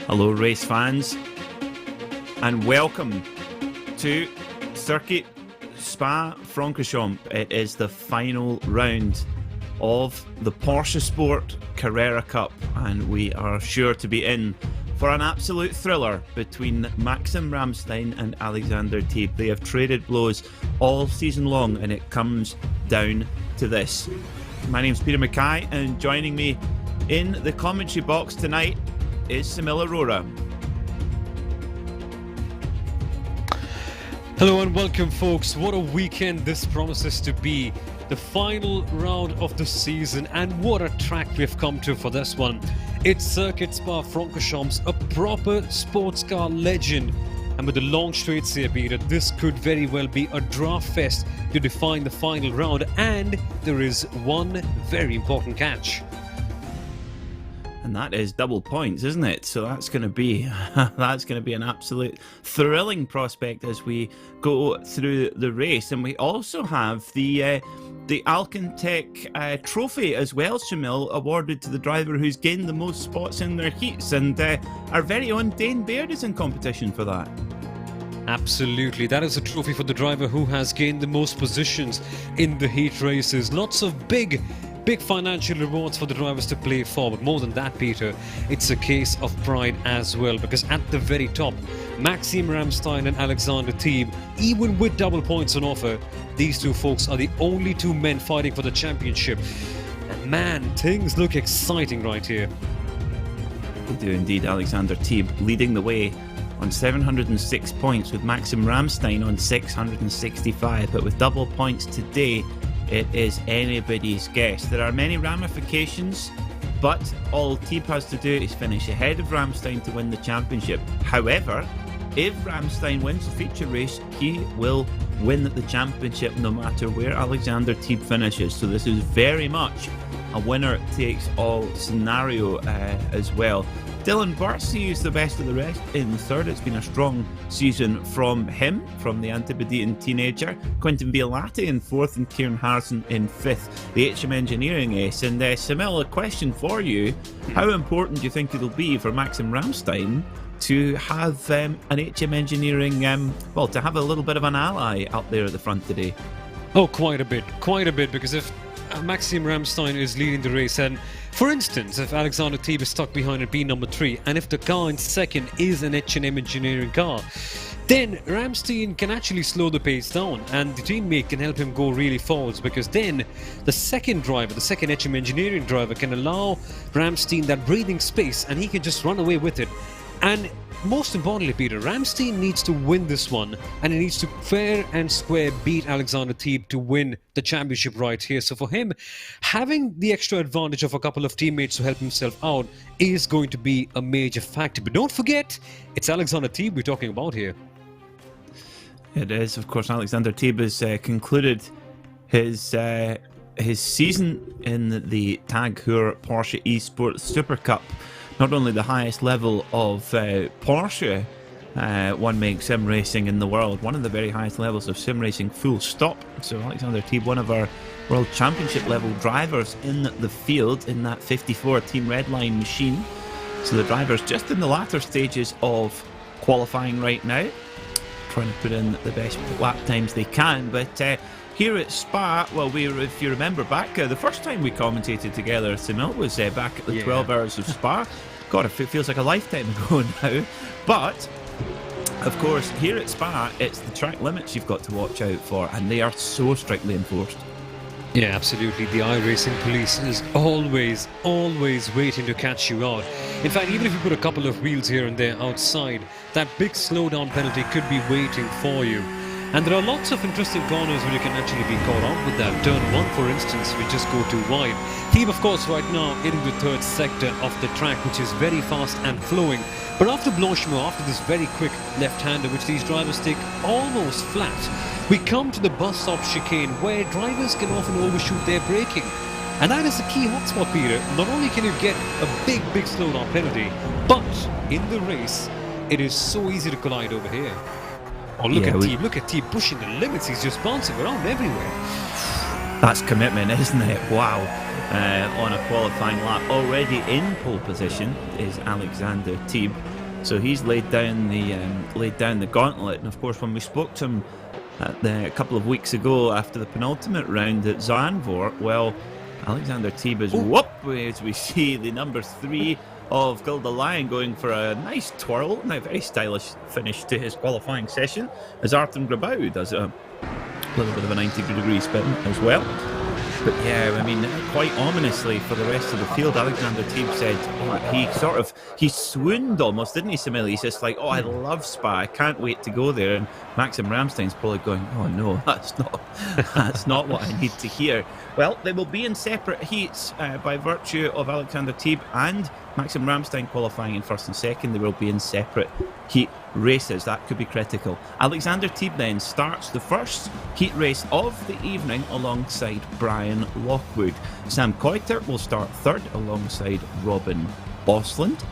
Hello race fans and welcome to Circuit Spa-Francorchamps. It is the final round of the PorscheSport Carrera Cup and we are sure to be in for an absolute thriller between Maxim Ramstein and Alexander Teeb. They have traded blows all season long and it comes down to this. My name's Peter MacKay and joining me in the commentary box tonight is Soumil Arora. Hello and welcome folks. What a weekend this promises to be. The final round of the season and what a track we've come to for this one. It's Circuit Spa-Francorchamps, a proper sports car legend. And with the long straights here, Peter, this could very well be a draft fest to define the final round. And there is one very important catch. And that is double points, isn't it? So that's going to be an absolute thrilling prospect as we go through the race. And we also have the Alcantech trophy as well, Soumil, awarded to the driver who's gained the most spots in their heats. And our very own Dane Baird is in competition for that. Absolutely, that is a trophy for the driver who has gained the most positions in the heat races. Lots of big financial rewards for the drivers to play for, but more than that, Peter, it's a case of pride as well, because at the very top, Maxim Ramstein and Alexander Teeb, even with double points on offer, these two folks are the only two men fighting for the championship. And man, things look exciting right here. They do indeed. Alexander Teeb leading the way on 706 points, with Maxim Ramstein on 665, but with double points today, it is anybody's guess. There are many ramifications, but all Teeb has to do is finish ahead of Ramstein to win the championship. However, if Ramstein wins the feature race, he will win the championship no matter where Alexander Teeb finishes. So this is very much a winner-takes-all scenario as well. Dylan Bursey is the best of the rest in third. It's been a strong season from him, from the Antipodean teenager. Quentin Violati in fourth and Kieran Harrison in fifth. The HM Engineering ace. And Soumil, a question for you. How important do you think it'll be for Maxim Ramstein to have an HM Engineering, to have a little bit of an ally up there at the front today? Oh, quite a bit, because if Maxim Ramstein is leading the race, and for instance, if Alexander Teeb is stuck behind and being number 3, and if the car in second is an H&M Engineering car, then Ramstein can actually slow the pace down and the teammate can help him go really forwards, because then the second driver, the second HM Engineering driver, can allow Ramstein that breathing space and he can just run away with it. And most importantly, Peter, Ramstein needs to win this one, and he needs to fair and square beat Alexander Teeb to win the championship right here. So for him, having the extra advantage of a couple of teammates to help himself out is going to be a major factor. But don't forget, it's Alexander Teeb we're talking about here. It is, of course. Alexander Teeb has concluded his season in the Tag Heuer Porsche Esports Super Cup. Not only the highest level of Porsche one-make sim racing in the world, one of the very highest levels of sim racing full stop. So Alexander Teeb, one of our World Championship level drivers in the field in that 54 Team Redline machine. So the drivers just in the latter stages of qualifying right now, trying to put in the best lap times they can. But here at Spa, well, if you remember back, the first time we commentated together, Soumil, was back at the 12 Hours of Spa. God, it feels like a lifetime ago now. But, of course, here at Spa, it's the track limits you've got to watch out for, and they are so strictly enforced. Yeah, absolutely. The iRacing police is always waiting to catch you out. In fact, even if you put a couple of wheels here and there outside, that big slowdown penalty could be waiting for you. And there are lots of interesting corners where you can actually be caught up with that. Turn 1, for instance, we just go too wide. Team, of course, right now in the third sector of the track, which is very fast and flowing. But after Blanchimont, after this very quick left-hander, which these drivers take almost flat, we come to the bus stop chicane, where drivers can often overshoot their braking. And that is the key hotspot, Peter. Not only can you get a big slowdown penalty, but in the race, it is so easy to collide over here. Oh, look at Team pushing the limits. He's just bouncing around everywhere. That's commitment, isn't it? Wow. On a qualifying lap, already in pole position is Alexander Teeb. So he's laid down the gauntlet. And of course, when we spoke to him a couple of weeks ago after the penultimate round at Zandvoort, well, Alexander Teeb is as we see the number 3 of Gilda Lion going for a nice twirl, and a very stylish finish to his qualifying session, as Artem Grabau does a little bit of a 90-degree spin as well. But yeah, I mean, quite ominously for the rest of the field, Alexander Teeb said he swooned almost, didn't he, Soumil? He's just like, I love Spa, I can't wait to go there. And Maxim Ramstein's probably going, oh no, that's not what I need to hear. Well, they will be in separate heats by virtue of Alexander Teeb and Maxim Ramstein qualifying in first and second. They will be in separate heat races. That could be critical. Alexander Teeb then starts the first heat race of the evening alongside Brian Lockwood. Sam Koiter will start third alongside Robin Osland.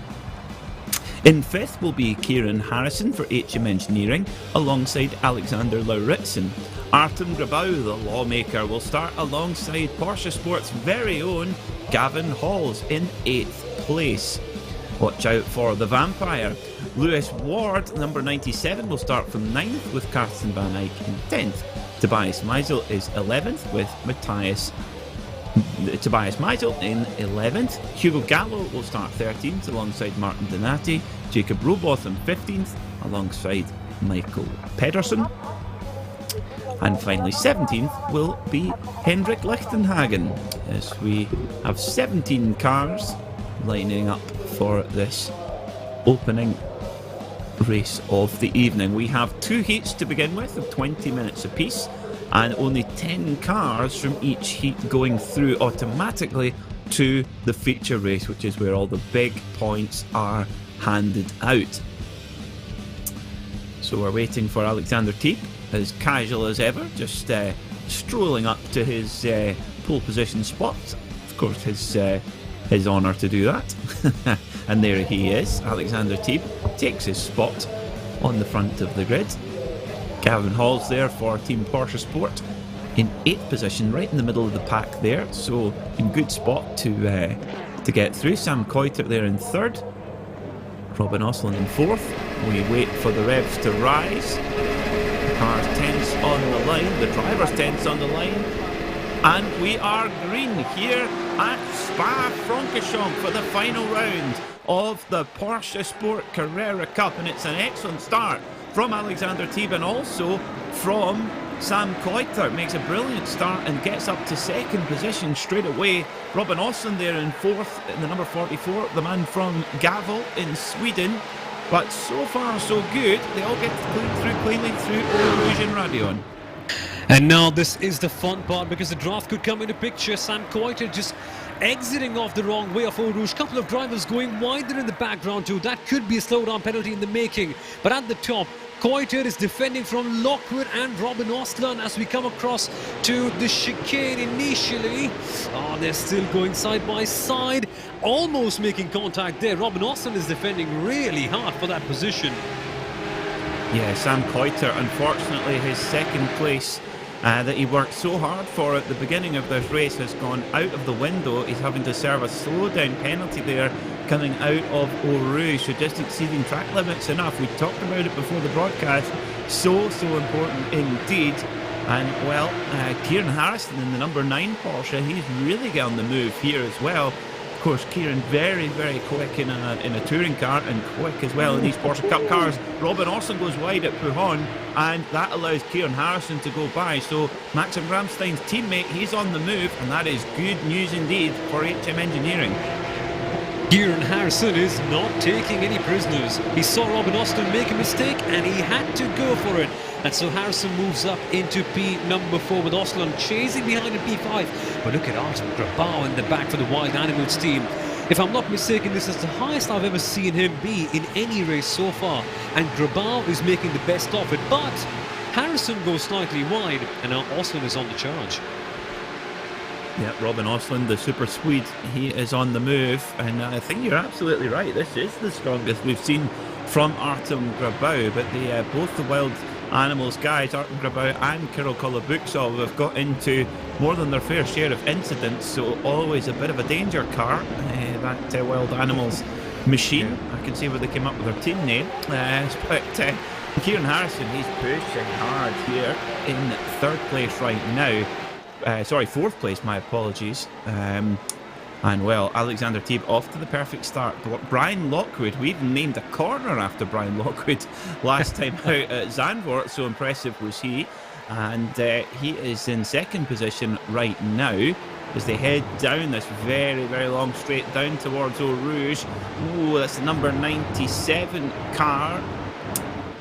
In fifth will be Kieran Harrison for HM Engineering alongside Alexander Lauritsen. Artem Grabau, the lawmaker, will start alongside PorscheSport's very own Gavin Halls in 8th place. Watch out for the Vampire. Lewis Ward, number 97, will start from 9th with Karsten van Eyck in 10th. Tobias Meisel is 11th with Tobias Meisel in 11th. Hugo Gallo will start 13th alongside Martin Donati. Jacob Robotham 15th alongside Michael Pedersen. And finally 17th will be Hendrik Lichtenhagen, as we have 17 cars lining up for this opening race of the evening. We have 2 heats to begin with of 20 minutes apiece, and only 10 cars from each heat going through automatically to the feature race, which is where all the big points are handed out. So we're waiting for Alexander Teeb, as casual as ever, just strolling up to his pole position spot. Of course, his honour to do that. And there he is. Alexander Teeb takes his spot on the front of the grid. Gavin Hall's there for Team PorscheSport in 8th position, right in the middle of the pack there, so in good spot to get through. Sam Koiter there in 3rd. Robin Osland in 4th. We wait for the revs to rise. The car's tense on the line, the driver's tense on the line, and we are green here at Spa-Francorchamps for the final round of the PorscheSport Carrera Cup, and it's an excellent start from Alexander Teeb and also from Sam Koiter. Makes a brilliant start and gets up to 2nd position straight away. Robin Osland there in 4th in the number 44, the man from Gavel in Sweden. But so far so good. They all get cleanly through Eau Rouge and Radion. And now this is the fun part, because the draft could come into picture. Sam Koiter just exiting off the wrong way of Eau Rouge. Couple of drivers going wider in the background too. That could be a slowdown penalty in the making. But at the top, Koiter is defending from Lockwood and Robin Osland as we come across to the chicane initially. Oh, they're still going side by side, almost making contact there. Robin Osland is defending really hard for that position. Yeah, Sam Koiter, unfortunately, his 2nd place that he worked so hard for at the beginning of this race has gone out of the window. He's having to serve a slowdown penalty there coming out of Eau Rouge, so just exceeding track limits enough. We talked about it before the broadcast. So important indeed. And well, Kieran Harrison in the number 9 Porsche, he's really getting the move here as well. Of course, Kieran very quick in a touring car, and quick as well in these Porsche Cup cars. Robin Osland goes wide at Pujon, and that allows Kieran Harrison to go by. So Maxim Ramstein's teammate, he's on the move, and that is good news indeed for HM Engineering. Kieran Harrison is not taking any prisoners. He saw Robin Austin make a mistake and he had to go for it. And so Harrison moves up into P number 4 with Austin chasing behind in P5. But look at Artem Grabau in the back for the Wild Animals team. If I'm not mistaken, this is the highest I've ever seen him be in any race so far. And Grabau is making the best of it. But Harrison goes slightly wide and now Austin is on the charge. Yeah, Robin Osland, the super Swede, he is on the move, and I think you're absolutely right. This is the strongest we've seen from Artem Grabau, but both the Wild Animals guys, Artem Grabau and Kirill Kolobuksov, have got into more than their fair share of incidents, so always a bit of a danger car, that Wild Animals machine. I can see where they came up with their team name, but Kieran Harrison, he's pushing hard here in third place right now. Fourth place, my apologies. And well, Alexander Teeb off to the perfect start. Brian Lockwood, we even named a corner after Brian Lockwood last time out at Zandvoort, so impressive was he. And he is in second position right now as they head down this very, very long straight down towards Eau Rouge. Oh, that's the number 97 car.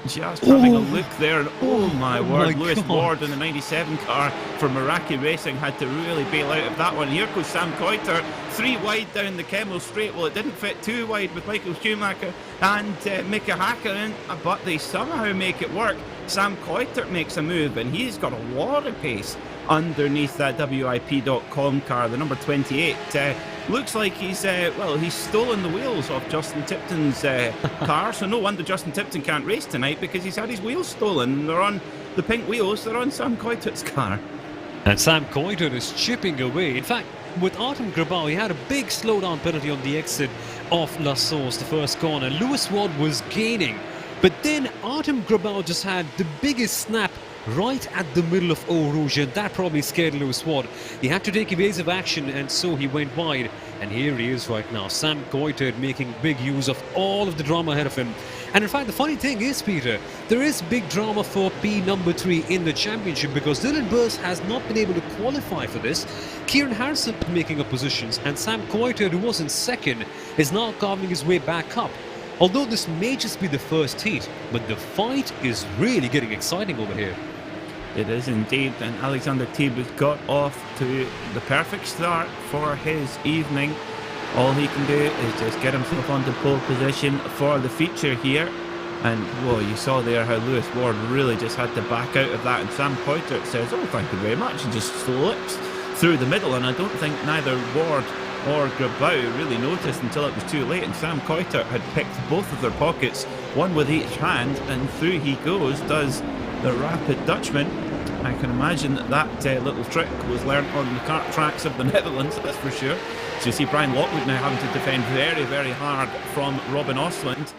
Just having a look there, and oh my word, Lewis Ward in the 97 car for Maniti Racing had to really bail out of that one. Here goes Sam Coiter, 3 wide down the Kemmel straight. Well, it didn't fit 2 wide with Michael Schumacher and Mika Hakkinen, but they somehow make it work. Sam Coiter makes a move, and he's got a lot of pace underneath that WIP.com car, the number 28. Looks like he's stolen the wheels off Justin Tipton's car, so no wonder Justin Tipton can't race tonight, because he's had his wheels stolen. They're on the pink wheels, they're on Sam Coiter's car. And Sam Coiter is chipping away. In fact, with Artem Grabau, he had a big slowdown penalty on the exit of La Source, the first corner. Lewis Ward was gaining, but then Artem Grabau just had the biggest snap right at the middle of Eau Rouge, and that probably scared Lewis Ward. He had to take evasive action, and so he went wide. And here he is right now, Sam Coiter making big use of all of the drama ahead of him. And in fact, the funny thing is, Peter, there is big drama for P number 3 in the championship, because Dylan Burse has not been able to qualify for this. Kieran Harrison making up positions, and Sam Coiter, who was in second, is now carving his way back up. Although this may just be the first heat, but the fight is really getting exciting over here. It is indeed, and Alexander Teeb has got off to the perfect start for his evening. All he can do is just get himself onto pole position for the feature here. And whoa, you saw there how Lewis Ward really just had to back out of that, and Sam Coiter says, oh, thank you very much, and just slips through the middle. And I don't think neither Ward or Grabau really noticed until it was too late, and Sam Coiter had picked both of their pockets, one with each hand, and through he goes, does the rapid Dutchman. I can imagine that little trick was learnt on the kart tracks of the Netherlands, that's for sure. So you see Brian Lockwood now having to defend very, very hard from Robin Osland,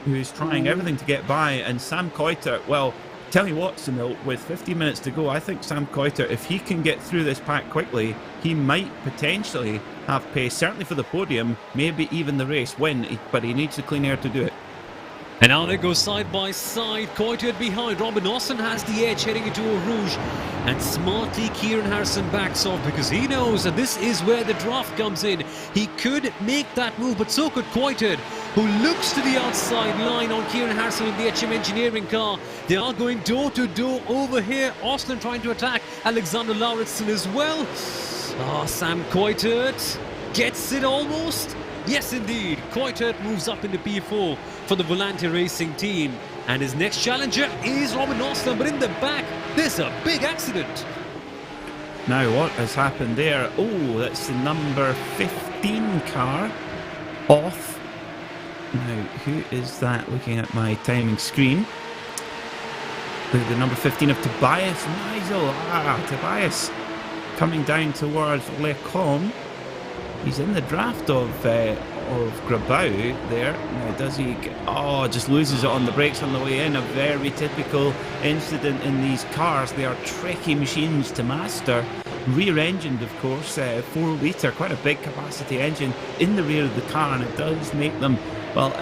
who's trying everything to get by, and Sam Coiter, well, tell you what, Soumil, with 15 minutes to go, I think Sam Coiter, if he can get through this pack quickly, he might potentially have pace, certainly for the podium, maybe even the race win, but he needs the clean air to do it. And now they go side by side. Coiter behind. Robin Austin has the edge heading into Eau Rouge. And smartly Kieran Harrison backs off, because he knows that this is where the draft comes in. He could make that move, but so could Coiter, who looks to the outside line on Kieran Harrison in the HM Engineering car. They are going door to door over here. Austin trying to attack Alexander Lauritsen as well. Sam Coiter gets it almost. Yes, indeed. Coiter moves up into P4 for the Maniti Racing team. And his next challenger is Robin Austin. But in the back, there's a big accident. Now, what has happened there? Oh, that's the number 15 car off. Now, who is that looking at my timing screen? The number 15 of Tobias Meisel. Tobias coming down towards Le Com. He's in the draft of Grabau there. Now, does he just loses it on the brakes on the way in. A very typical incident in these cars. They are tricky machines to master. Rear-engined, of course, 4-litre, quite a big capacity engine in the rear of the car, and it does make them, well,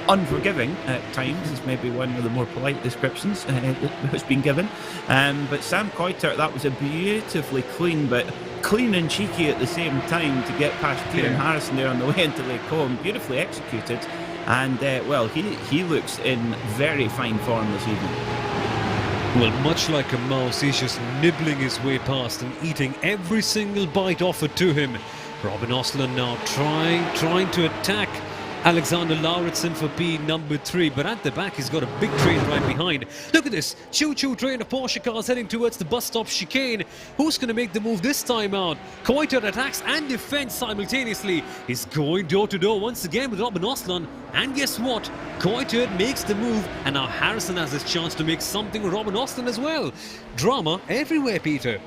unforgiving at times, is maybe one of the more polite descriptions that has been given. But Sam Coiter, that was a beautifully clean but clean and cheeky at the same time to get past Kieran Harrison there on the way into Lake Combe. Beautifully executed. And, well, he looks in very fine form this evening. Well, much like a mouse, he's just nibbling his way past and eating every single bite offered to him. Robin Osland now trying to attack Alexander Lauritsen for P number 3, but at the back he's got a big train right behind. Look at this choo-choo train of Porsche cars heading towards the bus stop chicane. Who's going to make the move this time out? Coiter attacks and defends simultaneously. He's going door to door once again with Robin Osland, and guess what? Coiter makes the move, and now Harrison has his chance to make something with Robin Osland as well. Drama everywhere, Peter.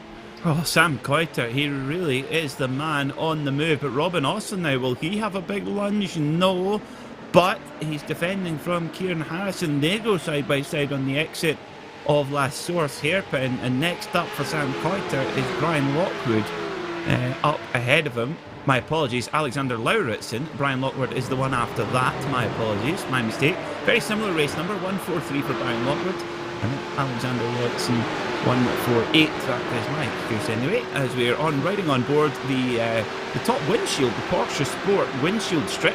Oh, Sam Coiter, he really is the man on the move. But Robin Osland now, will he have a big lunge? No. But he's defending from Kieran Harrison. They go side by side on the exit of La Source hairpin. And next up for Sam Coiter is Brian Lockwood up ahead of him. My apologies, Alexander Lauritsen. Brian Lockwood is the one after that. My apologies, my mistake. Very similar race number, 143 for Brian Lockwood. And Alexander Lauritsen 148, that is my excuse anyway, as we are riding on board the top windshield, the PorscheSport windshield strip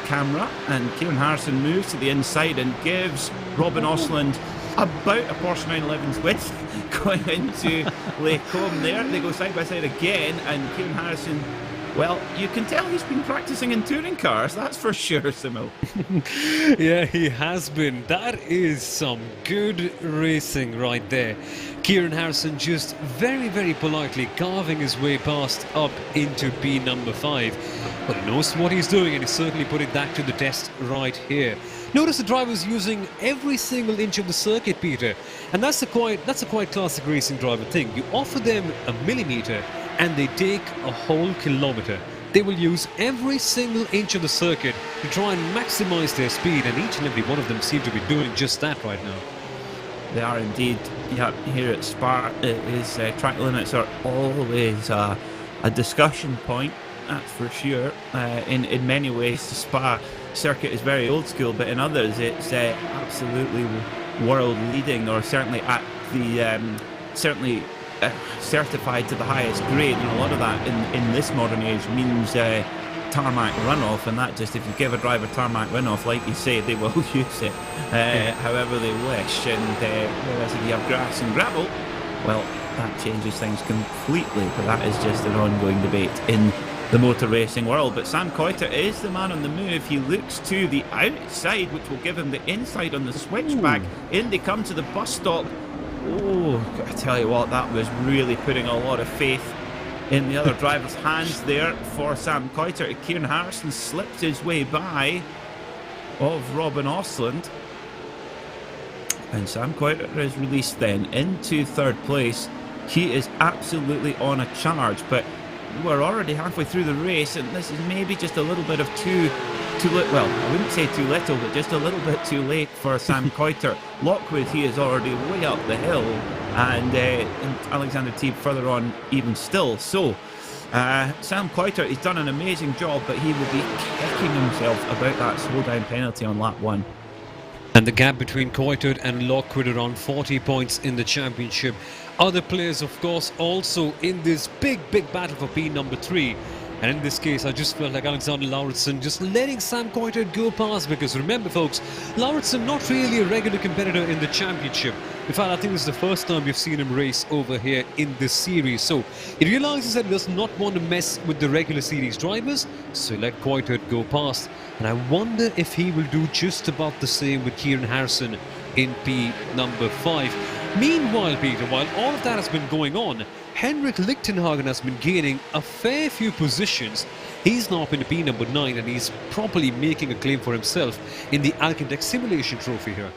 camera, and Kieran Harrison moves to the inside and gives Robin Osland about a Porsche 911's width going into Lake Combe there. They go side by side again, and Kieran Harrison, well, you can tell he's been practicing in touring cars, that's for sure, Soumil. Yeah, he has been. That is some good racing right there. Kieran Harrison just very, very politely carving his way past up into P number 5. But he knows what he's doing, and he's certainly putting that to the test right here. Notice the driver's using every single inch of the circuit, Peter. And that's a quite classic racing driver thing. You offer them a millimetre and they take a whole kilometre. They will use every single inch of the circuit to try and maximise their speed, and each and every one of them seem to be doing just that right now. They are indeed. Yeah, here at Spa, track limits are always a discussion point, that's for sure. In many ways, the Spa circuit is very old school, but in others it's absolutely world leading, or certainly at the certified to the highest grade, and a lot of that in this modern age means tarmac runoff, and that just, if you give a driver tarmac runoff, like you say, they will use it however they wish. And whereas if you have grass and gravel, well, that changes things completely, but that is just an ongoing debate in the motor racing world. But Sam Coiter is the man on the move. He looks to the outside, which will give him the inside on the switchback. In they come to the bus stop. Oh, I tell you what, that was really putting a lot of faith in the other driver's hands there for Sam Coiter. Kieran Harrison slipped his way by of Robin Osland, and Sam Coiter is released then into third place. He is absolutely on a charge, but we're already halfway through the race, and this is maybe just a little bit of too late. Well, I wouldn't say too little, but just a little bit too late for Sam Coiter. Lockwood, he is already way up the hill, and Alexander Teeb further on even still. So Sam Coiter, he's done an amazing job, but he will be kicking himself about that slowdown penalty on lap 1. And the gap between Coiter and Lockwood around 40 points in the championship. Other players, of course, also in this big battle for P number 3. And in this case, I just felt like Alexander Lauritsen just letting Sam Coiter go past, because remember, folks, Lauritsen not really a regular competitor in the championship. In fact, I think this is the first time we've seen him race over here in this series. So he realizes that he does not want to mess with the regular series drivers, so let Coiter go past. And I wonder if he will do just about the same with Kieran Harrison in P number 5. Meanwhile, Peter, while all of that has been going on, Henrik Lichtenhagen has been gaining a fair few positions. He's now up in P number 9, and he's properly making a claim for himself in the Alcantech Simulation Trophy here.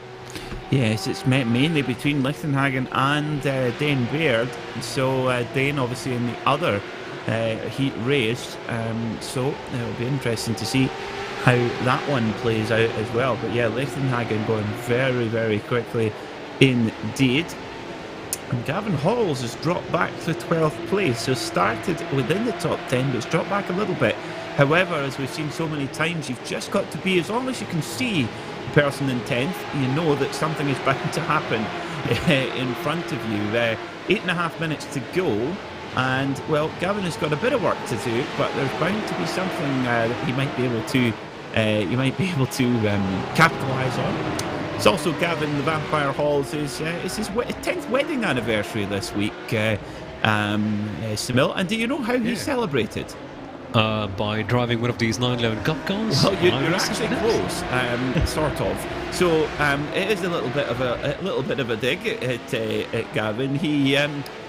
Yes, it's mainly between Lichtenhagen and Dane Baird. So Dane obviously in the other heat race. So it'll be interesting to see how that one plays out as well. But yeah, Lichtenhagen going very, very quickly indeed. And Gavin Halls has dropped back to 12th place, so started within the top 10, but it's dropped back a little bit. However, as we've seen so many times, you've just got to be, as long as you can see the person in 10th, you know that something is bound to happen in front of you. 8.5 minutes to go, And well, Gavin has got a bit of work to do, but there's bound to be something that he might be able to capitalise on. It's also Gavin the Vampire Halls is his 10th wedding anniversary this week, Soumil. And do you know how he celebrated? By driving one of these 911 Cup cars. Well, you're actually close, sort of. So it is a little bit of a dig at Gavin.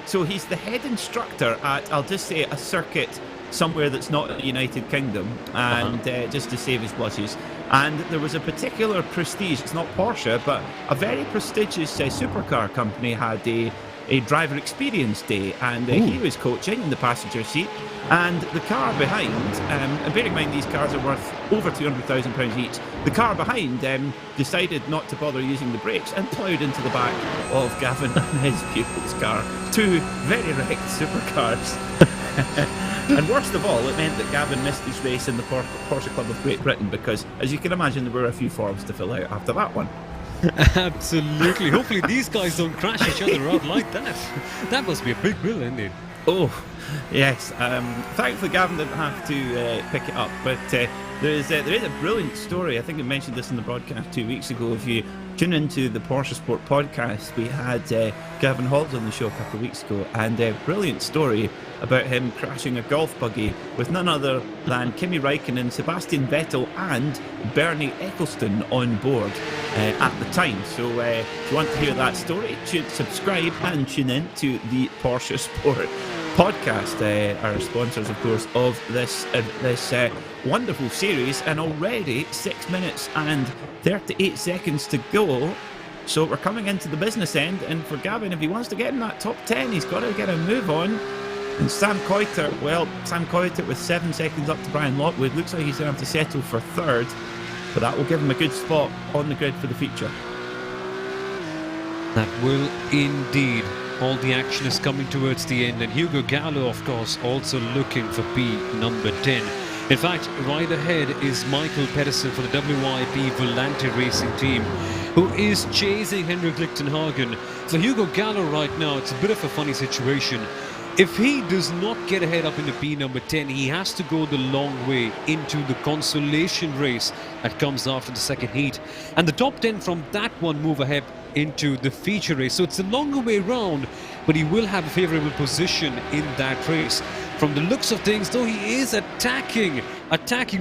So he's the head instructor at, I'll just say, a circuit somewhere that's not in the United Kingdom, and just to save his blushes. And there was a particular prestige, it's not Porsche, but a very prestigious supercar company had a driver experience day, and he was coaching in the passenger seat, and the car behind, and bearing in mind these cars are worth over £200,000 each, the car behind decided not to bother using the brakes and ploughed into the back of Gavin and his pupil's car. Two very wrecked supercars. And worst of all, it meant that Gavin missed his race in the Porsche Club of Great Britain because, as you can imagine, there were a few forms to fill out after that one. Absolutely. Hopefully these guys don't crash each other out like that. That must be a big bill, isn't it? Oh, yes. Thankfully, Gavin didn't have to pick it up. But there is a brilliant story. I think I mentioned this in the broadcast 2 weeks ago. If you tune into the PorscheSport podcast, we had Gavin Halls on the show a couple of weeks ago, and a brilliant story about him crashing a golf buggy with none other than Kimi Räikkönen, Sebastian Vettel and Bernie Ecclestone on board at the time. So if you want to hear that story, subscribe and tune in to the PorscheSport podcast, our sponsors, of course, of this wonderful series. And already 6 minutes and 38 seconds to go. So we're coming into the business end, and for Gavin, if he wants to get in that top 10, he's got to get a move on. And Sam Coiter with 7 seconds up to Brian Lockwood, looks like he's going to have to settle for third, but that will give him a good spot on the grid for the future. That will indeed. All the action is coming towards the end, and Hugo Gallo, of course, also looking for P number 10. In fact, right ahead is Michael Pedersen for the WYP Volante Racing team, who is chasing Henrik Lichtenhagen. For Hugo Gallo right now, it's a bit of a funny situation. If he does not get ahead up in the P number 10, he has to go the long way into the Consolation race that comes after the second heat. And the top 10 from that one move ahead into the feature race. So it's a longer way round, but he will have a favourable position in that race. From the looks of things, though, he is attacking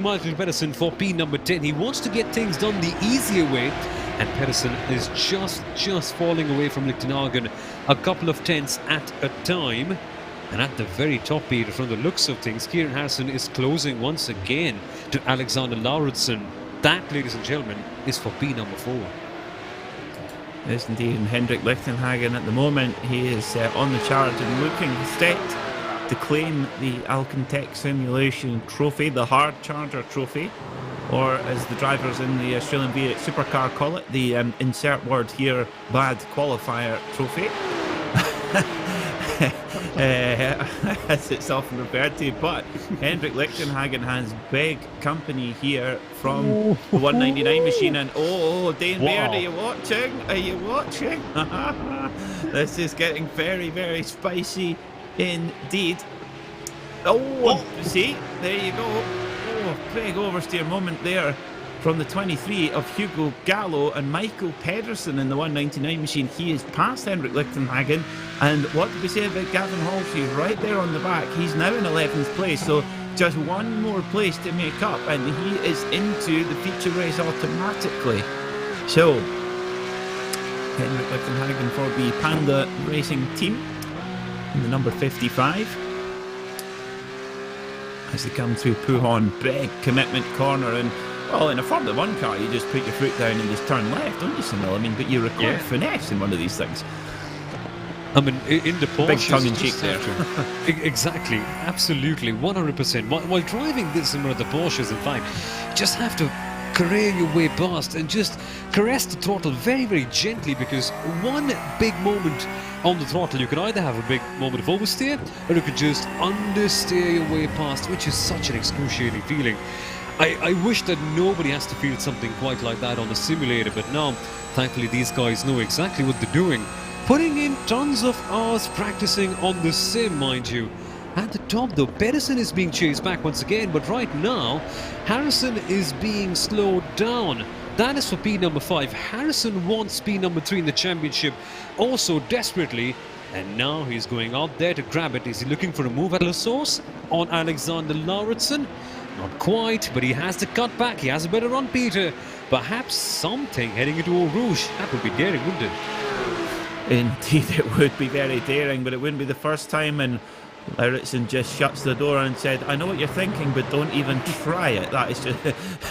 Michael Pedersen for P number 10. He wants to get things done the easier way, and Pedersen is just falling away from Lichtenhagen a couple of tenths at a time. And at the very top, Peter, from the looks of things, Kieran Harrison is closing once again to Alexander Lauritsen. That, ladies and gentlemen, is for P number 4. Yes, indeed. And Henrik Lichtenhagen, at the moment, he is on the charge and looking set to claim the Alcantech Simulation Trophy, the Hard Charger Trophy, or as the drivers in the Australian V8 Supercar call it, the insert word here, bad qualifier trophy. As it's often referred to, but Henrik Lichtenhagen has big company here from the 199 machine, and Dane Baird, are you watching? Are you watching? This is getting very, very spicy indeed. See, there you go. Big oversteer moment there from the 23 of Hugo Gallo and Michael Pedersen in the 199 machine. He is past Henrik Lichtenhagen, and what did we say about Gavin Halls? He's right there on the back. He's now in 11th place, so just one more place to make up, and he is into the feature race automatically. So Henrik Lichtenhagen for the Panda Racing team in the number 55 as they come through Puhon. Big commitment corner, and well, in a Formula 1 car, you just put your foot down and just turn left, don't you, Soumil? I mean, but you require finesse in one of these things. I mean, in the Porsche, big tongue-in-cheek there. Exactly, absolutely, 100%. While driving this in one of the Porsches, in fact, you just have to career your way past and just caress the throttle very, very gently, because one big moment on the throttle, you can either have a big moment of oversteer, or you could just understeer your way past, which is such an excruciating feeling. I wish that nobody has to feel something quite like that on the simulator, but now, thankfully, these guys know exactly what they're doing. putting in tons of hours practicing on the sim, mind you. At the top though, Pedersen is being chased back once again, but right now, Harrison is being slowed down. That is for P number 5. Harrison wants P number 3 in the championship also desperately. And now he's going out there to grab it. Is he looking for a move at La Source on Alexander Lauritsen? Not quite, but he has the cut back. He has a better run, Peter. Perhaps something heading into Eau Rouge. That would be daring, wouldn't it? Indeed, it would be very daring, but it wouldn't be the first time. And Lauritsen just shuts the door and said, I know what you're thinking, but don't even try it. That is just,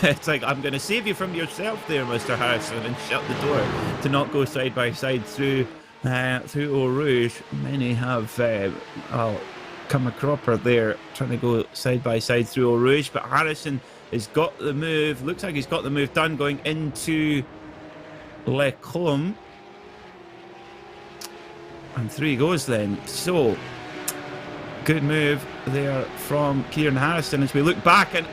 it's like, I'm going to save you from yourself there, Mr. Harrison, and shut the door to not go side by side through Eau Rouge. Many have come a cropper there, trying to go side by side through Eau Rouge, but Harrison has got the move. Looks like he's got the move done going into Le Clom. And through he goes then. So, good move there from Kieran Harrison as we look back and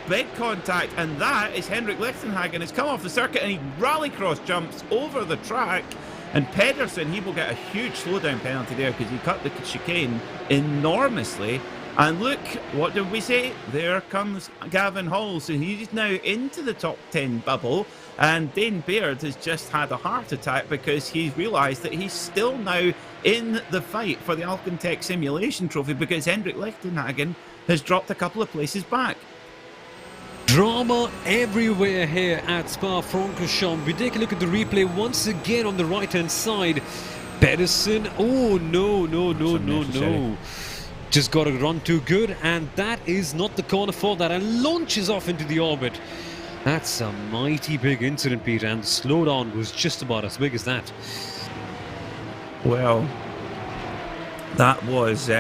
big contact, and that is Henrik Lichtenhagen. Has come off the circuit and he rallycross jumps over the track. And Pedersen, he will get a huge slowdown penalty there because he cut the chicane enormously. And look, what did we say? There comes Gavin Hall. So he's now into the top 10 bubble. And Dane Baird has just had a heart attack because he's realised that he's still now in the fight for the Alcantech Simulation Trophy because Henrik Lichtenhagen has dropped a couple of places back. Drama everywhere here at Spa-Francorchamps. We take a look at the replay once again on the right-hand side. Pedersen, oh no. Just got to run too good, and that is not the corner for that, and launches off into the orbit. That's a mighty big incident, Peter, and the slowdown was just about as big as that. Well, that was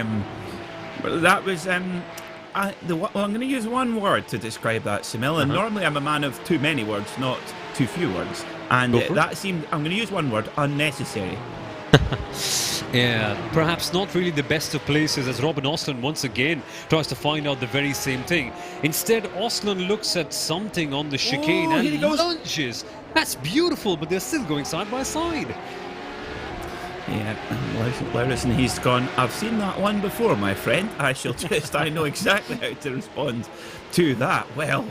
I'm going to use one word to describe that, Soumil, and normally I'm a man of too many words, not too few words. And that seemed, I'm going to use one word, unnecessary. Yeah, perhaps not really the best of places as Robin Osland once again tries to find out the very same thing. Instead, Osland looks at something on the chicane and lunges. That's beautiful, but they're still going side by side. Yeah, Lauritsen, he's gone, I've seen that one before, my friend. I know exactly how to respond to that. Well,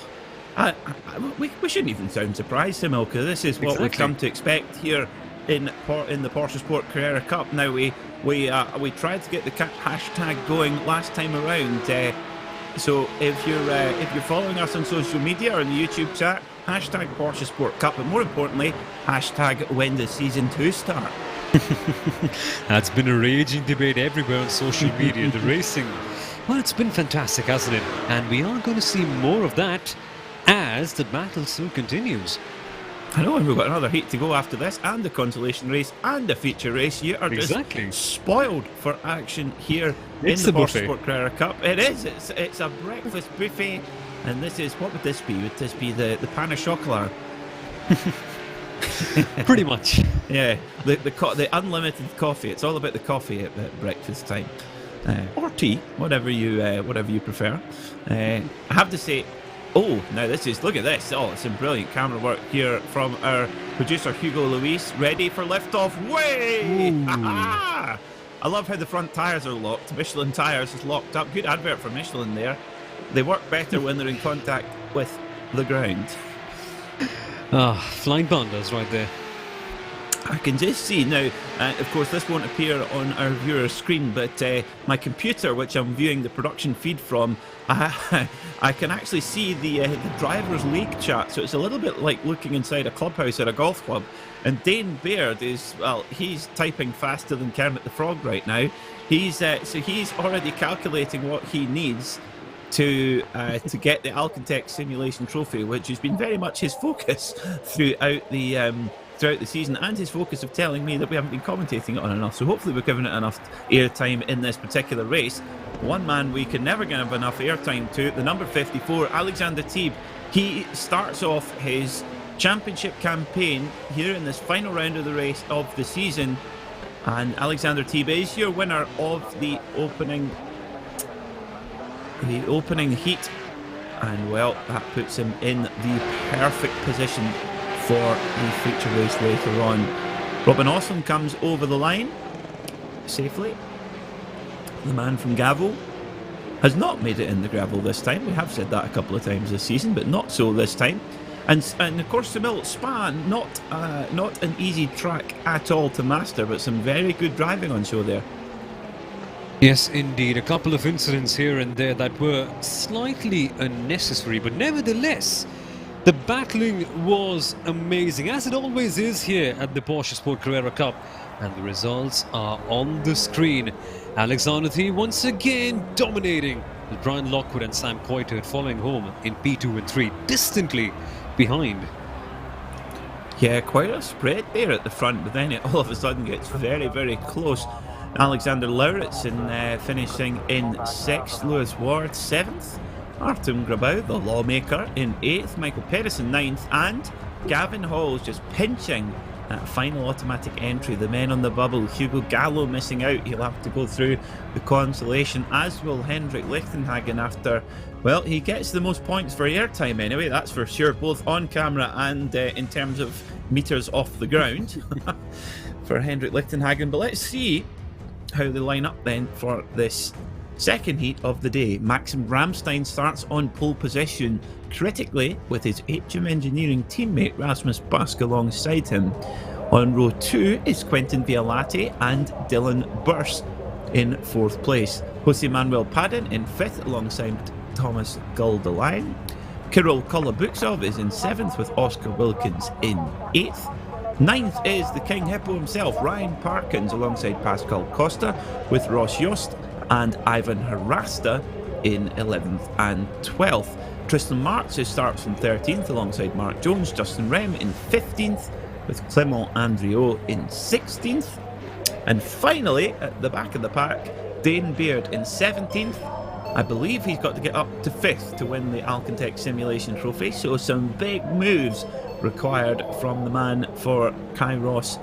we shouldn't even sound surprised, Soumil, because this is what we've come to expect here in the PorscheSport Carrera Cup. Now, we tried to get the hashtag going last time around. So if you're following us on social media or in the YouTube chat, hashtag PorscheSport Cup, but more importantly, hashtag when does Season 2 start? That's been a raging debate everywhere on social media. The racing, well, it's been fantastic, hasn't it? And we are going to see more of that as the battle still continues. I know, and we've got another heat to go after this, and the consolation race, and the feature race. You are just spoiled for action here in the PorscheSport Carrera Cup. It is. It's a breakfast buffet, and this is, what would this be? Would this be the pain au chocolat? Pretty much. Yeah, the unlimited coffee. It's all about the coffee at breakfast time, or tea, whatever you prefer. I have to say, now look at this. Oh, some brilliant camera work here from our producer Hugo Luis. Ready for liftoff. Way! I love how the front tyres are locked. Michelin tyres is locked up. Good advert for Michelin there. They work better when they're in contact with the ground. Flying pandas right there. I can just see now, of course this won't appear on our viewer screen, but my computer, which I'm viewing the production feed from, I can actually see the drivers' league chat, so it's a little bit like looking inside a clubhouse at a golf club. And Dane Baird is, well, he's typing faster than Kermit the Frog right now. He's already calculating what he needs to get the Alcantech Simulation Trophy, which has been very much his focus throughout the season, and his focus of telling me that we haven't been commentating it on enough. So hopefully we've given it enough airtime in this particular race. One man we can never give enough airtime to, the number 54, Alexander Teeb. He starts off his championship campaign here in this final round of the race of the season, and Alexander Teeb is your winner of the opening heat, and well, that puts him in the perfect position for the feature race later on. Robin Osland comes over the line safely. The man from Gavel has not made it in the gravel this time. We have said that a couple of times this season, but not so this time. And of course, Soumil, Spa, not an easy track at all to master, but some very good driving on show there. Yes, indeed. A couple of incidents here and there that were slightly unnecessary, but nevertheless, the battling was amazing, as it always is here at the PorscheSport Carrera Cup. And the results are on the screen. Alexander T once again dominating, with Brian Lockwood and Sam Coulthard following home in P2 and 3, distantly behind. Yeah, quite a spread there at the front, but then it all of a sudden gets very, very close. Alexander Lauritsen finishing in 6th, Lewis Ward 7th, Artem Grabau, the lawmaker, in 8th, Michael Pedersen 9th, and Gavin Hall's just pinching that final automatic entry. The men on the bubble, Hugo Gallo missing out. He'll have to go through the Consolation, as will Hendrik Lichtenhagen after, well, he gets the most points for airtime anyway, that's for sure, both on camera and in terms of meters off the ground for Hendrik Lichtenhagen. But let's see how they line up then for this second heat of the day. Maxim Ramstein starts on pole position, critically with his HM Engineering teammate Rasmus Busk alongside him. On row 2 is Quentin Vialati and Dylan Burse in 4th place. Jose Manuel Padden in 5th alongside Thomas Guldeline. Kirill Kolobuksov is in 7th with Oscar Wilkins in 8th. 9th is the King Hippo himself, Ryan Parkins, alongside Pascal Costa, with Ross Yost and Ivan Harasta in 11th and 12th. Tristan Marks starts from 13th alongside Mark Jones, Justin Rem in 15th, with Clement Andriot in 16th. And finally, at the back of the pack, Dane Beard in 17th. I believe he's got to get up to 5th to win the Alcantech Simulation Trophy, so some big moves required from the man for Kairos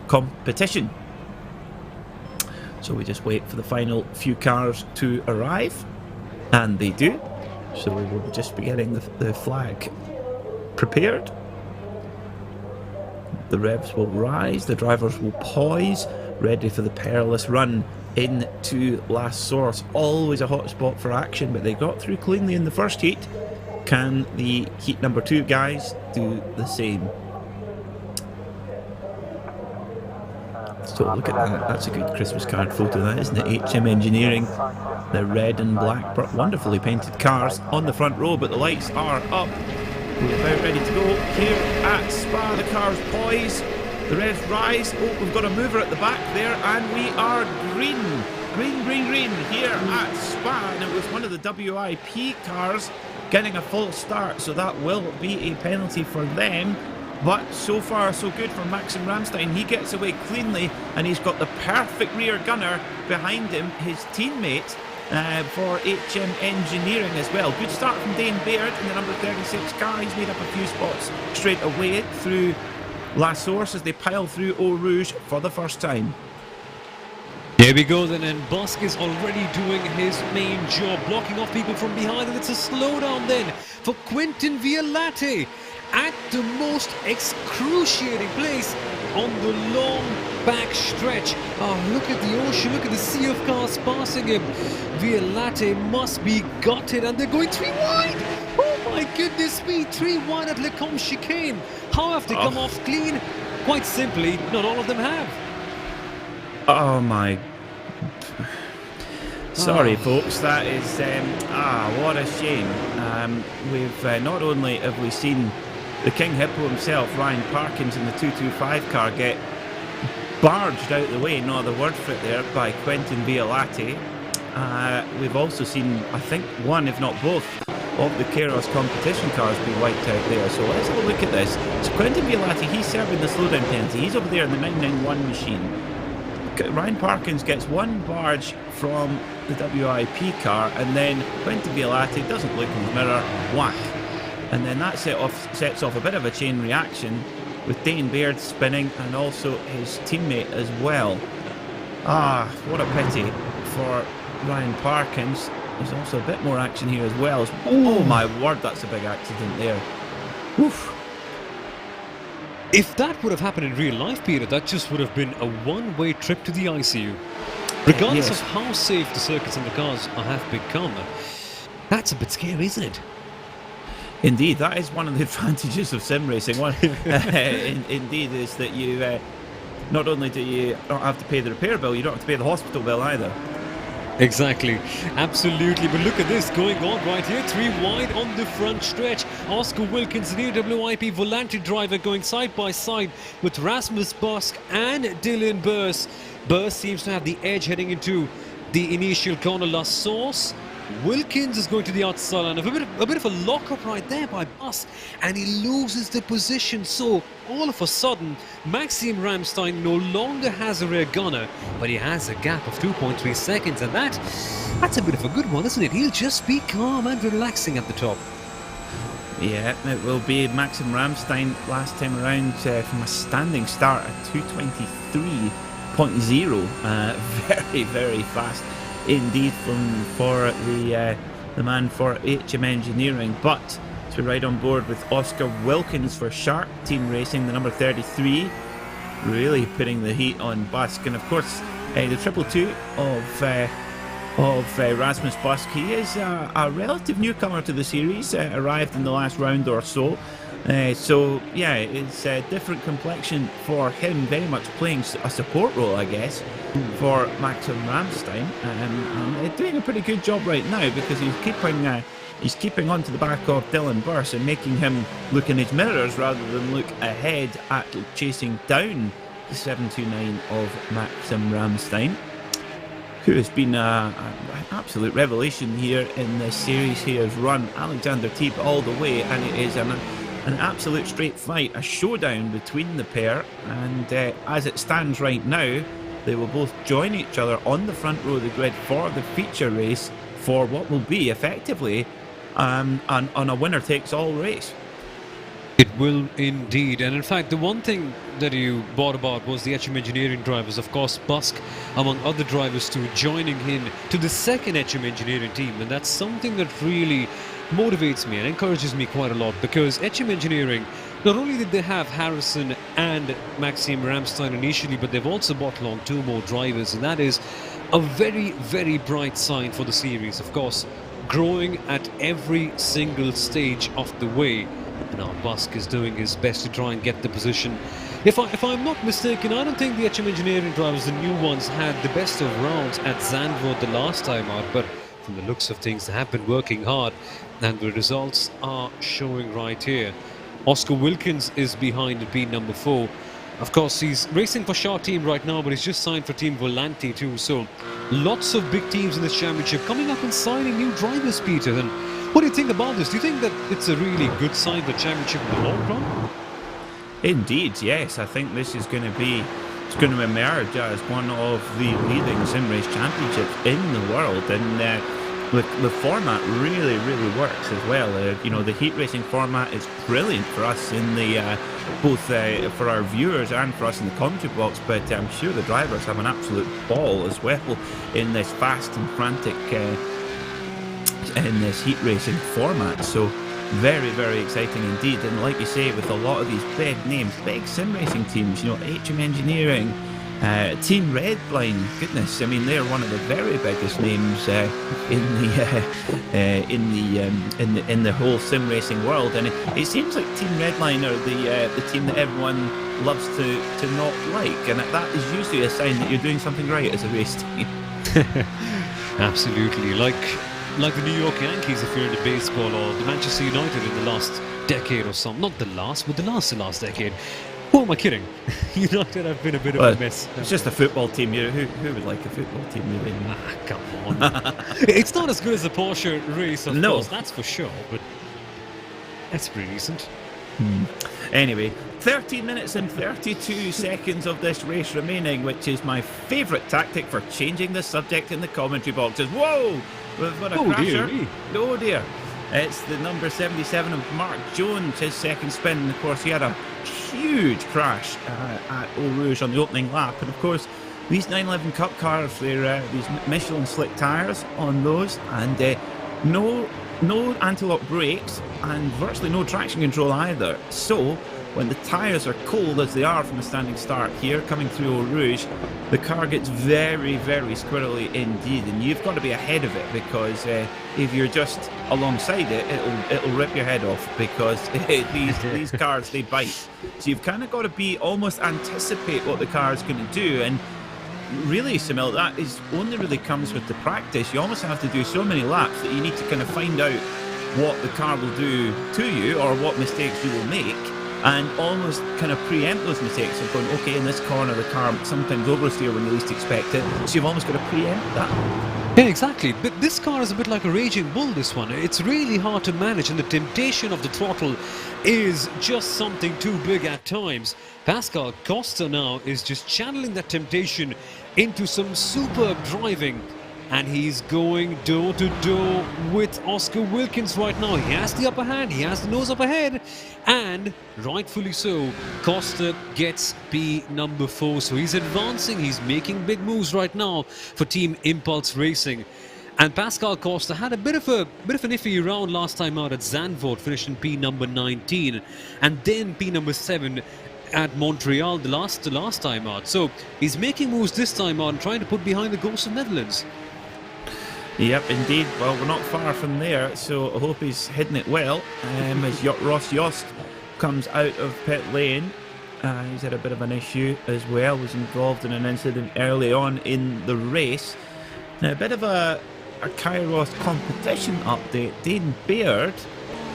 competition. So we just wait for the final few cars to arrive, and they do. So we will just be getting the flag prepared. The revs will rise, the drivers will poise, ready for the perilous run into Last Source. Always a hot spot for action, but they got through cleanly in the first heat. Can the heat number 2 guys do the same? So look at that, that's a good Christmas card photo, that, isn't it? HM Engineering, the red and black wonderfully painted cars on the front row, but the lights are up. We're about ready to go here at Spa. The cars poise, the revs rise. Oh, we've got a mover at the back there, and we are green here at Spa. And it was one of the WIP cars getting a false start, so that will be a penalty for them. But so far so good for Maxim Ramstein. He gets away cleanly, and he's got the perfect rear gunner behind him, his teammate for HM Engineering as well. Good start from Dane Baird in the number 36 car. He's made up a few spots straight away through La Source as they pile through Eau Rouge for the first time. There we go then, and Busk is already doing his main job, blocking off people from behind, and it's a slowdown then for Quentin Vialati at the most excruciating place on the long back stretch. Oh, look at the ocean, look at the sea of cars passing him. Vialati must be gutted, and they're going 3 wide. Oh my goodness me, 3 wide at Le Combe Chicane. How have they come off clean? Quite simply, not all of them have. Oh my... Sorry folks, that is... what a shame. We've not only have we seen the King Hippo himself, Ryan Parkins, in the 225 car get barged out of the way, no other word for it there, by Quentin Vialati. We've also seen, I think, one, if not both, of the Kairos competition cars be wiped out there. So let's have a look at this. So Quentin Vialati, he's serving the slowdown penalty. He's over there in the 991 machine. Ryan Parkins gets one barge from the WIP car, and then Quentin Vialati doesn't look in his mirror, whack. And then that sets off a bit of a chain reaction with Dane Baird spinning and also his teammate as well. What a pity for Ryan Parkins. There's also a bit more action here as well. Oh my word, that's a big accident there. Oof. If that would have happened in real life, Peter, that just would have been a one-way trip to the ICU. Regardless Yes. of how safe the circuits and the cars have become, that's a bit scary, isn't it? Indeed, that is one of the advantages of sim racing. One, indeed, is that you not only do you not have to pay the repair bill, you don't have to pay the hospital bill either. Exactly, absolutely. But look at this going on right here. 3 wide on the front stretch. Oscar Wilkins, the WIP Volante driver, going side by side with Rasmus Busk and Dylan Burse. Burse seems to have the edge heading into the initial corner. La Source. Wilkins is going to the outside line. A bit of a lock-up right there by Busk, and he loses the position. So all of a sudden, Maxim Ramstein no longer has a rear gunner, but he has a gap of 2.3 seconds, and that's a bit of a good one, isn't it? He'll just be calm and relaxing at the top. Yeah, it will be Maxim Ramstein last time around from a standing start at 223.0. Very, very fast indeed for the man for HM Engineering. But to ride on board with Oscar Wilkins for Shark Team Racing, the number 33, really putting the heat on Busk. And of course, the 222 of Rasmus Busk. He is a relative newcomer to the series, arrived in the last round or so. So yeah, it's a different complexion for him, very much playing a support role, I guess, for Maxim Ramstein, and doing a pretty good job right now, because he's keeping on to the back of Dylan Burse and making him look in his mirrors rather than look ahead at chasing down the 729 of Maxim Ramstein, who has been an absolute revelation here in this series. He has run Alexander Teeb all the way, and it is an absolute straight fight, a showdown between the pair. And as it stands right now, they will both join each other on the front row of the grid for the feature race, for what will be effectively on a winner-takes-all race. It will indeed. And in fact, the one thing that you brought about was the HM Engineering drivers. Of course, Busk, among other drivers too, joining in to the second HM Engineering team. And that's something that really motivates me and encourages me quite a lot, because HM Engineering, not only did they have Harrison and Maxim Ramstein initially, but they've also brought along 2 more drivers, and that is a very, very bright sign for the series. Of course, growing at every single stage of the way. Now Busk is doing his best to try and get the position. If I'm not mistaken, I don't think the HM Engineering drivers, the new ones, had the best of rounds at Zandvoort the last time out, but from the looks of things, they have been working hard, and the results are showing right here. Oscar Wilkins is behind at being number 4. Of course, he's racing for Shark Team right now, but he's just signed for Team Volante too. So lots of big teams in this championship coming up and signing new drivers, Peter. And what do you think about this? Do you think that it's a really good sign for the championship in the long run? Indeed, yes. I think this is going to emerge as one of the leading sim race championships in the world, and the format really, really works as well. The heat racing format is brilliant for us in the both for our viewers and for us in the commentary box, but I'm sure the drivers have an absolute ball as well in this fast and frantic in this heat racing format. So very, very exciting indeed. And like you say, with a lot of these big names, big sim racing teams, HM Engineering, Team Redline, goodness, I mean, they're one of the very biggest names in the whole sim racing world. And it seems like Team Redline are the team that everyone loves to not like, and that is usually a sign that you're doing something right as a race team. Absolutely, like the New York Yankees, if you're into baseball, or the Manchester United in the last decade or something. Not the last, but the last decade. Who am I kidding? United have been a bit of a mess. It's just a football team. Who would like a football team? Really? Come on. It's not as good as a Porsche race, of course, that's for sure, but that's pretty decent. Anyway, 13 minutes and 32 seconds of this race remaining, which is my favourite tactic for changing the subject in the commentary boxes. Whoa! What a crasher. Dear. Oh dear. It's the number 77 of Mark Jones, his second spin. Of course, he had a huge crash at Eau Rouge on the opening lap. And of course, these 911 Cup cars, they're these Michelin slick tyres on those, and no anti-lock brakes, and virtually no traction control either. So when the tyres are cold, as they are from a standing start here, coming through Eau Rouge, the car gets very, very squirrely indeed, and you've got to be ahead of it, because if you're just alongside it, it'll rip your head off, because these cars, they bite. So you've kind of got to almost anticipate what the car is going to do, and really, Soumil, that only really comes with the practice. You almost have to do so many laps that you need to kind of find out what the car will do to you, or what mistakes you will make, and almost kind of preempt those mistakes of going, okay, in this corner the car sometimes oversteer when you least expect it, so you've almost got to preempt that. Yeah, exactly. But this car is a bit like a raging bull, this one. It's really hard to manage, and the temptation of the throttle is just something too big at times. Pascal Costa now is just channeling that temptation into some superb driving, and he's going door to door with Oscar Wilkins right now. He has the upper hand, he has the nose up ahead, and rightfully so, Costa gets P number 4. So he's advancing, he's making big moves right now for Team Impulse Racing. And Pascal Costa had a bit of an iffy round last time out at Zandvoort, finished in P number 19, and then P number 7 at Montreal the last time out. So he's making moves this time out and trying to put behind the Ghost of Netherlands. Yep, indeed. Well, we're not far from there, so I hope he's hitting it well. As Ross Yost comes out of pit lane, he's had a bit of an issue as well, was involved in an incident early on in the race. Now, a bit of a Kairos competition update. Dane Baird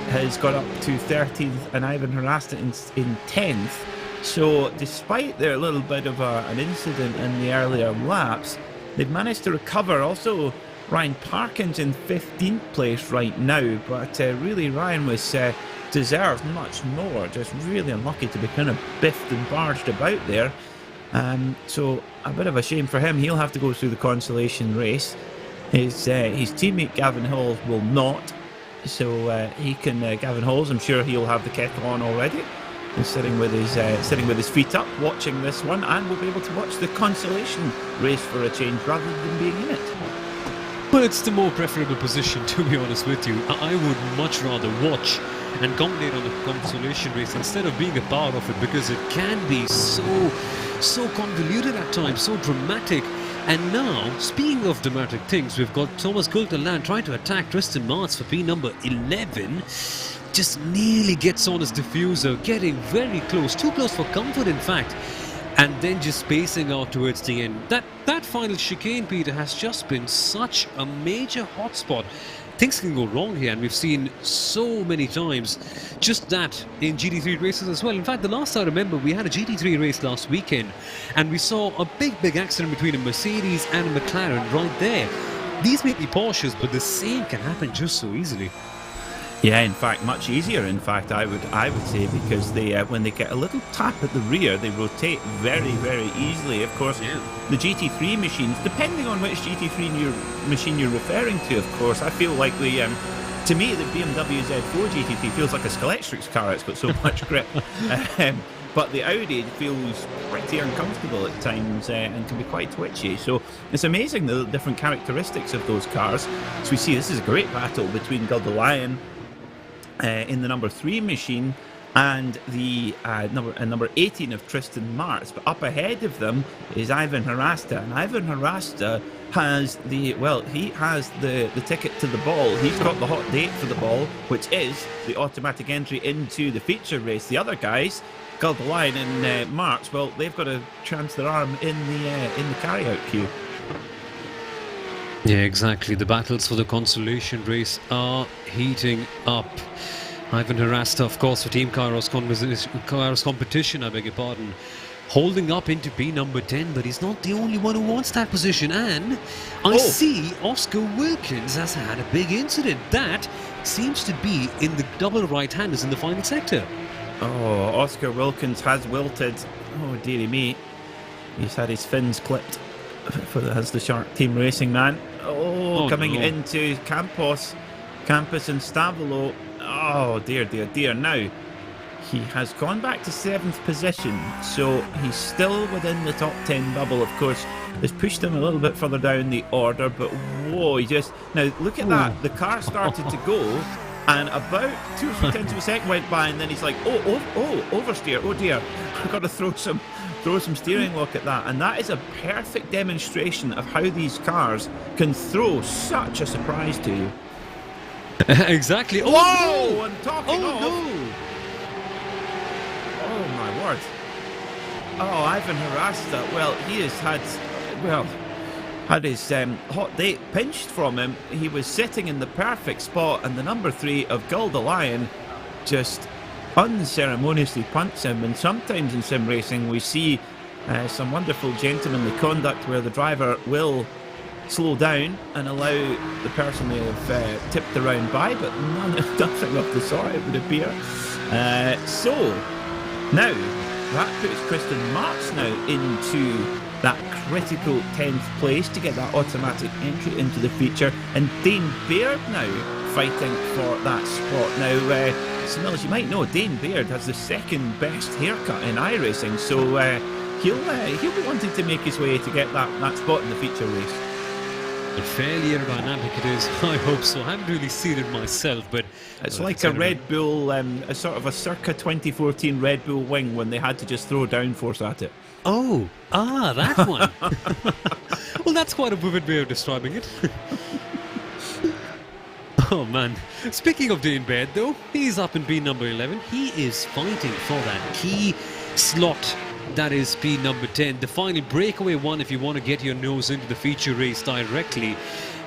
has got up to 13th and Ivan Harasta in 10th. So despite their little bit of an incident in the earlier laps, they've managed to recover. Also, Ryan Parkin's in 15th place right now, but really Ryan deserves much more. Just really unlucky to be kind of biffed and barged about there. So a bit of a shame for him. He'll have to go through the consolation race. His teammate Gavin Halls will not. So he can, Gavin Halls, I'm sure he'll have the kettle on already. He's sitting with his feet up, watching this one, and we'll be able to watch the consolation race for a change rather than being in it. Well, it's the more preferable position, to be honest with you. I would much rather watch and commentate on the consolation race instead of being a part of it, because it can be so convoluted at times, so dramatic. And now, speaking of dramatic things, we've got Thomas Gulterland trying to attack Tristan Martz for P number 11. Just nearly gets on his diffuser, getting very close, too close for comfort in fact, and then just spacing out towards the end. That final chicane, Peter, has just been such a major hotspot. Things can go wrong here, and we've seen so many times just that in GT3 races as well. In fact, the last I remember, we had a GT3 race last weekend, and we saw a big accident between a Mercedes and a McLaren right there. These may be Porsches, but the same can happen just so easily. Yeah, in fact, much easier. In fact, I would say, because they when they get a little tap at the rear, they rotate very easily. Of course, the GT3 machines, depending on which GT3 machine you're referring to, of course, I feel like to me, the BMW Z4 GT3 feels like a Skeletrix car. It's got so much grip. But the Audi feels pretty uncomfortable at times and can be quite twitchy. So it's amazing the different characteristics of those cars. So we see this is a great battle between Gilda Lion in the number 3 machine and the number 18 of Tristan Martz. But up ahead of them is Ivan Harasta, and Ivan Harasta has the ticket to the ball. He's got the hot date for the ball, which is the automatic entry into the feature race. The other guys, Gilda Lion and Martz, well, they've got to chance their arm in the carry-out queue. Yeah, exactly. The battles for the consolation race are heating up. Ivan Harasta, of course, for Team Kairos competition, I beg your pardon, holding up into P number 10, but he's not the only one who wants that position. And I see Oscar Wilkins has had a big incident. That seems to be in the double right-handers in the final sector. Oh, Oscar Wilkins has wilted. Oh, dearie me. He's had his fins clipped as the Shark Team Racing man. Coming into Campos and Stavolo. Oh, dear. Now, he has gone back to 7th position, so he's still within the top 10 bubble. Of course, has pushed him a little bit further down the order, but whoa, now look at that. The car started to go, And about 2 or 3 tenths of a second went by, and then he's like, oh, oversteer, oh dear, I've got to throw some steering lock at that. And that is a perfect demonstration of how these cars can throw such a surprise to you. Exactly. Oh, Whoa! no. I'm talking Oh, off. no. Oh my word. Oh, Ivan Harasta, well, he has had his hot date pinched from him. He was sitting in the perfect spot, and the number 3 of Gulda Lion just unceremoniously punts him. And sometimes in sim racing we see some wonderful gentlemanly conduct where the driver will slow down and allow the person they have tipped around by, but nothing of the sort, it would appear. So now that puts Kristen Martz now into that critical 10th place to get that automatic entry into the feature, and Dane Baird now fighting for that spot. Now, Soumil, as you might know, Dane Baird has the second best haircut in iRacing, so he'll be wanting to make his way to get that spot in the feature race. Fairly aerodynamic it is. I hope so. I haven't really seen it myself, but it's like a Red Bull, a sort of a circa 2014 Red Bull wing when they had to just throw downforce at it. Oh, that one. Well, that's quite a vivid way of describing it. Oh man. Speaking of Dane Baird, though, he's up in P number 11. He is fighting for that key slot. That is P number 10, the final breakaway one if you want to get your nose into the feature race directly.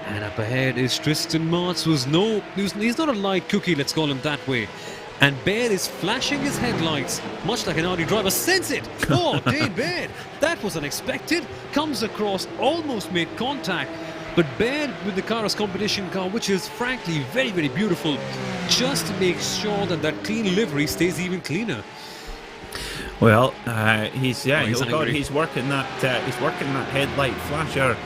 And up ahead is Tristan Martz, he's not a light cookie, let's call him that way. And Baird is flashing his headlights, much like an Audi driver. Sense it! Oh, Dane Baird! That was unexpected. Comes across, almost made contact. But Baird with the Cars competition car, which is frankly very, very beautiful, just makes sure that clean livery stays even cleaner. Well, he's working that headlight flasher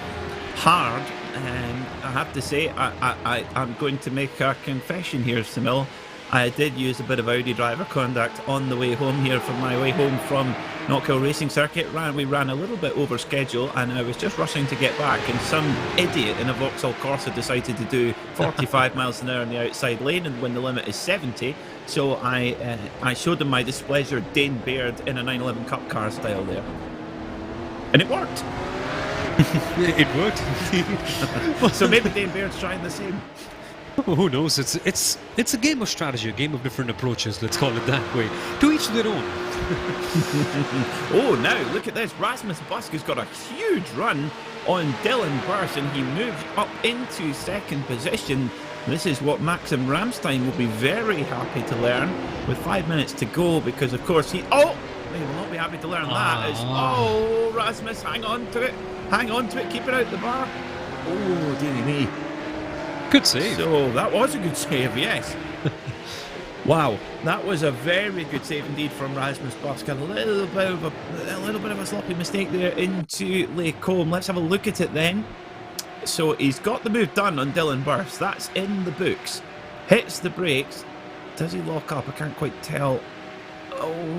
hard, and I have to say, I'm going to make a confession here, Soumil. I did use a bit of Audi driver conduct on the way home here, from my way home from Knockhill Racing Circuit. We ran a little bit over schedule, and I was just rushing to get back, and some idiot in a Vauxhall Corsa decided to do 45 miles an hour in the outside lane, and when the limit is 70. So I showed him my displeasure, Dane Baird, in a 911 Cup car style there. And it worked. It worked. So maybe Dane Baird's trying the same. Who knows? It's a game of strategy, a game of different approaches, let's call it that way. To each their own. Oh, now look at this. Rasmus Busk has got a huge run on Dylan Burst, and he moves up into second position. This is what Maxim Ramstein will be very happy to learn with 5 minutes to go, because of course he will not be happy to learn that. Rasmus, hang on to it, keep it out the bar. Oh, dearie me. Good save. So that was a good save, yes. Wow, that was a very good save indeed from Rasmus Busk. A little bit of a sloppy mistake there into Lake Combe. Let's have a look at it then. So he's got the move done on Dylan Burst. That's in the books. Hits the brakes. Does he lock up? I can't quite tell.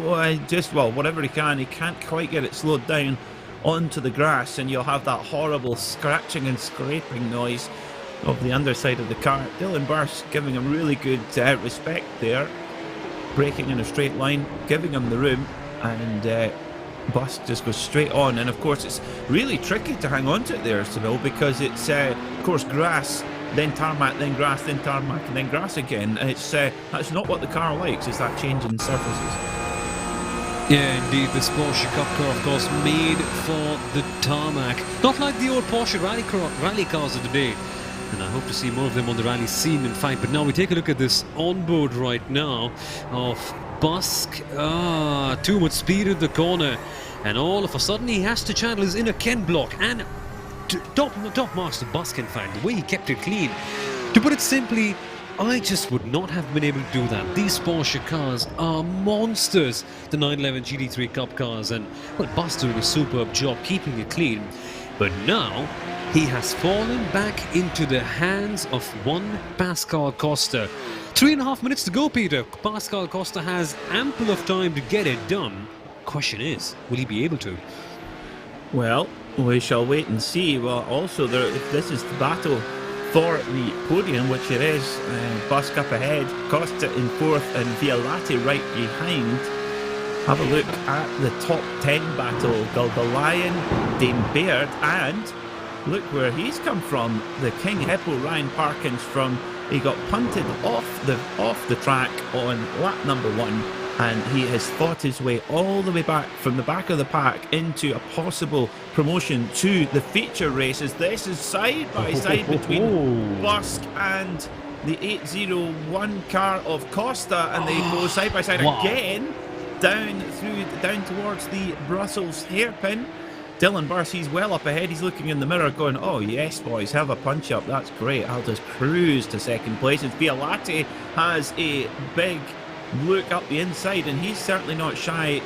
Whatever he can't quite get it slowed down onto the grass, and you'll have that horrible scratching and scraping noise of the underside of the car. Dylan Burst giving him really good respect there, braking in a straight line, giving him the room, and Busk just goes straight on. And of course it's really tricky to hang on to it there, Soumil, because it's of course grass, then tarmac, then grass, then tarmac, and then grass again. And it's that's not what the car likes, is that change in surfaces. Yeah, indeed, this Porsche Cup car, of course, made for the tarmac. Not like the old Porsche rally cars of the day. And I hope to see more of them on the rally scene, in fact. But now we take a look at this onboard right now of Busk. Too much speed in the corner. And all of a sudden he has to channel his inner Ken block. And top marks to Busk, in fact, the way he kept it clean. To put it simply, I just would not have been able to do that. These Porsche cars are monsters, the 911 GT3 Cup cars. And, well, Busk doing a superb job keeping it clean. But now he has fallen back into the hands of one Pascal Costa. 3.5 minutes to go, Peter. Pascal Costa has ample of time to get it done. Question is, will he be able to? Well, we shall wait and see. Well, also, if this is the battle for the podium, which it is. Busk up ahead, Costa in 4th, and Vialati right behind. Have a look at the top 10 battle. Lion, Dame Baird, and look where he's come from. The King Hippo, Ryan Parkins, he got punted off the track on lap number 1, and he has fought his way all the way back from the back of the pack into a possible promotion to the feature races. This is side by side between Busk and the 801 car of Costa, and they go side by side again down towards the Brussels hairpin. Dylan Burse, he's well up ahead. He's looking in the mirror going, oh yes boys, have a punch up, that's great, I'll just cruise to second place. As Vialati has a big look up the inside, and he's certainly not shy.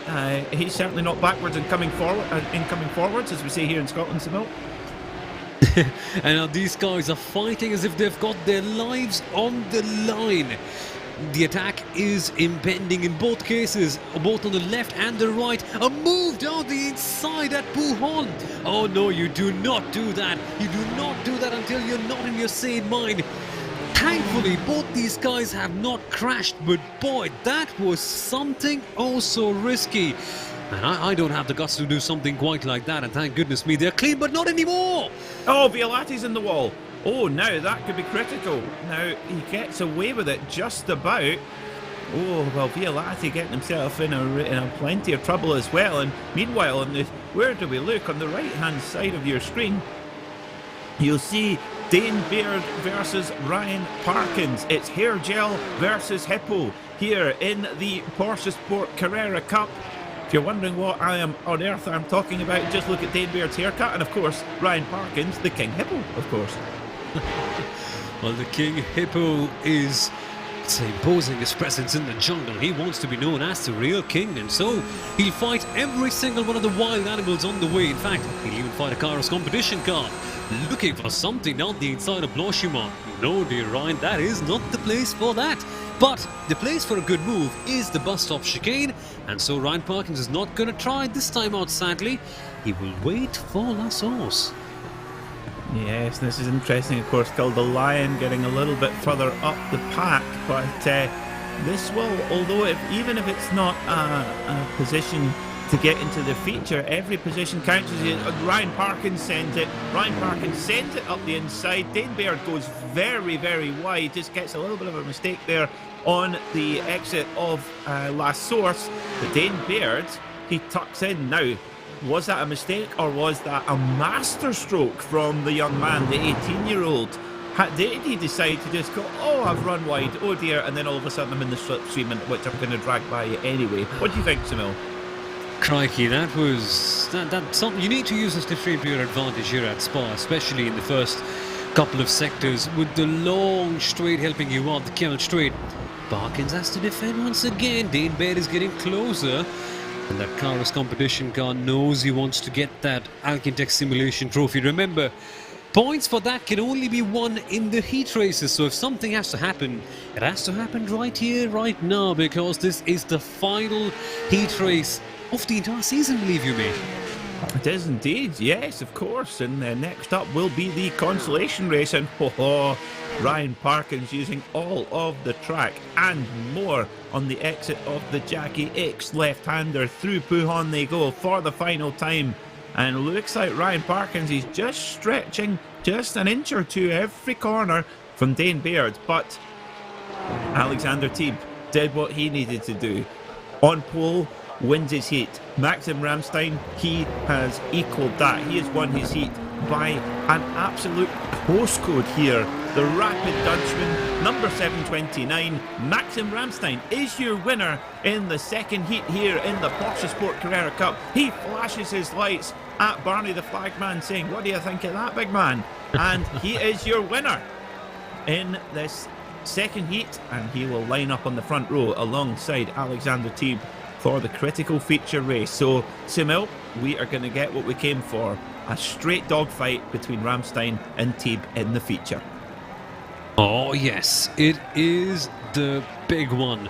He's certainly not backwards and coming forwards, as we say here in Scotland, Soumil. And now these guys are fighting as if they've got their lives on the line. The attack is impending in both cases, both on the left and the right. A move down the inside at Pujon. Oh no, you do not do that. You do not do that until you're not in your sane mind. Thankfully, both these guys have not crashed, but boy, that was something oh so risky. And I don't have the guts to do something quite like that, and thank goodness me, they're clean, but not anymore. Oh, Vialati's in the wall. Oh, now that could be critical. Now he gets away with it just about. Oh, well, Vialati getting himself in a plenty of trouble as well. And meanwhile, where do we look? On the right-hand side of your screen, you'll see Dane Baird versus Ryan Parkins. It's Hair Gel versus Hippo here in the PorscheSport Carrera Cup. If you're wondering what on earth I'm talking about, just look at Dane Baird's haircut, and of course Ryan Parkins, the King Hippo, of course. Well, the King Hippo is imposing his presence in the jungle. He wants to be known as the real king, and so he'll fight every single one of the wild animals on the way. In fact, he'll even fight a Kairos competition car, looking for something down the inside of Blanchimont. No, dear Ryan, that is not the place for that. But the place for a good move is the bus stop chicane, and so Ryan Parkins is not going to try this time out, sadly. He will wait for La Sauce. Yes, this is interesting, of course. The Lion getting a little bit further up the pack, but this will, although even if it's not a position to get into the feature, every position counts. Ryan Parkins sends it. Ryan Parkins sends it up the inside. Dane Baird goes very, very wide. Just gets a little bit of a mistake there on the exit of La Source. But Dane Baird, he tucks in now. Was that a mistake, or was that a masterstroke from the young man, the 18-year-old? Did he decide to just go, oh, I've run wide, oh dear, and then all of a sudden I'm in the slipstream, which I'm going to drag by anyway? What do you think, Soumil? Crikey, that's something you need to use this to frame to your advantage here at Spa, especially in the first couple of sectors, with the long straight helping you out, the Camel Straight. Parkins has to defend once again. Dane Baird is getting closer. And that Kairos competition car knows he wants to get that Alkintech Simulation Trophy. Remember, points for that can only be won in the heat races. So if something has to happen, it has to happen right here, right now, because this is the final heat race of the entire season, believe you me. It is indeed, yes, of course. And next up will be the Consolation race. And Ryan Parkins using all of the track and more on the exit of the Jackie X left-hander. Through Pujon they go for the final time. And it looks like Ryan Parkins, he's just stretching just an inch or two every corner from Dane Baird. But Alexander Teeb did what he needed to do. On pole, wins his heat. Maxim Ramstein, he has equalled that. He has won his heat by an absolute postcode here. The Rapid Dutchman, number 729, Maxim Ramstein, is your winner in the second heat here in the PorscheSport Carrera Cup. He flashes his lights at Barney the Flagman, saying, what do you think of that, big man? And he is your winner in this second heat, and he will line up on the front row alongside Alexander Teeb for the critical feature race. So, Soumil, we are going to get what we came for. A straight dogfight between Ramstein and Teeb in the feature. Oh yes, it is the big one.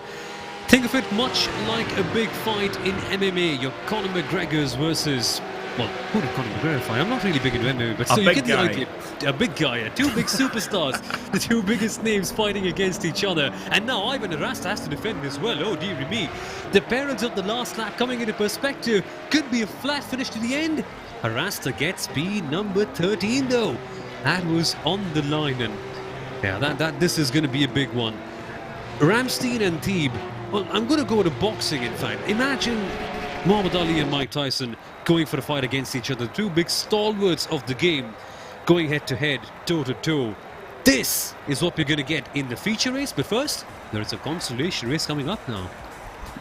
Think of it much like a big fight in MMA. Your Conor McGregor's versus... Well, who did Conor McGregor fight? I'm not really big into MMA, but still, you get the idea. A big guy, two big superstars, the two biggest names fighting against each other. And now Ivan Arasta has to defend as well. Oh, dear me. The parents of the last lap coming into perspective. Could be a flat finish to the end. Arasta gets speed number 13, though. That was on the line, and yeah, this is going to be a big one. Ramstein and Teeb. Well, I'm going to go to boxing, in fact. Imagine Muhammad Ali and Mike Tyson going for a fight against each other. Two big stalwarts of the game going head-to-head, toe-to-toe. This is what we're going to get in the feature race. But first, there is a consolation race coming up now.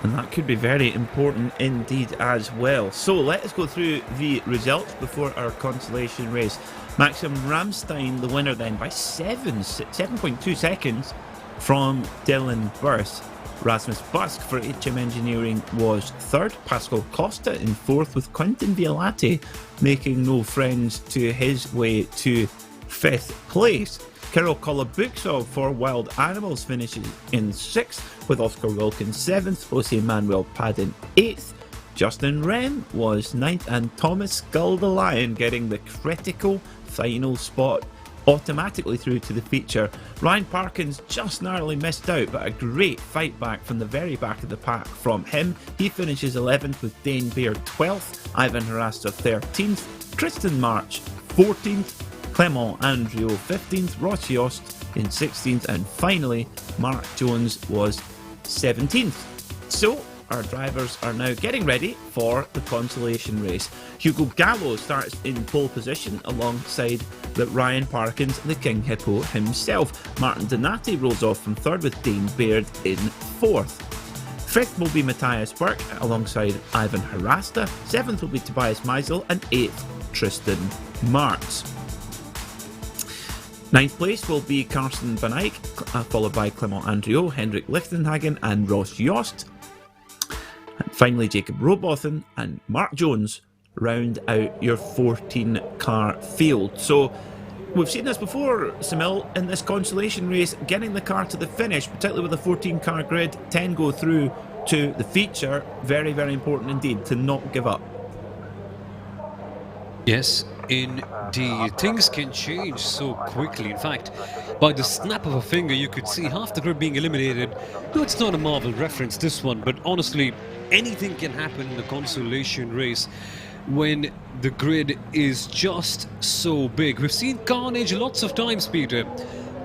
And that could be very important indeed as well. So let us go through the results before our consolation race. Maxim Ramstein, the winner then by 7.2 seconds from Dylan Burst. Rasmus Busk for HM Engineering was third. Pascal Costa in fourth, with Quentin Violati making no friends to his way to fifth place. Kirill Kolobuksov for Wild Animals finishes in sixth, with Oscar Wilkins seventh, Jose Manuel Padin eighth. Justin Wren was ninth, and Thomas Skull the Lion getting the critical final spot automatically through to the feature. Ryan Parkins just narrowly missed out, but a great fight back from the very back of the pack from him. He finishes 11th, with Dane Baird 12th, Ivan Harasta 13th, Tristan March 14th, Clement Andrio 15th, Ross Yost in 16th, and finally Mark Jones was 17th. So our drivers are now getting ready for the consolation race. Hugo Gallo starts in pole position alongside the Ryan Parkins, the King Hippo himself. Martin Donati rolls off from third, with Dane Baird in fourth. Fifth will be Matthias Burke alongside Ivan Harasta. Seventh will be Tobias Meisel, and eighth Tristan Martz. Ninth place will be Karsten Van Eyck, followed by Clement Andrio, Hendrik Lichtenhagen and Ross Yost. And finally, Jacob Robotham and Mark Jones round out your 14-car field. So we've seen this before, Soumil, in this consolation race, getting the car to the finish, particularly with a 14-car grid, 10 go through to the feature. Very, very important indeed to not give up. Yes, indeed. Things can change so quickly. In fact, by the snap of a finger, you could see half the grid being eliminated. No, it's not a Marvel reference, this one, but honestly, anything can happen in the consolation race when the grid is just so big. We've seen carnage lots of times, Peter.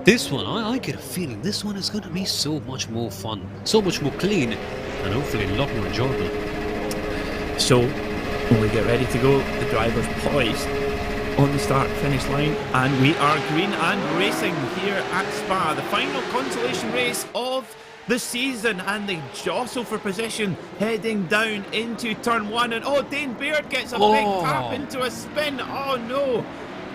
This one, I get a feeling this one is going to be so much more fun, so much more clean, and hopefully a lot more enjoyable. So, when we get ready to go, the drivers poised on the start-finish line, and we are green and racing here at Spa. The final consolation race of the season, and they jostle for position heading down into turn one. And Dane Baird gets a big tap into a spin. Oh no,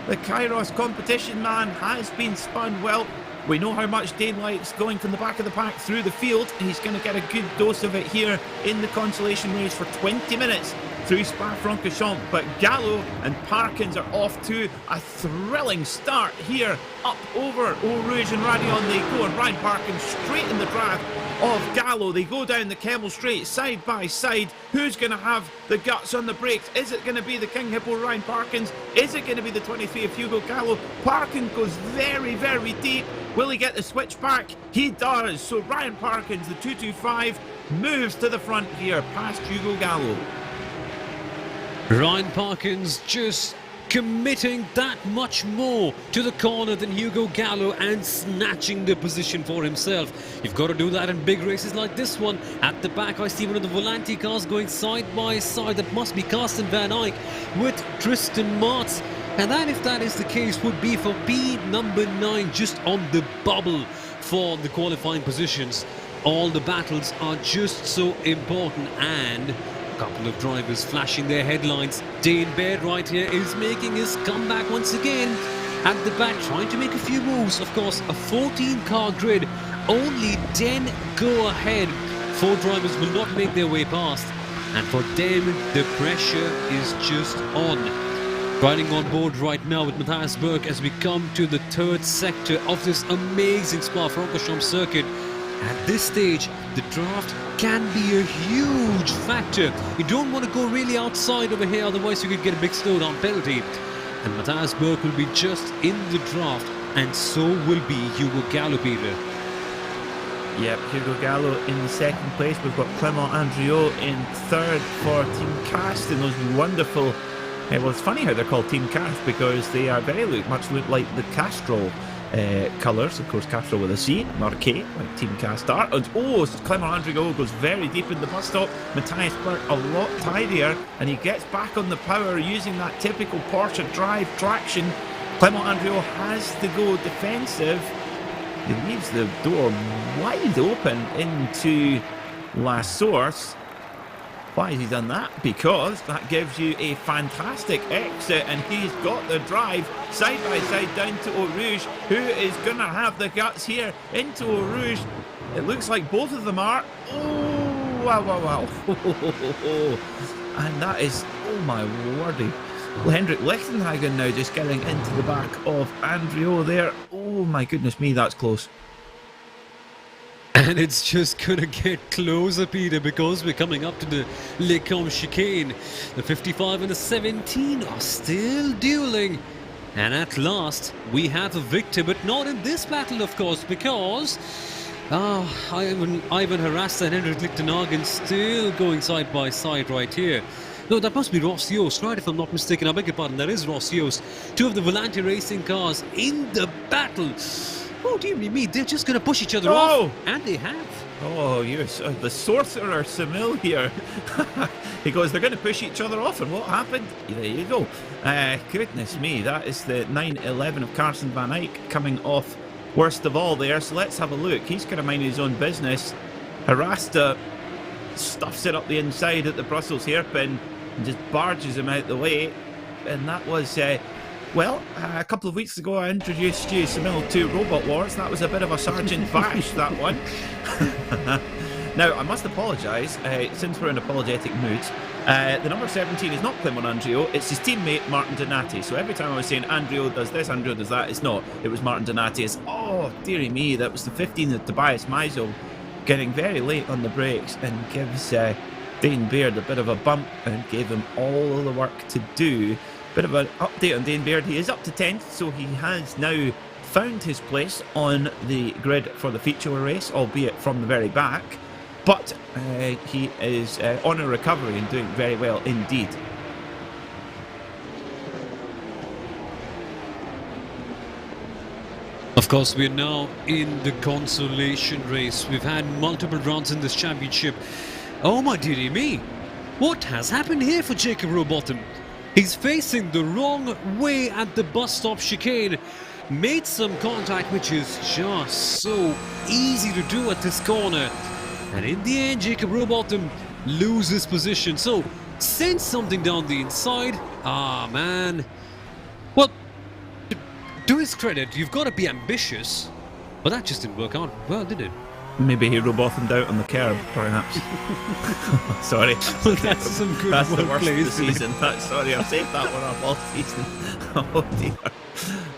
the Kairos competition man has been spun. Well, we know how much Dane likes going from the back of the pack through the field. He's going to get a good dose of it here in the consolation race for 20 minutes through Spa-Francorchamps. But Gallo and Parkins are off to a thrilling start here up over Eau Rouge and Radion they go, and Ryan Parkins straight in the draft of Gallo. They go down the Kemmel Straight side by side. Who's going to have the guts on the brakes? Is it going to be the King Hippo Ryan Parkins? Is it going to be the 23 of Hugo Gallo? Parkins goes very, very deep. Will he get the switch back? He does. So Ryan Parkins, the 225, moves to the front here past Hugo Gallo. Ryan Parkins just committing that much more to the corner than Hugo Gallo and snatching the position for himself. You've got to do that in big races like this one. At the back, I see one of the Volanti cars going side by side. That must be Karsten Van Eyck with Tristan Martz. And that, if that is the case, would be for P number 9, just on the bubble for the qualifying positions. All the battles are just so important, and a couple of drivers flashing their headlines. Dane Baird right here is making his comeback once again. At the back, trying to make a few moves. Of course, a 14-car grid, only 10 go ahead. 4 drivers will not make their way past, and for them, the pressure is just on. Riding on board right now with Matthias Burke as we come to the third sector of this amazing Spa-Francorchamps circuit. At this stage, the draft can be a huge factor. You don't want to go really outside over here, otherwise you could get a big slowdown penalty. And Matthias Berg will be just in the draft, and so will be Hugo Gallo, Peter. Yep, Hugo Gallo in the second place. We've got Clement Andriot in third for Team Cast in those wonderful... well, it's funny how they're called Team Cast because they are much look like the Castrol colours. Of course, Castrol with a C, MacKay, like Team Cast are. And Clement Andriot goes very deep in the bus stop. Matthias Berg a lot tidier, and he gets back on the power using that typical Porsche drive traction. Clement Andriot has to go defensive. He leaves the door wide open into La Source. Why has he done that? Because that gives you a fantastic exit, and he's got the drive side by side down to Eau Rouge. Who is going to have the guts here into Eau Rouge? It looks like both of them are. Oh, wow. And that is, oh my wordy. Hendrik Lichtenhagen now just getting into the back of Andriot there. Oh my goodness me, that's close. And it's just gonna get closer, Peter, because we're coming up to the Les Combes chicane. The 55 and the 17 are still dueling. And at last, we have a victor, but not in this battle, of course, because Ivan Harasta and Hendrik Lichtenhagen still going side by side right here. No, that must be Ross Yost, right, if I'm not mistaken. I beg your pardon, that is Ross Yost. Two of the Maniti Racing cars in the battle. Oh, dear me, they're just going to push each other off. And they have. Oh, you're the sorcerer Soumil here. He goes, they're going to push each other off, and what happened? There you go. Goodness me, that is the 911 of Carson Van Eyck coming off worst of all there. So let's have a look. He's going to mind his own business. Harasta stuffs it up the inside at the Brussels hairpin and just barges him out the way. And that was, well, a couple of weeks ago I introduced you, Soumil, to Robot Wars. That was a bit of a Sergeant Bash, that one. Now, I must apologise, since we're in apologetic moods. The number 17 is not Clement Andriot, it's his teammate Martin Donati. So every time I was saying Andriot does this, Andriot does that, it's not. It was Martin Donati. It's, oh, dearie me, that was the 15 of Tobias Meisel getting very late on the brakes and gives Dane Baird a bit of a bump and gave him all of the work to do. Bit of an update on Dane Baird. He is up to 10th, so he has now found his place on the grid for the feature race, albeit from the very back. But he is on a recovery and doing very well indeed. Of course, we're now in the consolation race. We've had multiple rounds in this championship. Oh my dearie me! What has happened here for Jacob Rowbottom? He's facing the wrong way at the bus stop chicane. Made some contact, which is just so easy to do at this corner. And in the end, Jacob Rowbottom loses position. So, sends something down the inside. Ah, man. Well, to his credit, you've got to be ambitious. But that just didn't work out well, did it? Maybe he Rowbottomed out on the curb, perhaps. Sorry. Well, that's some good That's the worst play, of the season. Sorry, I've saved that one up all season. Oh dear.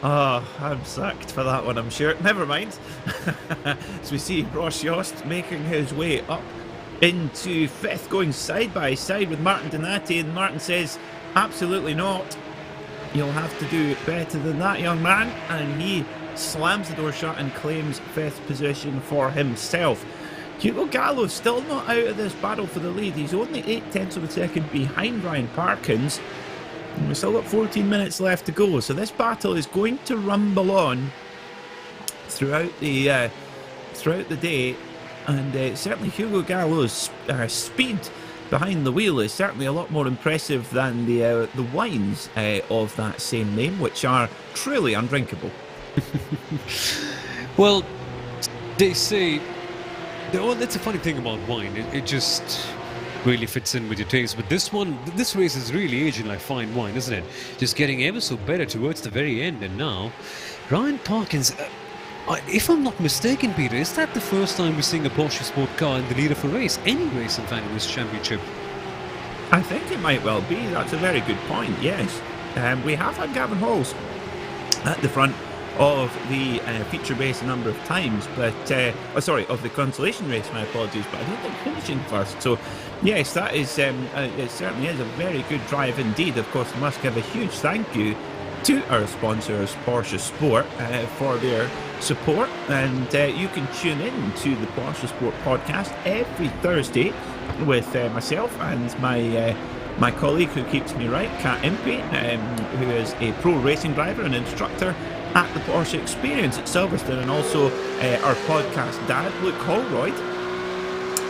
Oh, I'm sacked for that one, I'm sure. Never mind. As we see Ross Yost making his way up into 5th, going side by side with Martin Donati, and Martin says, absolutely not. You'll have to do better than that, young man. And he slams the door shut and claims 5th position for himself. Hugo Gallo still not out of this battle for the lead. He's only 0.8 of a second behind Ryan Parkins. And we've still got 14 minutes left to go. So this battle is going to rumble on throughout the day. And certainly Hugo Gallo's speed behind the wheel is certainly a lot more impressive than the wines of that same name, which are truly undrinkable. Well, they say, well, that's a funny thing about wine. It just really fits in with your taste. But this race is really aging like fine wine, isn't it? Just getting ever so better towards the very end. And now, Ryan Parkins, if I'm not mistaken, Peter, is that the first time we're seeing a PorscheSport car in the lead of a race? Any race, in fact, in this championship? I think it might well be. That's a very good point, yes. We have had Gavin Halls at the front of the feature race a number of times, but of the consolation race, my apologies, but I don't think finishing first. So yes, that is it certainly is a very good drive indeed. Of course, I must give a huge thank you to our sponsors, PorscheSport, for their support, and you can tune in to the PorscheSport podcast every Thursday with myself and my colleague who keeps me right, Kat Impey, who is a pro racing driver and instructor at the Porsche Experience at Silverstone, and also our podcast dad, Luke Holroyd,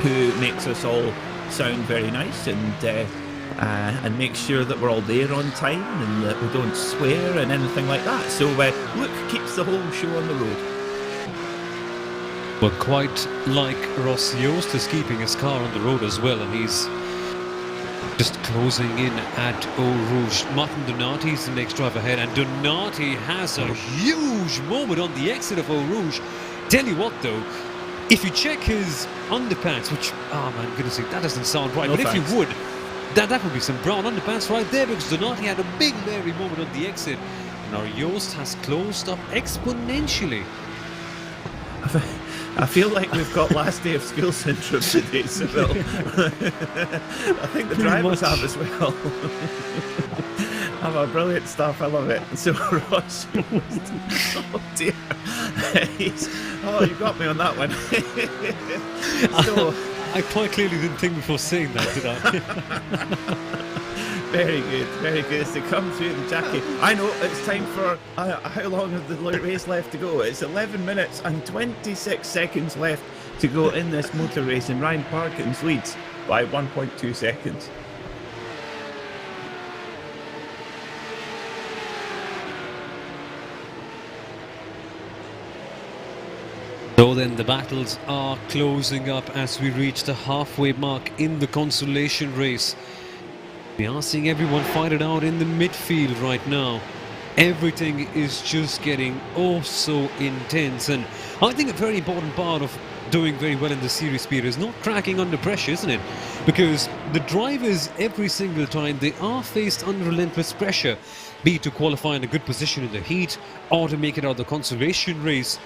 who makes us all sound very nice and make sure that we're all there on time and that we don't swear and anything like that. So Luke keeps the whole show on the road. Well, quite like Ross Yost is keeping his car on the road as well, and he's just closing in at Eau Rouge. Martin Donati is the next driver ahead, and Donati has a huge moment on the exit of Eau Rouge. Tell you what though, if you check his underpants, which, oh man, goodness, that doesn't sound right, but thanks. If you would, that would be some brown underpants right there, because Donati had a big Mary moment on the exit. Now Yost has closed up exponentially. I feel like we've got last day of school syndrome today, Soumil. I think the drivers have as well. Oh, brilliant stuff, I love it. So Ross, oh dear. You got me on that one. So, I quite clearly didn't think before saying that, did I? Very good, very good. As they come through the jacket. I know it's time for how long is the race left to go? It's 11 minutes and 26 seconds left to go in this motor race, and Ryan Parkins leads by 1.2 seconds. So then the battles are closing up as we reach the halfway mark in the consolation race. We are seeing everyone fight it out in the midfield right now. Everything is just getting oh so intense, and I think a very important part of doing very well in the series speed is not cracking under pressure, isn't it? Because the drivers, every single time, they are faced under relentless pressure, be it to qualify in a good position in the heat or to make it out of the consolation race.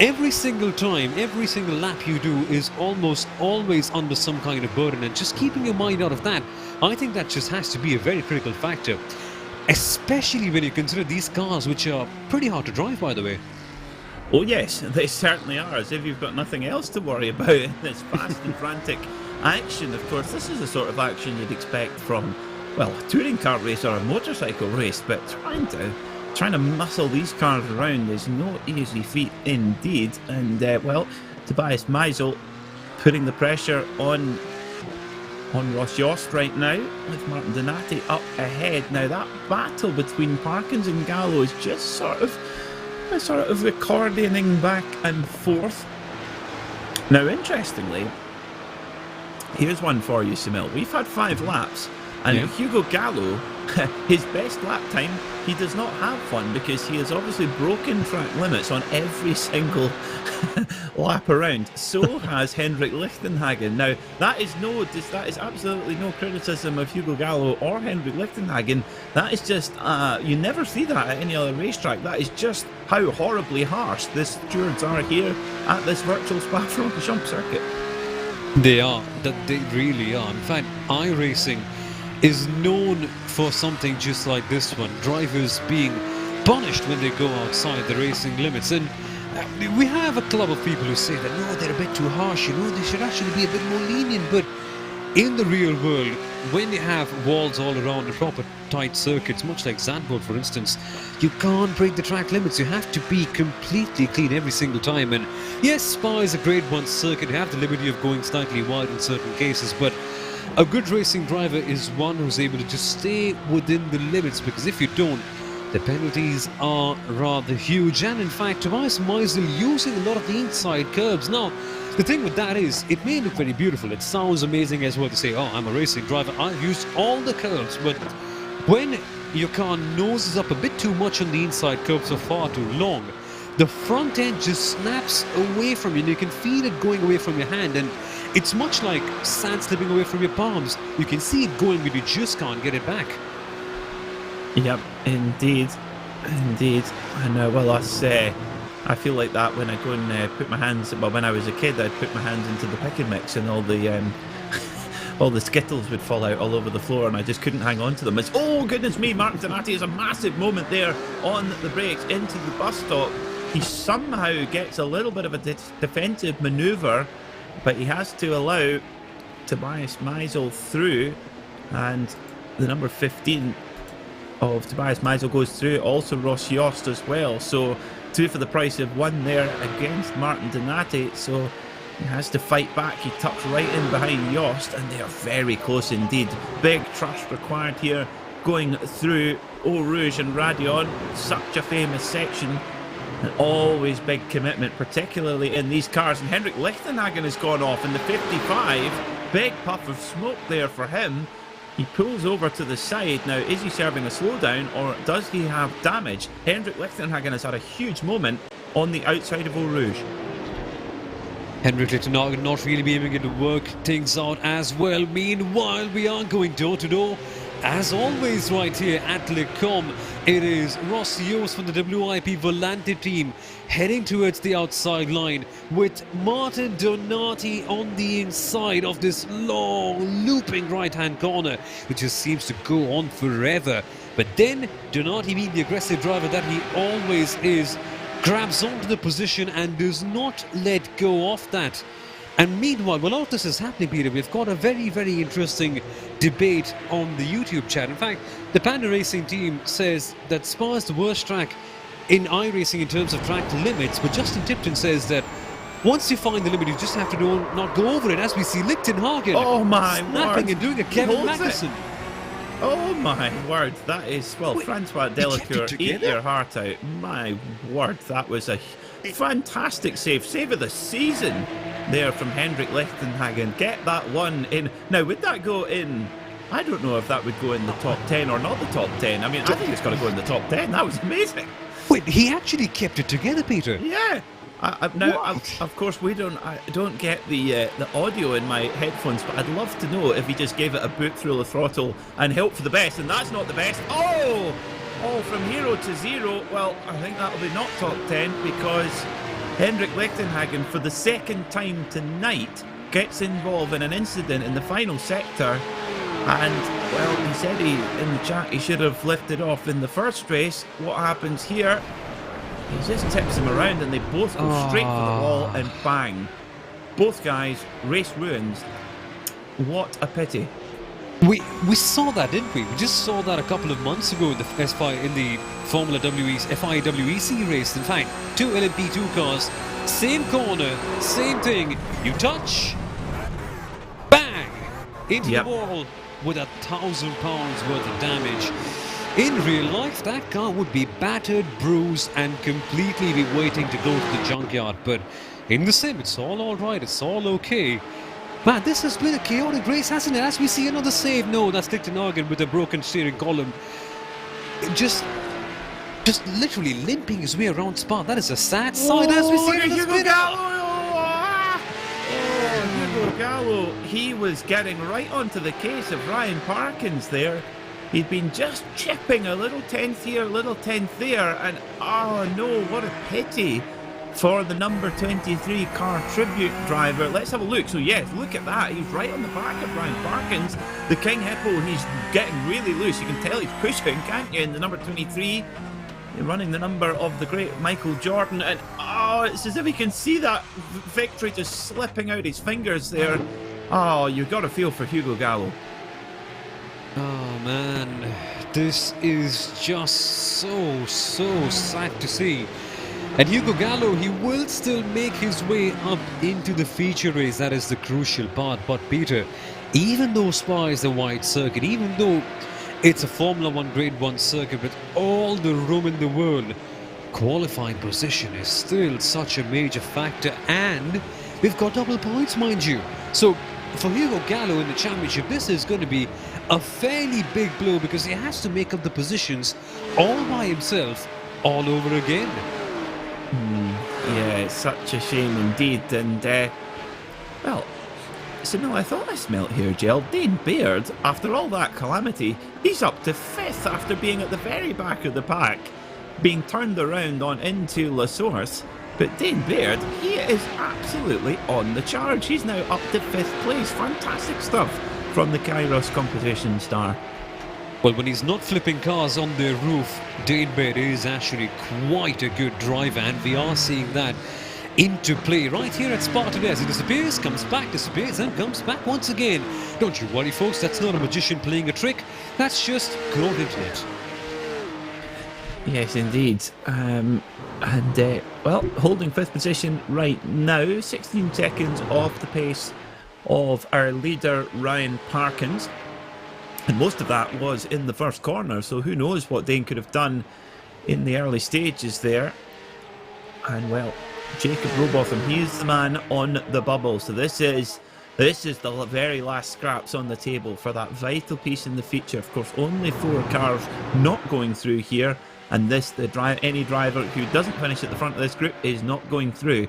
Every single time, every single lap you do is almost always under some kind of burden, and just keeping your mind out of that, I think that just has to be a very critical factor, especially when you consider these cars, which are pretty hard to drive, by the way. Oh yes, they certainly are, as if you've got nothing else to worry about in this fast and frantic action. Of course, this is the sort of action you'd expect from, well, a touring car race or a motorcycle race, but trying to muscle these cars around is no easy feat indeed. And Tobias Meisel putting the pressure on Ross Yost right now, with Martin Donati up ahead. Now that battle between Parkins and Gallo is just sort of accordioning back and forth. Now interestingly, here's one for you, Soumil. We've had 5 laps, and Hugo Gallo, his best lap time, he does not have one, because he has obviously broken track limits on every single lap around. So has Henrik Lichtenhagen. Now that is absolutely no criticism of Hugo Gallo or Henrik Lichtenhagen. That is just you never see that at any other racetrack. That is just how horribly harsh the stewards are here at this virtual Spa-Francorchamps circuit. They are, they really are. In fact, iRacing is known for something just like this one, drivers being punished when they go outside the racing limits. And we have a club of people who say that no, they're a bit too harsh, they should actually be a bit more lenient. But in the real world, when you have walls all around and proper tight circuits, much like Zandvoort for instance, you can't break the track limits. You have to be completely clean every single time. And yes, Spa is a grade 1 circuit. You have the liberty of going slightly wide in certain cases, but a good racing driver is one who's able to just stay within the limits, because if you don't, the penalties are rather huge. And in fact, Tobias Meisel using a lot of the inside curbs. Now, the thing with that is, it may look very beautiful, it sounds amazing as well to say, oh, I'm a racing driver, I've used all the curves, but when your car noses up a bit too much on the inside curves for far too long, the front end just snaps away from you, and you can feel it going away from your hand, and it's much like sand slipping away from your palms. You can see it going, but you just can't get it back. Yep, indeed. Indeed. I know. Well, I feel like that when I go and put my hands. Well, when I was a kid, I'd put my hands into the pick and mix, and all the all the skittles would fall out all over the floor, and I just couldn't hang on to them. It's, oh goodness me, Martin Donati has a massive moment there on the brakes into the bus stop. He somehow gets a little bit of a defensive manoeuvre, but he has to allow Tobias Meisel through, and the number 15 of Tobias Meisel goes through, also Ross Yost as well. So 2 for the price of 1 there against Martin Donati. So he has to fight back. He tucks right in behind Yost, and they are very close indeed. Big trust required here going through Eau Rouge and Radion. Such a famous section, and always big commitment, particularly in these cars. And Henrik Lichtenhagen has gone off in the 55. Big puff of smoke there for him. He pulls over to the side. Now, is he serving a slowdown, or does he have damage? Henrik Lichtenhagen has had a huge moment on the outside of Eau Rouge. Henrik Lichtenhagen not really being able to work things out as well. Meanwhile, we are going door to door. As always, right here at Le Com, it is Ross Yost from the WIP Volante team heading towards the outside line with Martin Donati on the inside of this long looping right-hand corner, which just seems to go on forever. But then Donati, being the aggressive driver that he always is, grabs onto the position and does not let go of that. And meanwhile, while all this is happening, Peter, we've got a very, very interesting debate on the YouTube chat. In fact, the Panda Racing team says that Spa is the worst track in iRacing in terms of track limits, but Justin Tipton says that once you find the limit, you just have to not go over it, as we see Lichtenhagen snapping word. and doing a Kevin Magnussen. Oh my word, that is, well, wait, Francois Delacour, eat your heart out. My word, that was a fantastic save of the season there from Henrik Lichtenhagen. Get that one in. Now, would that go in? I don't know if that would go in the top 10 or not the top 10. I mean, I think it's got to go in the top 10. That was amazing. Wait, he actually kept it together, Peter. Yeah. Of course, I don't get the audio in my headphones, but I'd love to know if he just gave it a boot through the throttle and helped for the best, and that's not the best. Oh, from hero to zero. Well, I think that'll be not top 10, because Henrik Lichtenhagen, for the second time tonight, gets involved in an incident in the final sector. And, well, he said in the chat he should have lifted off in the first race. What happens here? He just tips him around, and they both go straight for the wall, and bang. Both guys, race ruined. What a pity. We saw that, didn't we? We just saw that a couple of months ago in the Formula FIWEC race. In fact, 2 LMP2 cars, same corner, same thing. You touch, bang, into the wall with 1,000 pounds worth of damage. In real life, that car would be battered, bruised, and completely be waiting to go to the junkyard. But in the sim, it's all alright, it's all okay. Man, this has been a chaotic race, hasn't it? As we see another save. No, that's Lichtenhagen with a broken steering column. Just literally limping his way around Spa. That is a sad sight, as we see Hugo Gallo. He was getting right onto the case of Ryan Parkins there. He'd been just chipping a little 10th here, a little 10th there, and oh no, what a pity for the number 23 car tribute driver. Let's have a look. So yes, look at that. He's right on the back of Ryan Parkins. The King Hippo, he's getting really loose. You can tell he's pushing, can't you? In the number 23, running the number of the great Michael Jordan, and oh, it's as if he can see that victory just slipping out his fingers there. Oh, you've got to feel for Hugo Gallo. Oh man, this is just so sad to see. And Hugo Gallo, he will still make his way up into the feature race. That is the crucial part. But Peter, even though Spa is a wide circuit, even though it's a Formula 1 Grade 1 circuit with all the room in the world, qualifying position is still such a major factor. And we've got double points, mind you. So for Hugo Gallo in the championship, this is going to be a fairly big blow, because he has to make up the positions all by himself all over again. Yeah, it's such a shame indeed. And well, Soumil, I thought I smelt here, Gel. Dane Baird, after all that calamity, he's up to 5th after being at the very back of the pack. being turned around on into La Source. But Dane Baird, he is absolutely on the charge. He's now up to 5th place. Fantastic stuff from the Kairos competition star. Well, when he's not flipping cars on their roof, Dane Baird is actually quite a good driver, and we are seeing that into play right here at Spa today as he disappears, comes back, disappears, and comes back once again. Don't you worry, folks, that's not a magician playing a trick. That's just good old internet. Yes, indeed. Well, holding 5th position right now, 16 seconds off the pace of our leader, Ryan Parkins. And most of that was in the first corner, so who knows what Dane could have done in the early stages there. And, well, Jacob Robotham, he's the man on the bubble. So this is the very last scraps on the table for that vital piece in the feature. Of course, only 4 cars not going through here. And any driver who doesn't finish at the front of this group is not going through.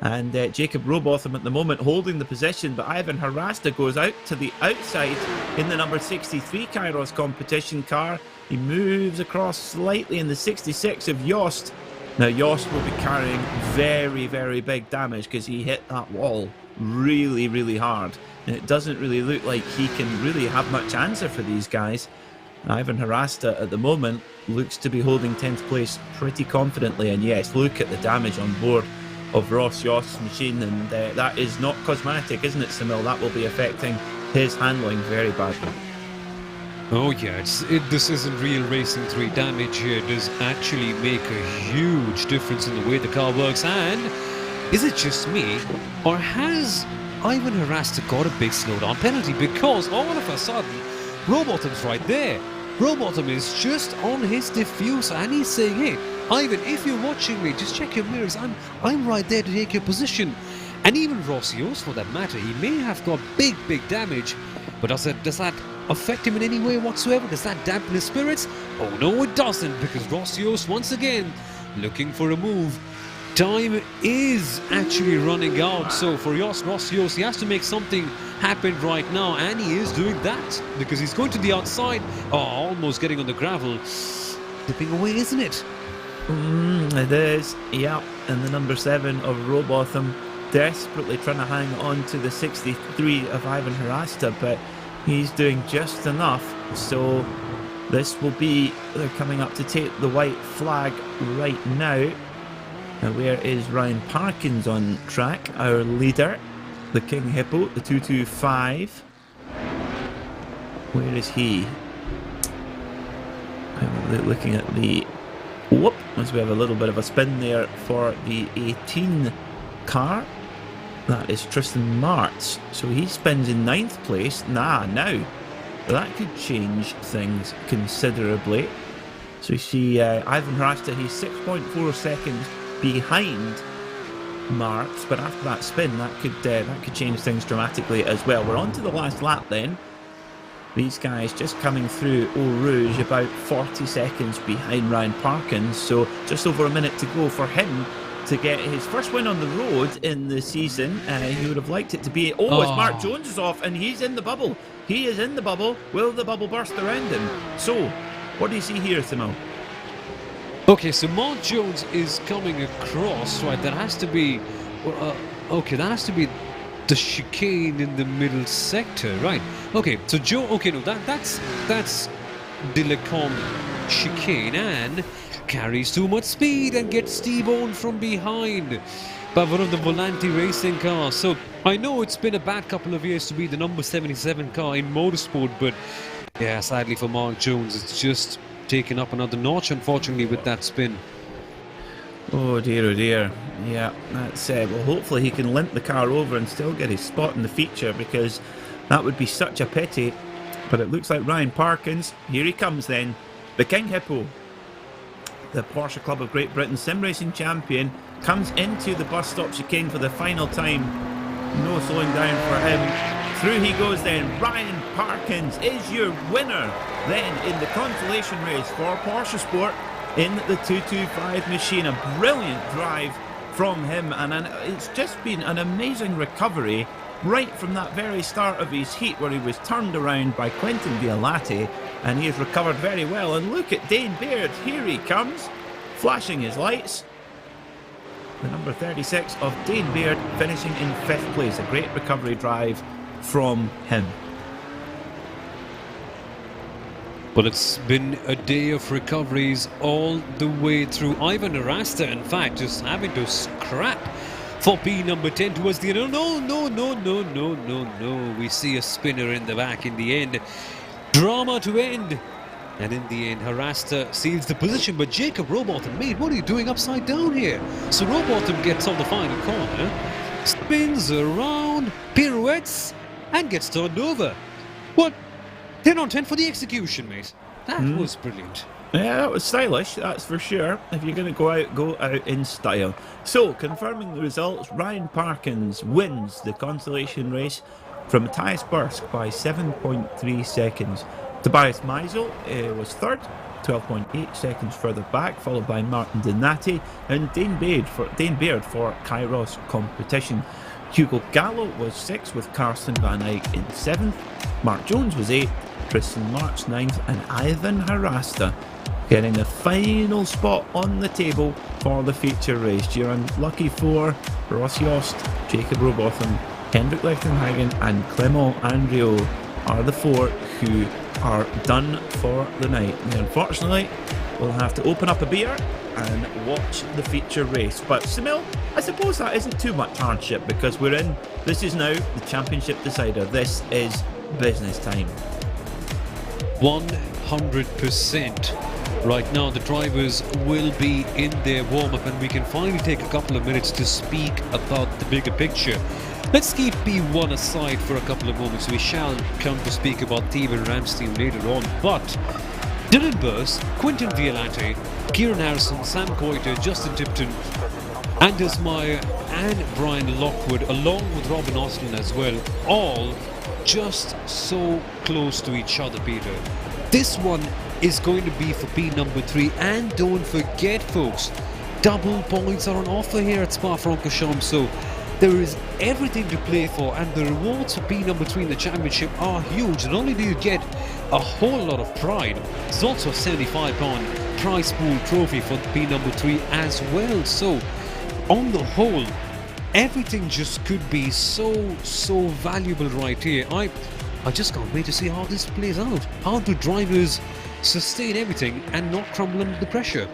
And Jacob Robotham at the moment holding the position, but Ivan Harasta goes out to the outside in the number 63 Kairos competition car. He moves across slightly in the 66 of Yost. Now Yost will be carrying very, very big damage because he hit that wall really, really hard. And it doesn't really look like he can really have much answer for these guys. Ivan Harasta at the moment looks to be holding 10th place pretty confidently, and yes, look at the damage on board of Ross Yost's machine, and that is not cosmetic, isn't it, Soumil? That will be affecting his handling very badly. Oh yeah, this isn't real Racing 3 damage here. It does actually make a huge difference in the way the car works. And is it just me, or has Ivan Harasta got a big slowdown penalty? Because all of a sudden Robotham's right there. Robotham is just on his diffuser and he's saying, hey, Ivan, if you're watching me, just check your mirrors. I'm right there to take your position. And even Ross Yost, for that matter, he may have got big damage, but does that affect him in any way whatsoever? Does that dampen his spirits? Oh no, it doesn't, because Ross Yost once again looking for a move. Time is actually running out, so for Ross Yost, he has to make something happen right now, and he is doing that because he's going to the outside. Oh, almost getting on the gravel, slipping away, isn't it? It is, yeah. And the number 7 of Robotham desperately trying to hang on to the 63 of Ivan Harasta, but he's doing just enough. So this will be, they're coming up to take the white flag right now. Now, where is Ryan Parkins on track? Our leader, the King Hippo, the 225. Where is he? I'm looking at the... Whoop! As we have a little bit of a spin there for the 18 car. That is Tristan Martz. So he spins in 9th place. Now. That could change things considerably. So you see Ivan Harasta, he's 6.4 seconds behind Marks, but after that spin, that could change things dramatically as well. We're on to the last lap then. These guys just coming through Eau Rouge, about 40 seconds behind Ryan Parkins, so just over a minute to go for him to get his first win on the road in the season. He would have liked it to be... Oh, as Mark Jones is off, and he's in the bubble. He is in the bubble. Will the bubble burst around him? So, what do you see here, Soumil? Okay, so Mark Jones is coming across, right? That has to be... okay, that has to be the chicane in the middle sector, right? Okay, so Joe... Okay, no, that's Dilecom chicane, and carries too much speed and gets T-boned from behind by one of the Maniti Racing cars. So I know it's been a bad couple of years to be the number 77 car in motorsport, but yeah, sadly for Mark Jones, it's just taken up another notch, unfortunately, with that spin. Oh dear. Yeah, that's well, hopefully he can limp the car over and still get his spot in the feature, because that would be such a pity. But it looks like Ryan Parkins, here he comes then, the King Hippo, the Porsche Club of Great Britain sim racing champion, comes into the bus stop chicane for the final time. No slowing down for him. Through he goes then. Ryan Parkins is your winner then in the consolation race for PorscheSport in the 225 machine. A brilliant drive from him, and it's just been an amazing recovery right from that very start of his heat, where he was turned around by Quentin Violati, and he has recovered very well. And look at Dane Baird, here he comes, flashing his lights. The number 36 of Dane Beard finishing in 5th place. A great recovery drive from him. Well, it's been a day of recoveries all the way through. Ivan Arasta, in fact, just having to scrap for P number 10 towards the end. No. We see a spinner in the back in the end. Drama to end. And in the end, Arasta seals the position, but Jacob Robotham, mate, what are you doing upside down here? So Robotham gets on the final corner, spins around, pirouettes, and gets turned over. What? 10 on 10 for the execution, mate. That was brilliant. Yeah, that was stylish, that's for sure. If you're going to go out in style. So, confirming the results, Ryan Parkins wins the Consolation race from Matthias Bursk by 7.3 seconds. Tobias Meisel was third, 12.8 seconds further back, followed by Martin Donati and Dane Beard for Kairos competition. Hugo Gallo was 6th with Karsten Van Eyck in 7th. Mark Jones was 8th, Tristan March 9th, and Ivan Harasta getting the final spot on the table for the feature race. You're unlucky for Ross Yost, Jacob Robotham, Hendrik Lechtenhagen and Clement Andrio are the 4 who are done for the night. And unfortunately, we'll have to open up a beer and watch the feature race. But Soumil, I suppose that isn't too much hardship because this is now the championship decider. This is business time. 100%. Right now, the drivers will be in their warm-up, and we can finally take a couple of minutes to speak about the bigger picture. Let's keep P1 aside for a couple of moments. We shall come to speak about Thiebe and Ramstein later on. But Dylan Burse, Quinton Violante, Kieran Harrison, Sam Coiter, Justin Tipton, Anders Meyer and Brian Lockwood, along with Robin Osland as well, all just so close to each other, Peter. This one is going to be for P number 3, and don't forget, folks, double points are on offer here at Spa-Francorchamps, so there is everything to play for, and the rewards for P number 3 in the championship are huge. Not only do you get a whole lot of pride, there's also a £75 prize pool trophy for P number 3 as well. So on the whole, everything just could be so valuable right here. I just can't wait to see how this plays out. How do drivers sustain everything and not crumble under the pressure?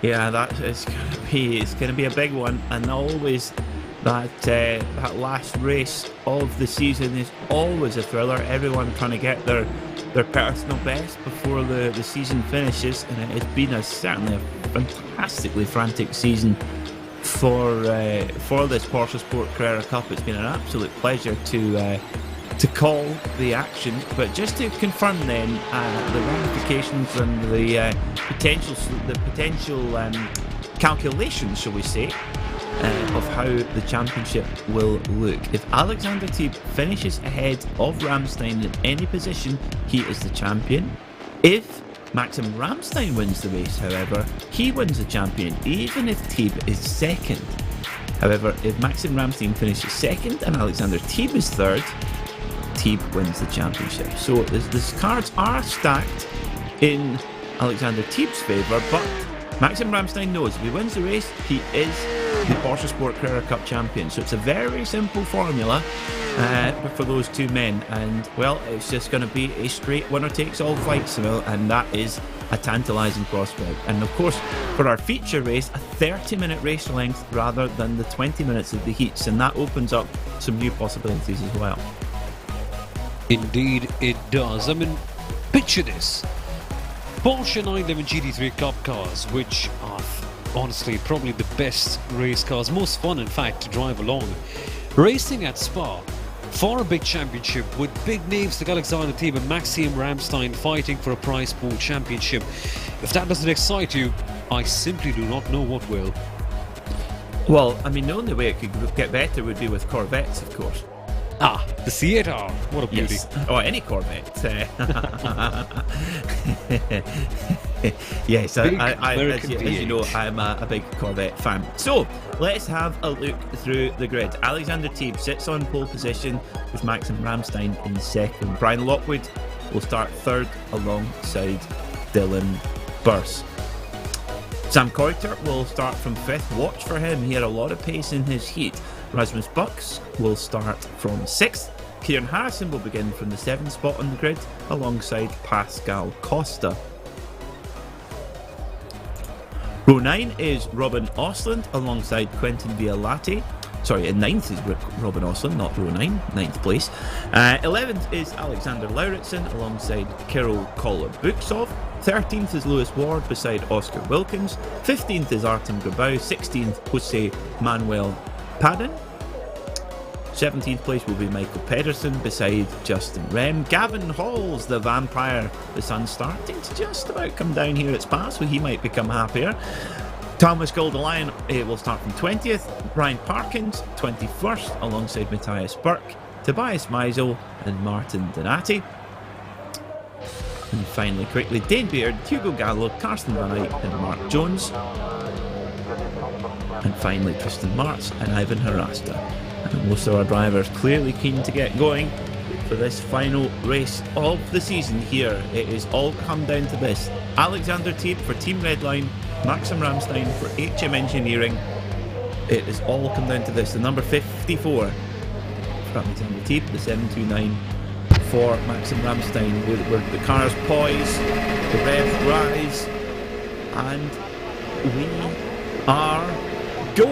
Yeah, it's going to be a big one, and always that last race of the season is always a thriller. Everyone trying to get their personal best before the season finishes, and it has been certainly a fantastically frantic season for this PorscheSport Carrera Cup. It's been an absolute pleasure to call the action, but just to confirm then the ramifications and the potential calculations, shall we say, of how the championship will look. If Alexander Thiebe finishes ahead of Ramstein in any position, he is the champion. If Maxim Ramstein wins the race, however, he wins the champion, even if Thiebe is second. However, if Maxim Ramstein finishes second and Alexander Thiebe is third, Thiebe wins the championship. So the cards are stacked in Alexander Thiebe's favour, but Maxim Ramstein knows if he wins the race, he is the PorscheSport Carrera Cup champion. So it's a very simple formula for those two men, and well, it's just going to be a straight winner-takes-all fight, Soumil, and that is a tantalising prospect. And of course, for our feature race, a 30-minute race length rather than the 20 minutes of the heats, and that opens up some new possibilities as well. Indeed it does. I mean, picture this. Porsche 911 GT3 Cup cars, which are honestly probably the best race cars, most fun in fact to drive along, racing at Spa for a big championship with big names like Alexander Thiebe and Maxim Ramstein fighting for a prize pool championship. If that doesn't excite you, I simply do not know what will. Well, I mean, the only way it could get better would be with Corvettes, of course. Ah, the C8R, what a beauty. Yes. Oh, any Corvette. Yes, as you know, I'm a big Corvette fan. So, let's have a look through the grid. Alexander Thiebe sits on pole position with Maxim Ramstein in second. Brian Lockwood will start third alongside Dylan Burse. Sam Coiter will start from 5th. Watch for him. He had a lot of pace in his heat. Rasmus Bucks will start from 6th. Kieran Harrison will begin from the 7th spot on the grid alongside Pascal Costa. Row 9 is Robin Osland alongside Quentin Vialati. Sorry, in 9th is Robin Osland, not row 9, 9th place. 11th is Alexander Lauritsen alongside Kirill Kolobuksov. 13th is Lewis Ward beside Oscar Wilkins. 15th is Artem Grabau. 16th, Jose Manuel Padden. 17th place will be Michael Pedersen beside Justin Rem. Gavin Halls, the vampire. The sun's starting to just about come down here at Spa, so he might become happier. Thomas Goldelion will start from 20th. Brian Parkins, 21st, alongside Matthias Burke, Tobias Meisel and Martin Donati. And finally, quickly, Dane Beard, Hugo Gallo, Carsten Van Eyck and Mark Jones. And finally, Tristan Martz and Ivan Harasta. And most of our drivers clearly keen to get going for this final race of the season here. It is all come down to this. Alexander Teeb for Team Redline, Maxim Ramstein for HM Engineering. It is all come down to this. The number 54 for Alexander Teeb, the 729 for Maxim Ramstein, where the cars poise, the revs rise, and we are go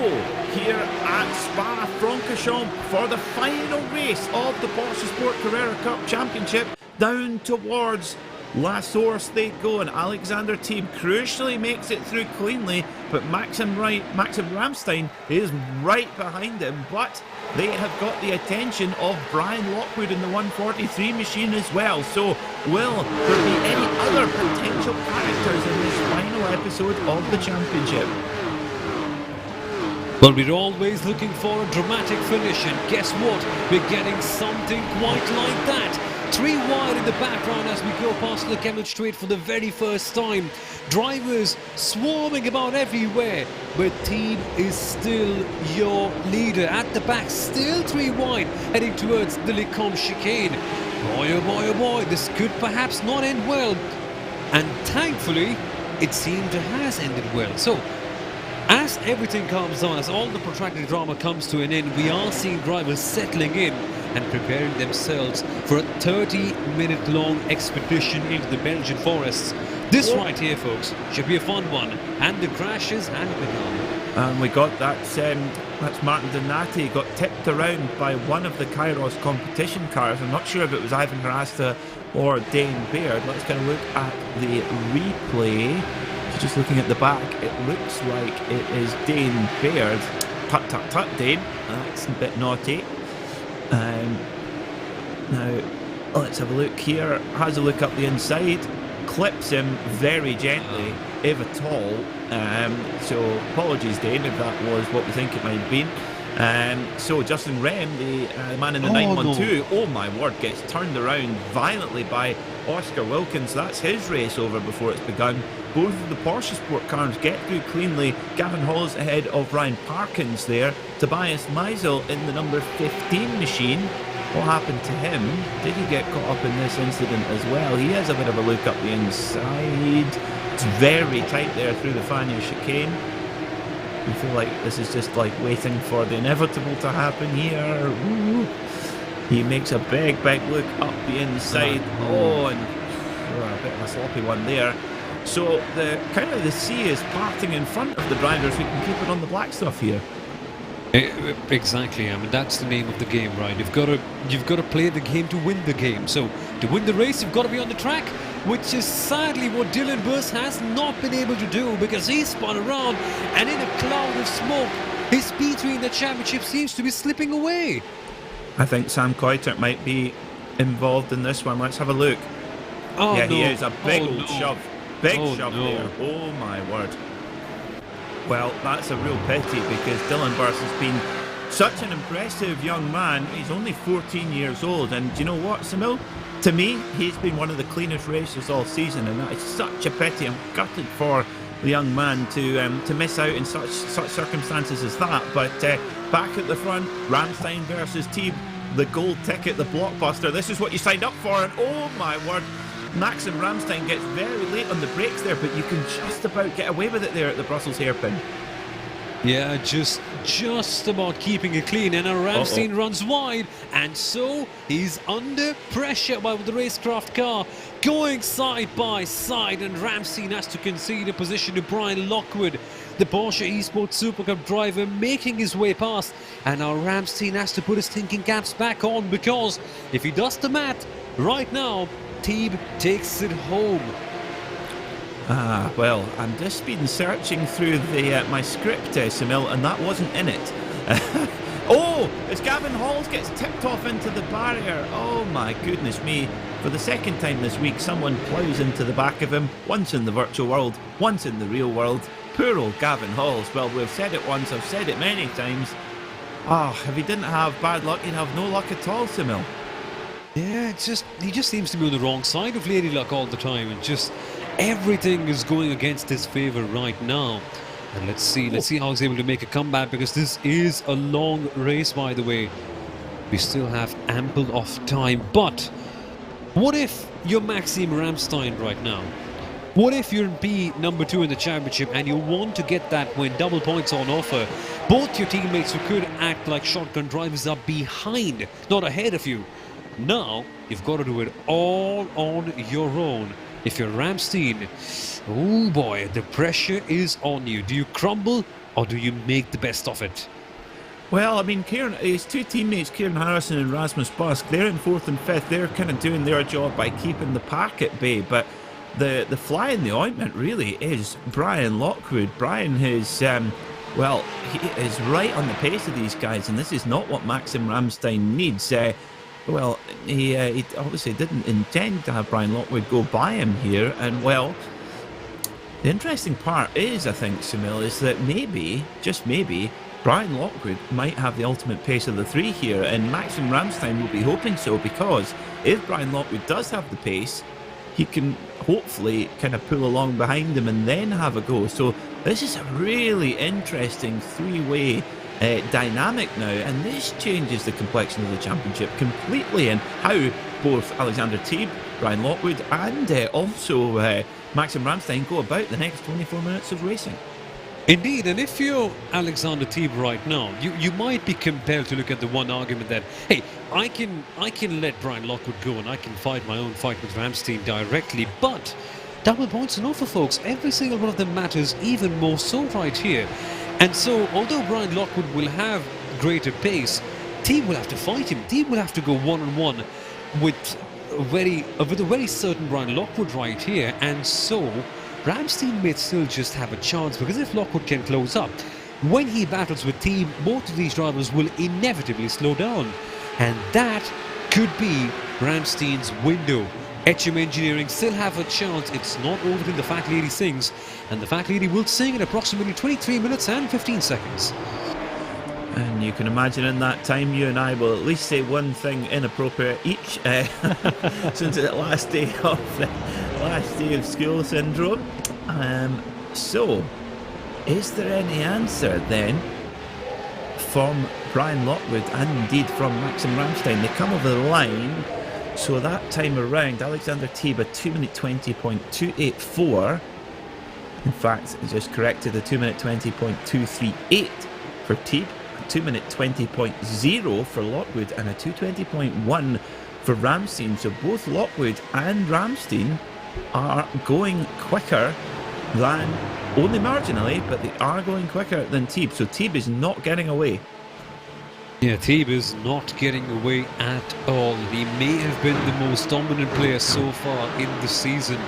here at Spa-Francorchamps for the final race of the PorscheSport Carrera Cup Championship. Down towards La Source they go, and Alexander Teeb crucially makes it through cleanly, but Maxim Ramstein is right behind him, but they have got the attention of Brian Lockwood in the 143 machine as well. So will there be any other potential characters in this final episode of the championship? Well, we're always looking for a dramatic finish, and guess what? We're getting something quite like that. 3 wide in the background as we go past the Camel Straight for the very first time. Drivers swarming about everywhere, but Teeb is still your leader. At the back, still 3 wide, heading towards the Lecombe chicane. Boy, oh boy, oh boy, this could perhaps not end well. And thankfully, it seemed to has ended well. So, as everything calms down, as all the protracted drama comes to an end, we are seeing drivers settling in and preparing themselves for a 30-minute long expedition into the Belgian forests. This right here, folks, should be a fun one, and the crashes have begun. And we got that's Martin Donati got tipped around by one of the Kairos competition cars. I'm not sure if it was Ivan Harasta or Dane Baird. Let's kind of look at the replay. Just looking at the back, it looks like it is Dane Baird. Tut tut tut, Dane. That's a bit naughty. Now, let's have a look here. Has a look up the inside. Clips him very gently, if at all. So apologies, Dane, if that was what we think it might have been. So Justin Rem, the man in the 912, oh my word, gets turned around violently by Oscar Wilkins. That's his race over before it's begun. Both of the PorscheSport cars get through cleanly. Gavin Hall's ahead of Ryan Parkins there. Tobias Meisel in the number 15 machine. What happened to him? Did he get caught up in this incident as well? He has a bit of a look up the inside. It's very tight there through the Fania chicane. I feel like this is just like waiting for the inevitable to happen here. Ooh. He makes a big look up the inside. Oh, and a bit of a sloppy one there. So the kind of the sea is parting in front of the drivers. We can keep it on the black stuff here. Exactly. I mean, that's the name of the game, right? You've got to play the game to win the game. So to win the race, you've got to be on the track, which is sadly what Dylan Buss has not been able to do, because he spun around and in a cloud of smoke, his P3 in the championship seems to be slipping away. I think Sam Coiter might be involved in this one. Let's have a look. Oh, yeah, no. he is. A big old shove. Big shove no. there. Oh my word. Well, that's a real pity, because Dylan Buss has been such an impressive young man. He's only 14 years old, and do you know what, Soumil? To me, he's been one of the cleanest racers all season, and that is such a pity. I'm gutted for the young man to miss out in such circumstances as that. But back at the front, Ramstein versus Teeb, the gold ticket, the blockbuster. This is what you signed up for, and oh my word, Maxim Ramstein gets very late on the brakes there, but you can just about get away with it there at the Brussels hairpin. Yeah, just about keeping it clean, and Ramstein runs wide, and so he's under pressure by the RaceKraft car, going side by side, and Ramstein has to concede a position to Brian Lockwood, the Porsche Esports Super Cup driver, making his way past, and now Ramstein has to put his thinking caps back on, because if he does the math right now, Teeb takes it home. Ah, well, I'm just been searching through my script, Soumil, and that wasn't in it. Oh, as Gavin Halls gets tipped off into the barrier. Oh my goodness me. For the second time this week, someone ploughs into the back of him, once in the virtual world, once in the real world. Poor old Gavin Halls. Well, we've said it once, I've said it many times. Oh, if he didn't have bad luck, he'd have no luck at all, Soumil. Yeah, he just seems to be on the wrong side of Lady Luck all the time, and just everything is going against his favour right now. And let's see how he's able to make a comeback, because this is a long race, by the way. We still have ample of time. But what if you're Maxim Ramstein right now? What if you're in P number 2 in the championship and you want to get that win, double points on offer? Both your teammates who could act like shotgun drivers are behind, not ahead of you. Now, you've got to do it all on your own. If you're Ramstein, oh boy, the pressure is on you. Do you crumble or do you make the best of it? Well, I mean, his two teammates, Kieran Harrison and Rasmus Busk, they're in 4th and 5th. They're kind of doing their job by keeping the pack at bay. But the fly in the ointment really is Brian Lockwood. Brian is, well, he is right on the pace of these guys, and this is not what Maxim Ramstein needs. Well, he obviously didn't intend to have Brian Lockwood go by him here, and well, the interesting part is, I think, Soumil, is that maybe, just maybe, Brian Lockwood might have the ultimate pace of the three here, and Maxim Ramstein will be hoping so, because if Brian Lockwood does have the pace, he can hopefully kind of pull along behind him and then have a go. So this is a really interesting three-way dynamic now, and this changes the complexion of the championship completely, and how both Alexander Teeb, Brian Lockwood, and also Maxim Ramstein go about the next 24 minutes of racing. Indeed, and if you're Alexander Teeb right now, you might be compelled to look at the one argument that, hey, I can let Brian Lockwood go and I can fight my own fight with Ramstein directly, but double points on offer, folks. Every single one of them matters, even more so right here. And so, although Brian Lockwood will have greater pace, Teeb will have to fight him. Teeb will have to go one-on-one with a very certain Brian Lockwood right here, and so Ramstein may still just have a chance, because if Lockwood can close up, when he battles with Teeb, both of these drivers will inevitably slow down, and that could be Ramstein's window. HM Engineering still have a chance. It's not over till the Fat Lady sings, and the Fat Lady will sing in approximately 23 minutes and 15 seconds. And you can imagine in that time you and I will at least say one thing inappropriate each, since it's the last day of school syndrome. So, is there any answer then from Brian Lockwood and indeed from Maxim Ramstein? They come over the line. So that time around, Alexander Teeb a 2-minute 20.284. In fact, I just corrected a 2-minute 20.238 for Teeb, a 2-minute 20.0 for Lockwood, and a 2:20.1 for Ramstein. So both Lockwood and Ramstein are going quicker than, only marginally, but they are going quicker than Teeb. So Teeb is not getting away. Yeah, Teeb is not getting away at all. He may have been the most dominant player so far in the season,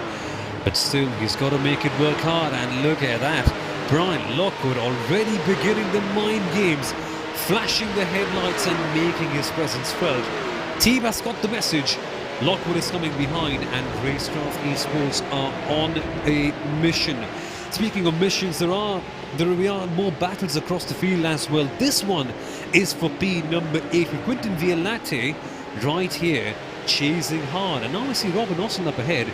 but still, he's got to make it work hard. And look at that, Brian Lockwood already beginning the mind games, flashing the headlights and making his presence felt. Teeb has got the message. Lockwood is coming behind, and RaceKraft Esports are on a mission. Speaking of missions, there are more battles across the field as well. This one is for P number 8 with Quinton Violate right here, chasing hard. And now I see Robin Austin up ahead,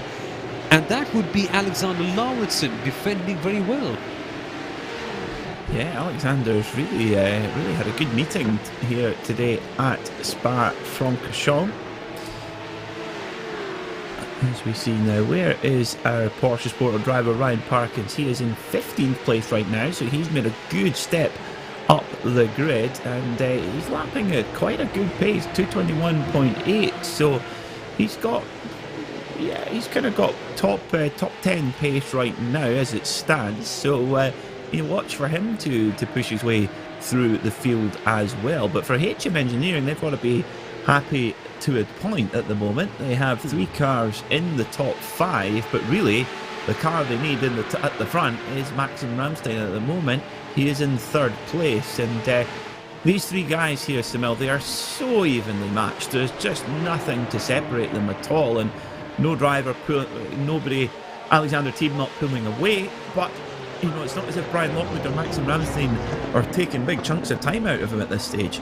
and that would be Alexander Lauritsen defending very well. Yeah, Alexander's really had a good meeting here today at Spa-Francorchamps. As we see now, where is our Porsche Sport driver Ryan Parkins? He is in 15th place right now, so he's made a good step up the grid, and he's lapping at quite a good pace, 221.8. So he's got, yeah, he's kind of got top 10 pace right now as it stands. So you watch for him to push his way through the field as well. But for HM Engineering, they've got to be happy to a point at the moment. They have 3 cars in the top 5, but really the car they need in at the front is Maxim Ramstein at the moment. He is in 3rd place, and these 3 guys here, Soumil, they are so evenly matched. There's just nothing to separate them at all, and no driver, nobody, Alexander Teeb not pulling away, but you know, it's not as if Brian Lockwood or Maxim Ramstein are taking big chunks of time out of him at this stage.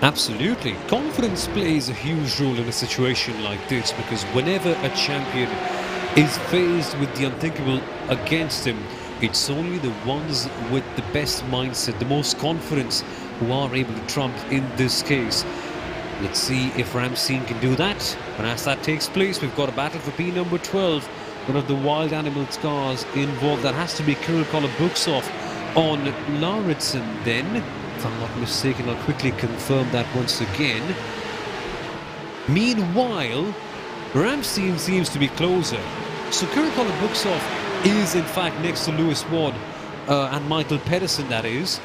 Absolutely. Confidence plays a huge role in a situation like this, because whenever a champion is faced with the unthinkable against him, it's only the ones with the best mindset, the most confidence, who are able to trump in this case. Let's see if Ramstein can do that. And as that takes place, we've got a battle for P number 12. One of the wild animals cars involved. That has to be Kirill Kolobuksov on Lauritsen then. If I'm not mistaken, I'll quickly confirm that once again. Meanwhile, Ramstein seems to be closer. So Kirill Kolobuksov is in fact next to Lewis Ward and Michael Pedersen, that is.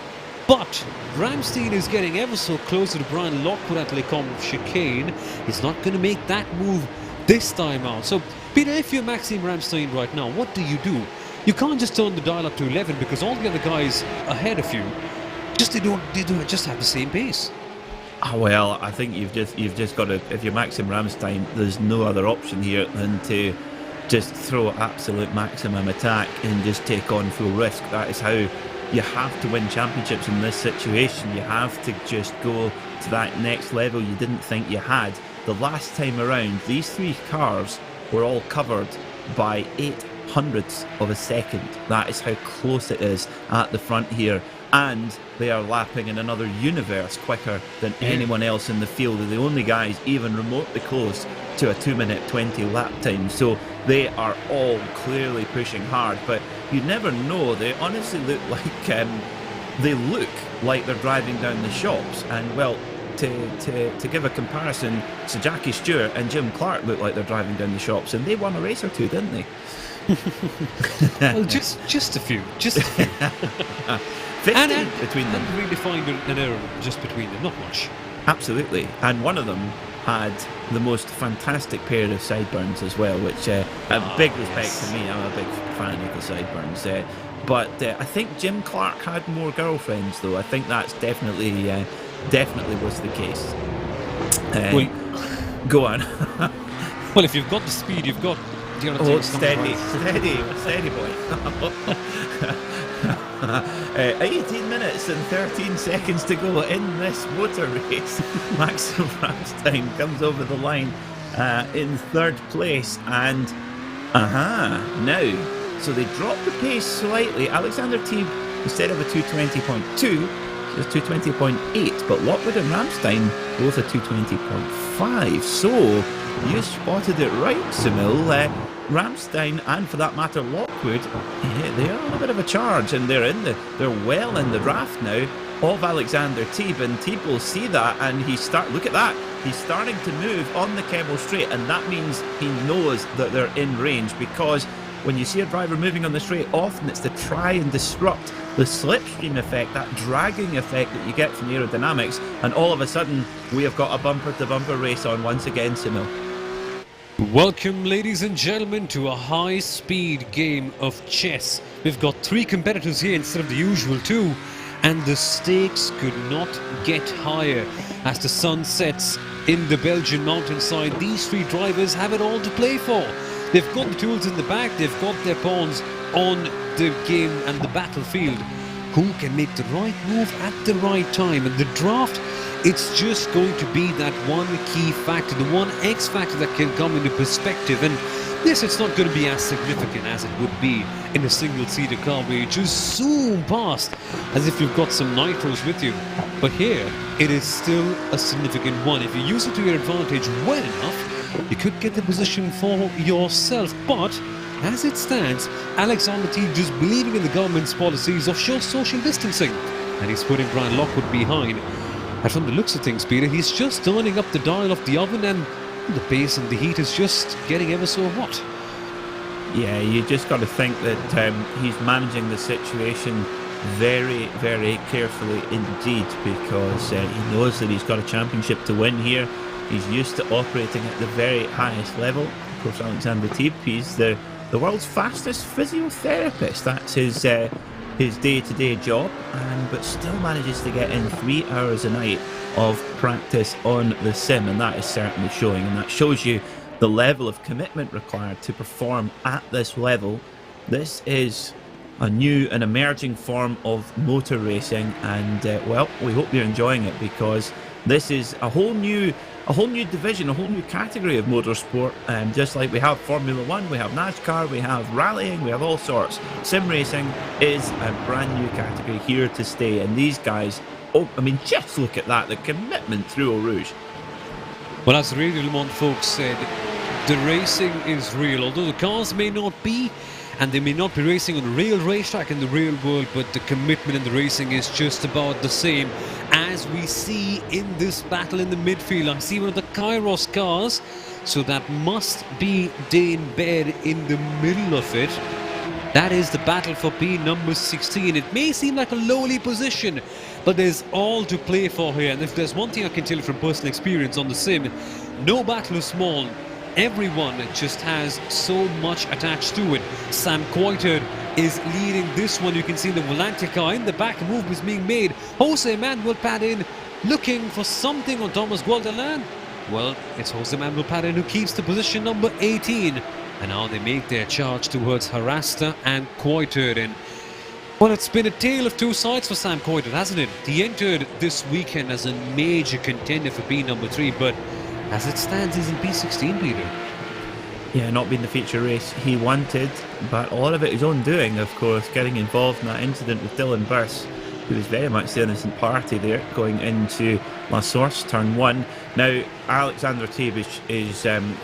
But Ramstein is getting ever so close to Brian Lockwood at Lecombe Chicane. He's not going to make that move this time out. So, Peter, if you're Maxim Ramstein right now, what do? You can't just turn the dial up to 11, because all the other guys ahead of you, they don't just have the same pace. Oh, well, I think you've just got to, if you're Maxim Ramstein, there's no other option here than to just throw absolute maximum attack and just take on full risk. That is how you have to win championships in this situation. You have to just go to that next level you didn't think you had. The last time around, these 3 cars were all covered by 0.08 of a second. That is how close it is at the front here. And they are lapping in another universe quicker than anyone else in the field. They're the only guys even remotely close to a 2-minute 20 lap time. So they are all clearly pushing hard, but you never know. They honestly look like they're driving down the shops. And well, to give a comparison, so Jackie Stewart and Jim Clark look like they're driving down the shops, and they won a race or 2, didn't they? Well, just a few. 15 between them. And really find an error just between them, not much. Absolutely. And one of them had the most fantastic pair of sideburns as well, which a big respect to me. I'm a big fan of the sideburns. But I think Jim Clark had more girlfriends, though. I think that's definitely was the case. Go on. Well, if you've got the speed, you've got the other things. Steady boy. 18 minutes and 13 seconds to go in this motor race. Maxim Ramstein comes over the line in 3rd place, and now, so they dropped the pace slightly. Alexander Teeb, instead of a 220.2, it's 220.8, but Lockwood and Ramstein both a 220.5. So you spotted it right, Soumil. Ramstein, and for that matter Lockwood, they are on a bit of a charge, and they're well in the draft now of Alexander Teeb, and Teeb will see that, and look at that, he's starting to move on the Kemmel Straight, and that means he knows that they're in range, because when you see a driver moving on the straight, often it's to try and disrupt the slipstream effect, that dragging effect that you get from the aerodynamics, and all of a sudden we have got a bumper-to-bumper race on once again, Soumil. Welcome, ladies and gentlemen, to a high-speed game of chess. We've got 3 competitors here instead of the usual 2, and the stakes could not get higher. As the sun sets in the Belgian mountainside, these 3 drivers have it all to play for. They've got the tools in the back, they've got their pawns on the game and the battlefield. Who can make the right move at the right time? And the draft, it's just going to be that one key factor, the one X factor that can come into perspective. And Yes, it's not going to be as significant as it would be in a single-seater car where you just zoom past as if you've got some nitros with you. But here, it is still a significant one. If you use it to your advantage well enough, you could get the position for yourself. But as it stands, Alexander T just believing in the government's policies of social distancing, and he's putting Brian Lockwood behind. And from the looks of things, Peter, he's just turning up the dial of the oven, and the pace and the heat is just getting ever so hot. Yeah, you just got to think that he's managing the situation very, very carefully indeed, because he knows that he's got a championship to win here. He's used to operating at the very highest level. Of course, Alexander Teeb, he's the world's fastest physiotherapist. That's his day-to-day job, but still manages to get in 3 hours a night of practice on the sim, and that is certainly showing, and that shows you the level of commitment required to perform at this level. This is a new and emerging form of motor racing, and well, we hope you're enjoying it, because this is a whole new division, a whole new category of motorsport. Just like we have Formula 1, we have NASCAR, we have rallying, we have all sorts. Sim racing is a brand new category here to stay, and these guys, I mean, just look at that, the commitment through Eau Rouge. Well, as the Radio Le Mans folks said, the racing is real, although the cars may not be, and they may not be racing on a real racetrack in the real world, but the commitment in the racing is just about the same as we see in this battle in the midfield. I see one of the Kairos cars, so that must be Dane Baird in the middle of it. That is the battle for P number 16. It may seem like a lowly position, but there's all to play for here. And if there's one thing I can tell you from personal experience on the sim, no battle is small. Everyone just has so much attached to it. Sam Coitard is leading this one. You can see the Volante car in the back. Move is being made. Jose Manuel Padin looking for something on Thomas Gualdalan. Well, it's Jose Manuel Padin who keeps the position number 18. And now they make their charge towards Harasta and Coitard. And well, it's been a tale of two sides for Sam Coitard, hasn't it? He entered this weekend as a major contender for P number 3, but as it stands, he's in P16, Peter. Yeah, not being the feature race he wanted, but a lot of it his own doing, of course, getting involved in that incident with Dylan Burse, who was very much the innocent party there, going into La Source, turn 1. Now, Alexander Teeb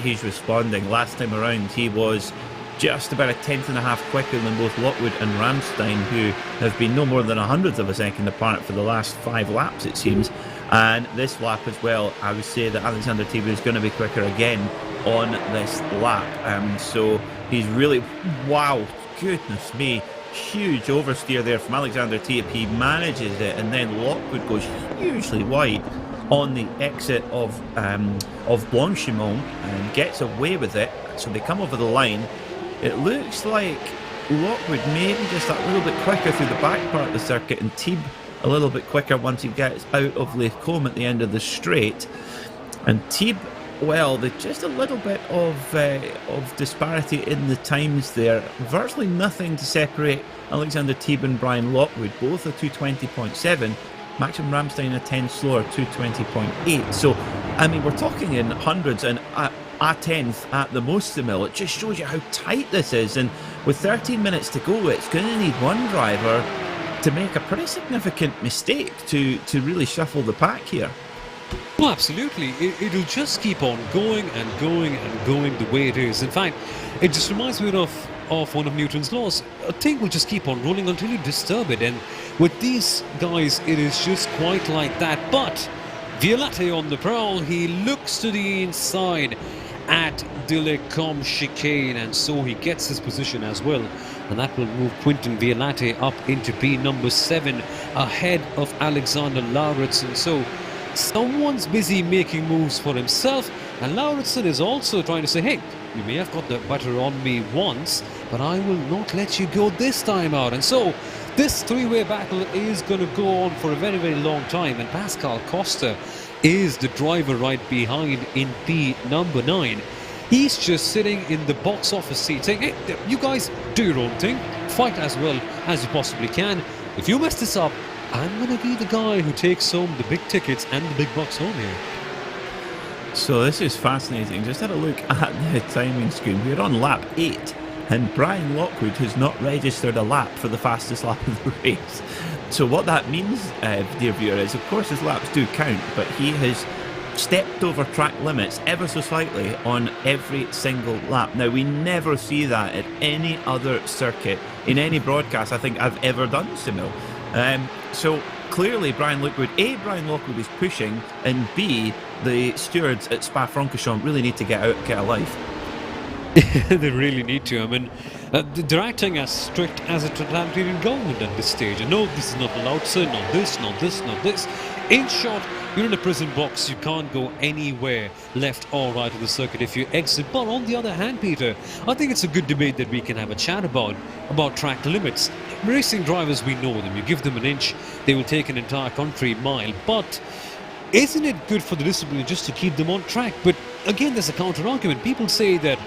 he's responding. Last time around, he was just about a tenth and a half quicker than both Lockwood and Ramstein, who have been no more than 100th of a second apart for the last 5 laps, it seems. And this lap as well, I would say that Alexander Teeb is going to be quicker again on this lap. So he's really, wow, goodness me, huge oversteer there from Alexander Teeb. He manages it, and then Lockwood goes hugely wide on the exit of Blanchimont and gets away with it. So they come over the line. It looks like Lockwood maybe just a little bit quicker through the back part of the circuit, and Teeb a little bit quicker once he gets out of Lake Combe at the end of the straight. And Teeb, well, there's just a little bit of disparity in the times there. Virtually nothing to separate Alexander Teeb and Brian Lockwood, both a 220.7. Maxim Ramstein a 10 slower, 220.8. So, I mean, we're talking in hundreds and a tenth at the most, Soumil. It just shows you how tight this is. And with 13 minutes to go, it's going to need one driver to make a pretty significant mistake to really shuffle the pack here. Well, absolutely. It'll just keep on going and going and going the way it is. In fact, it just reminds me of one of Newton's laws. A thing will just keep on rolling until you disturb it. And with these guys, it is just quite like that. But Violate on the prowl, he looks to the inside at the Lake Combe chicane, and so he gets his position as well. And that will move Quinton Violate up into P number 7 ahead of Alexander Lauritsen. So someone's busy making moves for himself, and Lauritsen is also trying to say, hey, you may have got the better on me once, but I will not let you go this time out. And so this three-way battle is going to go on for a very, very long time, and Pascal Costa is the driver right behind in P number 9. He's just sitting in the box office seat saying, hey, you guys do your own thing, fight as well as you possibly can. If you mess this up, I'm going to be the guy who takes home the big tickets and the big bucks home here. So this is fascinating. Just had a look at the timing screen. We're on lap 8, and Brian Lockwood has not registered a lap for the fastest lap of the race. So what that means, dear viewer, is of course his laps do count, but he has stepped over track limits ever so slightly on every single lap. Now, we never see that at any other circuit in any broadcast I think I've ever done, Soumil. So clearly Brian Lockwood is pushing, and B, the stewards at Spa-Francorchamps really need to get a life. They really need to. I mean, they're acting as strict as a totalitarian government at this stage. And no, this is not allowed, sir. Not this, not this, not this. In short, you're in a prison box. You can't go anywhere left or right of the circuit if you exit. But on the other hand, Peter, I think it's a good debate that we can have a chat about track limits. Racing drivers, we know them. You give them an inch, they will take an entire country mile. But isn't it good for the discipline just to keep them on track? But again, there's a counter argument. People say that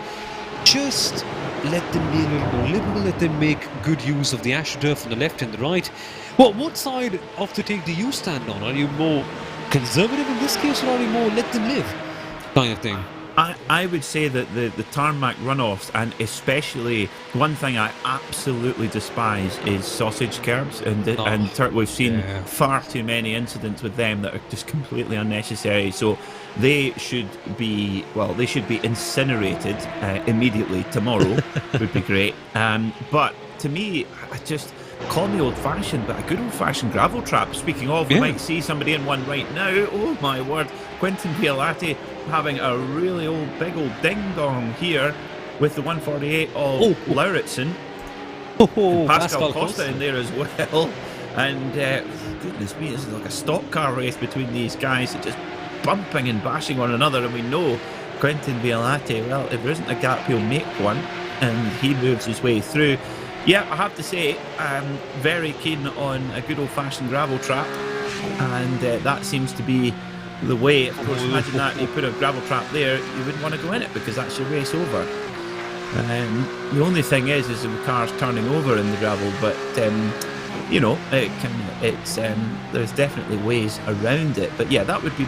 just let them be a little more liberal, let them make good use of the AstroTurf on the left and the right. Well, what side of the take do you stand on? Are you more conservative in this case, or are you more let them live kind of thing? I would say that the tarmac runoffs, and especially one thing I absolutely despise is sausage curbs, and we've seen far too many incidents with them that are just completely unnecessary. So they should be incinerated immediately tomorrow. Would be great. But to me, call me old-fashioned, but a good old-fashioned gravel trap. Speaking of, we might see somebody in one right now. Oh my word, Quentin Violati having a really big old ding-dong here with the 148 of Lauritsen. And Pascal Costa in there as well. And goodness me, this is like a stock car race between these guys. They're just bumping and bashing one another, and we know Quentin Violati, well, if there isn't a gap, he'll make one, and he moves his way through. Yeah, I have to say, I'm very keen on a good old-fashioned gravel trap, and that seems to be the way. Of course, imagine that you put a gravel trap there, you wouldn't want to go in it because that's your race over. The only thing is the car's turning over in the gravel, but there's definitely ways around it. But yeah, that would be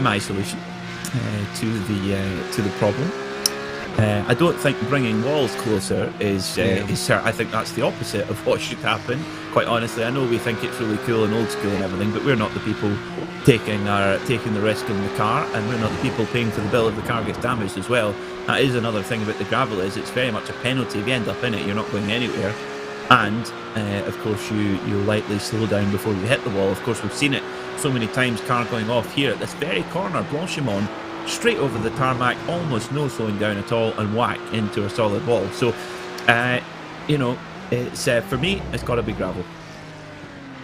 my solution to the problem. I don't think bringing walls closer is certain. I think that's the opposite of what should happen. Quite honestly, I know we think it's really cool and old school and everything, but we're not the people taking the risk in the car, and we're not the people paying for the bill if the car gets damaged as well. That is another thing about the gravel, is it's very much a penalty. If you end up in it, you're not going anywhere, and of course you lightly slow down before you hit the wall. Of course, we've seen it so many times, car going off here at this very corner, Blanchimont, straight over the tarmac, almost no slowing down at all, and whack into a solid wall. So, it's for me, it's got to be gravel.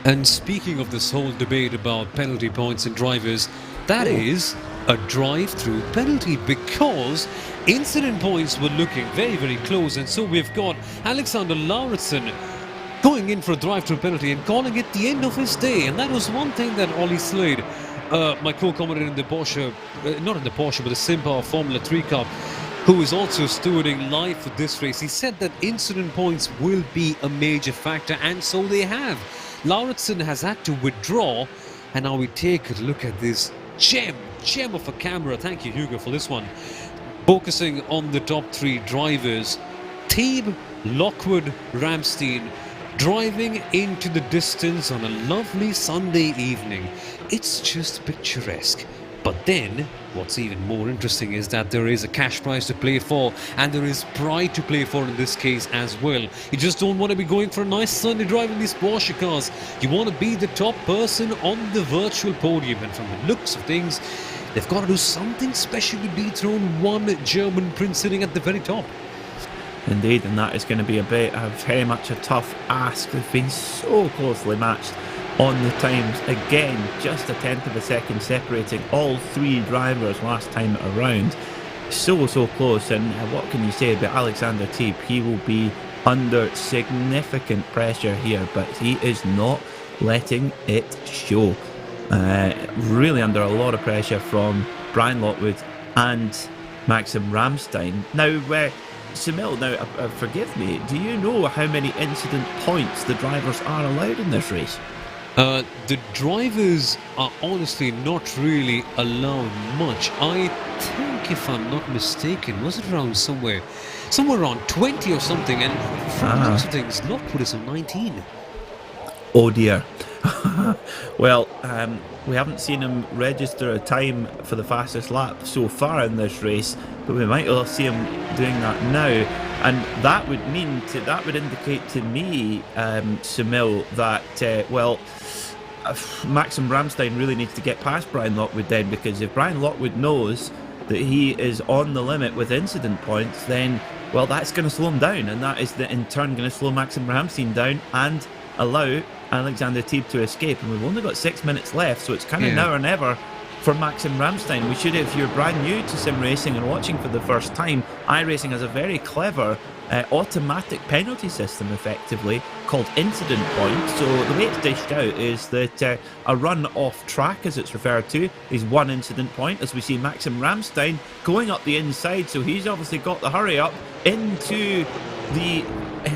And speaking of this whole debate about penalty points and drivers, that is a drive-through penalty, because incident points were looking very, very close, and so we've got Alexander Lauritsen going in for a drive-through penalty and calling it the end of his day. And that was one thing that Ollie Slade, my co-commentator in the Porsche, not in the Porsche, but the Simpower Formula 3 Cup, who is also stewarding live for this race, he said that incident points will be a major factor, and so they have. Lauritsen has had to withdraw, and now we take a look at this gem of a camera. Thank you, Hugo, for this one. Focusing on the top three drivers, Teeb, Lockwood, Ramstein, driving into the distance on a lovely Sunday evening. It's just picturesque. But then, what's even more interesting is that there is a cash prize to play for, and there is pride to play for in this case as well. You just don't want to be going for a nice Sunday drive in these Porsche cars. You want to be the top person on the virtual podium, and from the looks of things, they've got to do something special to dethrone one German prince sitting at the very top. Indeed, and that is going to be very much a tough ask. They've been so closely matched on the times. Again, just a tenth of a second separating all three drivers last time around. So close, and what can you say about Alexander Teeb? He will be under significant pressure here, but he is not letting it show. Really under a lot of pressure from Brian Lockwood and Maxim Ramstein. Now, Soumil, forgive me, do you know how many incident points the drivers are allowed in this race? The drivers are honestly not really allowed much. I think, if I'm not mistaken, was it around somewhere around 20 or something, and from the looks of things, Lockwood is on 19. Oh dear. Well, we haven't seen him register a time for the fastest lap so far in this race, but we might well see him doing that now, and that would indicate to me, Soumil, that Maxim Ramstein really needs to get past Brian Lockwood then, because if Brian Lockwood knows that he is on the limit with incident points, then, well, that's going to slow him down, and that is in turn going to slow Maxim Ramstein down and allow Alexander Teeb to escape. And we've only got 6 minutes left, so it's kind of now or never for Maxim Ramstein. We should, if you're brand new to sim racing and watching for the first time, iRacing has a very clever automatic penalty system, effectively, called incident points. So the way it's dished out is that a run off track, as it's referred to, is 1 incident point, as we see Maxim Ramstein going up the inside. So he's obviously got the hurry up into the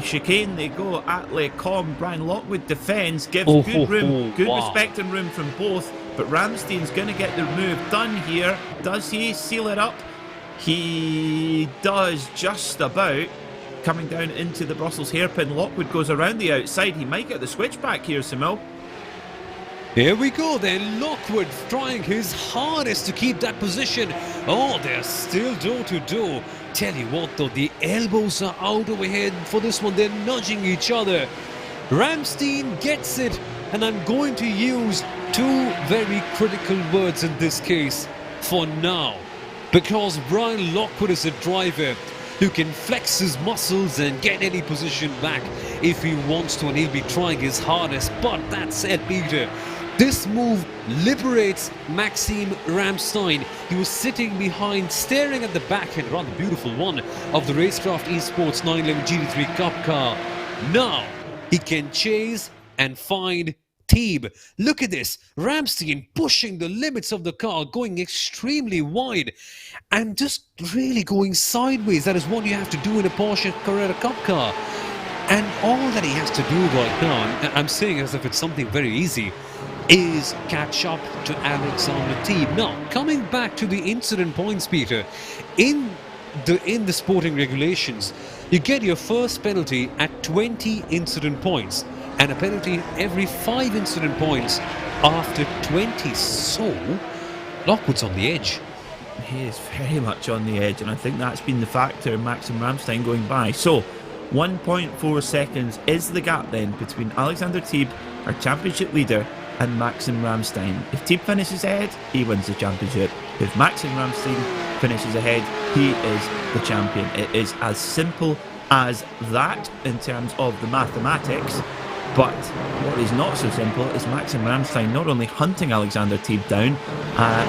chicane. They go at Les Combes. Brian Lockwood defends, gives good room, good respect and room from both, but Ramstein's going to get the move done here. Does he seal it up? He does, just about. Coming down into the Brussels hairpin, Lockwood goes around the outside. He might get the switchback here, Soumil. Here we go then, Lockwood trying his hardest to keep that position. Oh, they're still door-to-door. Tell you what though, the elbows are out overhead for this one. They're nudging each other. Ramstein gets it, and I'm going to use 2 very critical words in this case for now, because Brian Lockwood is a driver who can flex his muscles and get any position back if he wants to, and he'll be trying his hardest. But that said, Peter, this move liberates Maxim Ramstein. He was sitting behind, staring at the back end, rather beautiful one, of the RaceKraft Esports 911 GT3 Cup car. Now he can chase and find Teeb. Look at this, Ramstein pushing the limits of the car, going extremely wide and just really going sideways. That is what you have to do in a Porsche Carrera Cup car. And all that he has to do right now, and I'm saying as if it's something very easy, is catch up to Alexander Teeb. Now, coming back to the incident points, Peter, in the sporting regulations, you get your first penalty at 20 incident points, and a penalty every 5 incident points after 20. So, Lockwood's on the edge. He is very much on the edge, and I think that's been the factor in Maxim Ramstein going by. So, 1.4 seconds is the gap then between Alexander Teeb, our championship leader, and Maxim Ramstein. If Teeb finishes ahead, he wins the championship. If Maxim Ramstein finishes ahead, he is the champion. It is as simple as that in terms of the mathematics. But what is not so simple is Maxim Ramstein not only hunting Alexander Teeb down,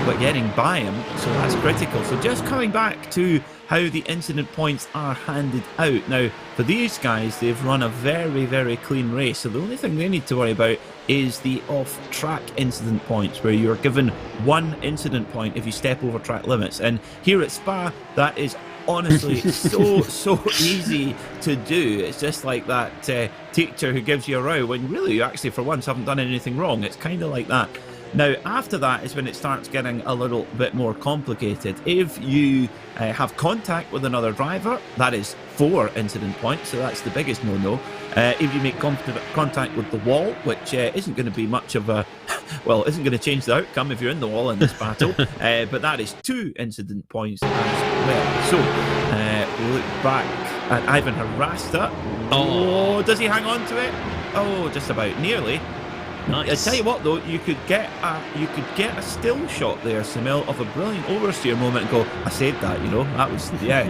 but getting by him, so that's critical. So just coming back to how the incident points are handed out. Now, for these guys, they've run a very, very clean race, so the only thing they need to worry about is the off-track incident points, where you're given 1 incident point if you step over track limits. And here at Spa, that is honestly so easy to do. It's just like that teacher who gives you a row when really you actually for once haven't done anything wrong. It's kind of like that. Now, after that is when it starts getting a little bit more complicated. If you have contact with another driver, that is 4 incident points, so that's the biggest no-no. If you make contact with the wall, which isn't going to be much of a well, isn't going to change the outcome if you're in the wall in this battle, but that is 2 incident points as well. So, we'll look back at Ivan Harasta. Oh, does he hang on to it? Oh, just about, nearly. Nice. I tell you what, though, you could get a still shot there, Soumil, of a brilliant oversteer moment and go, I saved that, you know. That was, yeah,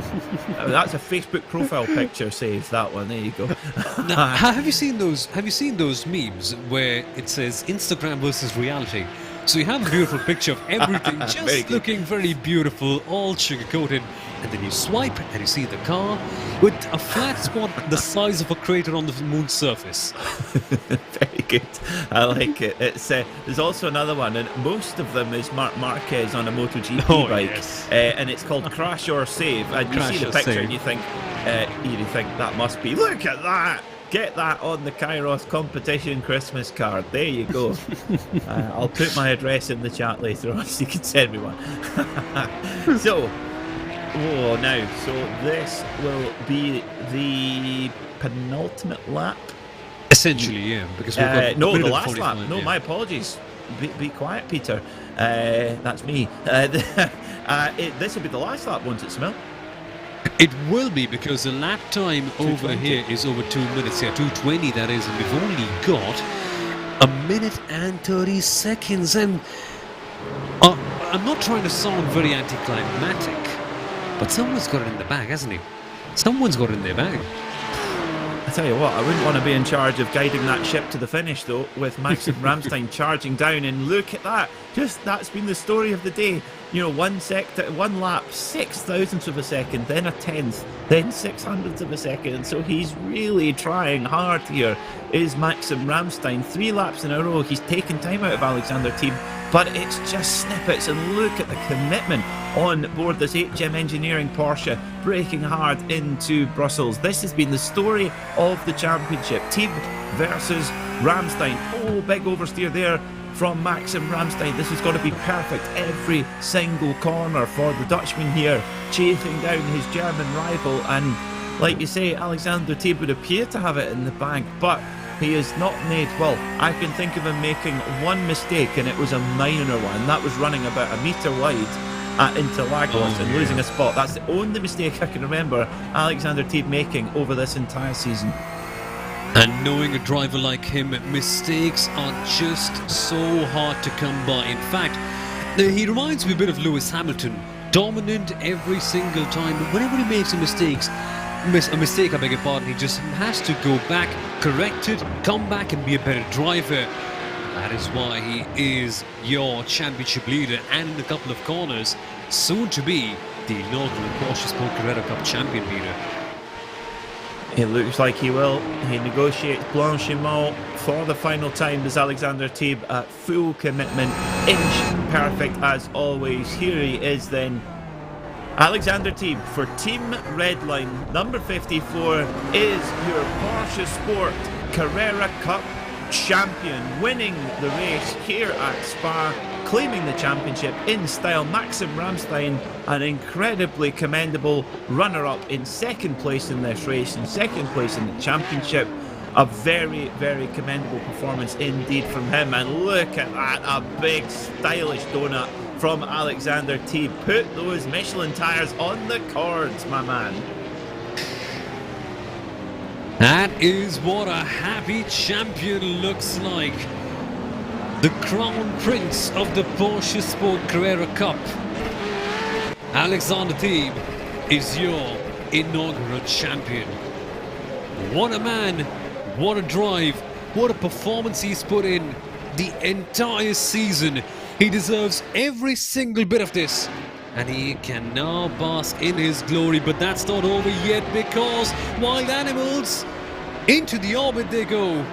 that's a Facebook profile picture saved, that one. There you go. Now, have you seen those memes where it says Instagram versus reality? So you have a beautiful picture of everything just looking very beautiful, all sugar-coated, and then you swipe and you see the car with a flat spot the size of a crater on the moon's surface. Very good. I like it. It's there's also another one, and most of them is Marc Marquez on a MotoGP bike, and it's called Crash or Save. And you see the picture and you think that must be, look at that. Get that on the Kairos competition Christmas card. There you go. I'll put my address in the chat later on so you can send me one. So this will be the penultimate lap. Essentially, yeah. Because we've got no, the last lap. No, yeah. My apologies. Be quiet, Peter. That's me. This will be the last lap, won't it, Soumil? It will be, because the lap time over here is over 2 minutes. Yeah, 2:20 that is, and we've only got 1 minute and 30 seconds. And I'm not trying to sound very anticlimactic, but someone's got it in the bag, hasn't he? Someone's got it in their bag. I tell you what, I wouldn't want to be in charge of guiding that ship to the finish, though, with Maxim Ramstein charging down. And look at that. Just that's been the story of the day. You know, one lap, 6,000ths of a second, then a tenth, then 600ths of a second. And so he's really trying hard here, is Maxim Ramstein. 3 laps in a row. He's taken time out of Alexander Team, but it's just snippets. And look at the commitment on board this HM Engineering Porsche, braking hard into Brussels. This has been the story of the championship. Team versus Ramstein. Oh, big oversteer there from Maxim Ramstein. This has got to be perfect every single corner for the Dutchman here, chasing down his German rival. And like you say, Alexander Teeb would appear to have it in the bag, but he has not made, well, I can think of him making one mistake, and it was a minor one. That was running about a metre wide at Interlagos and losing a spot. That's the only mistake I can remember Alexander Teeb making over this entire season. And knowing a driver like him, mistakes are just so hard to come by. In fact, he reminds me a bit of Lewis Hamilton. Dominant every single time, but whenever he makes a mistake, I beg your pardon, he just has to go back, correct it, come back and be a better driver. That is why he is your championship leader, and in a couple of corners, soon to be the inaugural PorscheSport Carrera Cup champion leader. It looks like he will. He negotiates Blanchiment for the final time. Does Alexander Teeb at full commitment, inch perfect as always. Here he is then. Alexander Teeb for Team Redline, number 54, is your PorscheSport Carrera Cup champion, winning the race here at Spa, claiming the championship in style. Maxim Ramstein, an incredibly commendable runner-up in second place in this race, in second place in the championship. A very, very commendable performance indeed from him. And look at that, a big stylish donut from Alexander Teeb. Put those Michelin tyres on the cords, my man. That is what a happy champion looks like. The crown prince of the PorscheSport Carrera Cup. Alexander Teeb is your inaugural champion. What a man, what a drive, what a performance he's put in the entire season. He deserves every single bit of this, and he can now bask in his glory. But that's not over yet, because wild animals, into the orbit they go.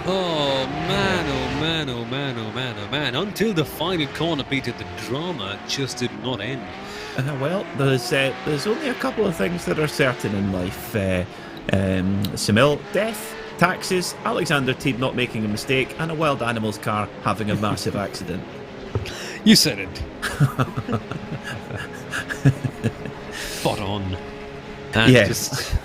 Oh man, oh man, oh man, oh man, oh man. Until the final corner, Peter, the drama just did not end. Well, there's only a couple of things that are certain in life. Soumil, death, taxes, Alexander Teeb not making a mistake, and a wild animals car having a massive accident. You said it. Spot on. And yes.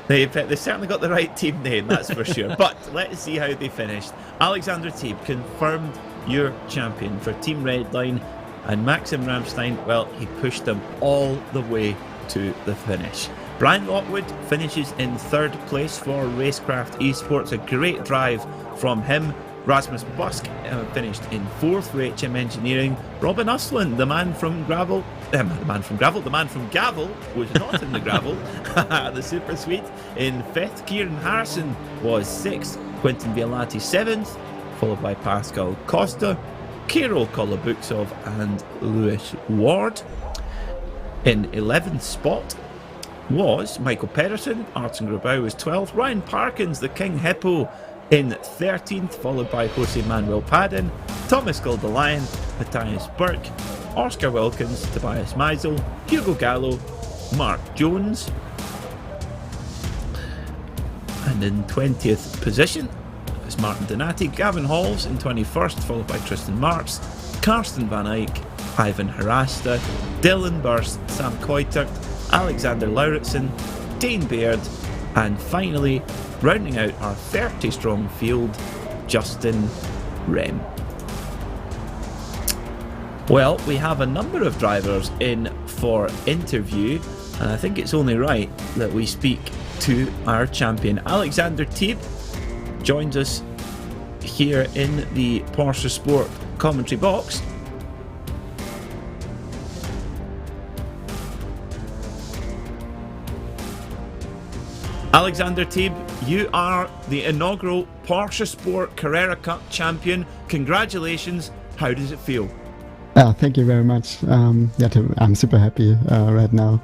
They certainly got the right team name, that's for sure. But let's see how they finished. Alexander Teeb confirmed your champion for Team Redline, and Maxim Ramstein, well, he pushed them all the way to the finish. Brian Lockwood finishes in third place for RaceKraft Esports. A great drive from him. Rasmus Busk finished in fourth for HM Engineering. Robin Uslan, the man from Gavel, was not in the gravel. The Super Suite in fifth. Kieran Harrison was sixth. Quentin Violati seventh, followed by Pascal Costa, Kirill Kolobuksov and Lewis Ward. In 11th spot was Michael Pedersen. Arten Grabau was 12th. Ryan Parkins, the King Hippo, in 13th, followed by Jose Manuel Padden, Thomas Goldelion, Matthias Burke, Oscar Wilkins, Tobias Meisel, Hugo Gallo, Mark Jones. And in 20th position is Martin Donati, Gavin Halls in 21st, followed by Tristan Marks, Karsten van Eyck, Ivan Harasta, Dylan Burst, Sam Koitert, Alexander Lauritsen, Dane Baird, and finally, rounding out our 30-strong field, Justin Rem. Well, we have a number of drivers in for interview, and I think it's only right that we speak to our champion. Alexander Teeb joins us here in the PorscheSport commentary box. Alexander Teeb, you are the inaugural PorscheSport Carrera Cup champion. Congratulations. How does it feel? Thank you very much. I'm super happy right now.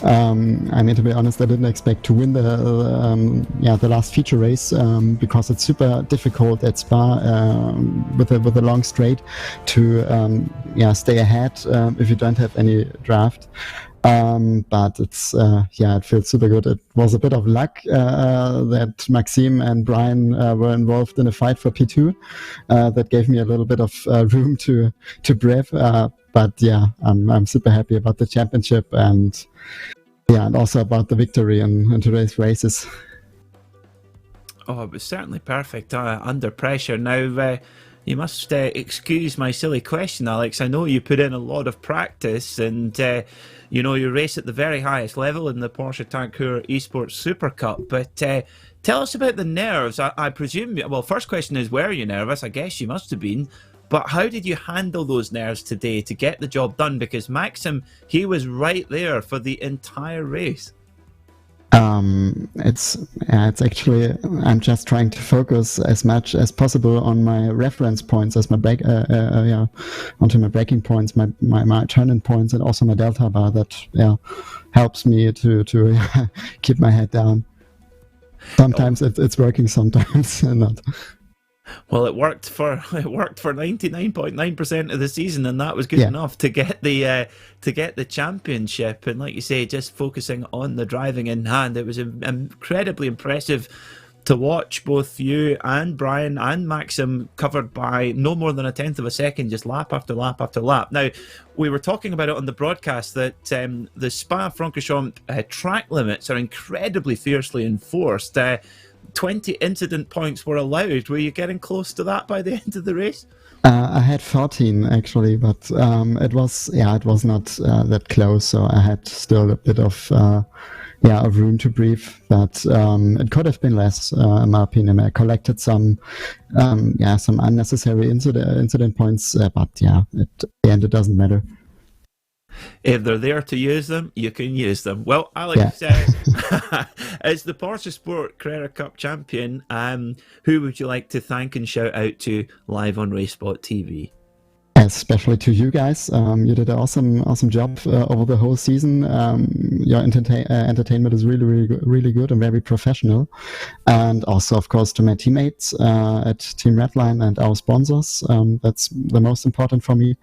I mean, to be honest, I didn't expect to win the last feature race because it's super difficult at Spa with a long straight to stay ahead if you don't have any draft. But it's it feels super good. It was a bit of luck that Maxime and Brian were involved in a fight for P2 that gave me a little bit of room to breathe. But yeah, I'm super happy about the championship and also about the victory in today's races. Oh, it was certainly perfect under pressure. Now, you must excuse my silly question, Alex. I know you put in a lot of practice and you race at the very highest level in the Porsche Carrera Esports Super Cup, but tell us about the nerves. I presume, well, first question is, were you nervous? I guess you must have been, but how did you handle those nerves today to get the job done? Because Maxim, he was right there for the entire race. It's actually, I'm just trying to focus as much as possible on my reference points as my onto my braking points, my turn-in points, and also my delta bar. That helps me to keep my head down. Sometimes it's working, sometimes not. Well, it worked for 99.9% of the season, and that was good enough to get the championship. And like you say, just focusing on the driving in hand, it was incredibly impressive to watch both you and Brian and Maxim covered by no more than a tenth of a second, just lap after lap after lap. Now, we were talking about it on the broadcast that the Spa-Francorchamps track limits are incredibly fiercely enforced. 20 incident points were allowed. Were you getting close to that by the end of the race? I had 14 actually, but it was not that close, so I had still a bit of room to breathe. But it could have been less, in my opinion. I collected some unnecessary incident points, but at the end it doesn't matter. If they're there to use them, you can use them. Well, Alex, as the PorscheSport Carrera Cup champion, who would you like to thank and shout out to live on Racespot TV? Especially to you guys. You did an awesome job over the whole season. Your entertainment is really good and very professional. And also, of course, to my teammates at Team Redline and our sponsors. That's the most important for me.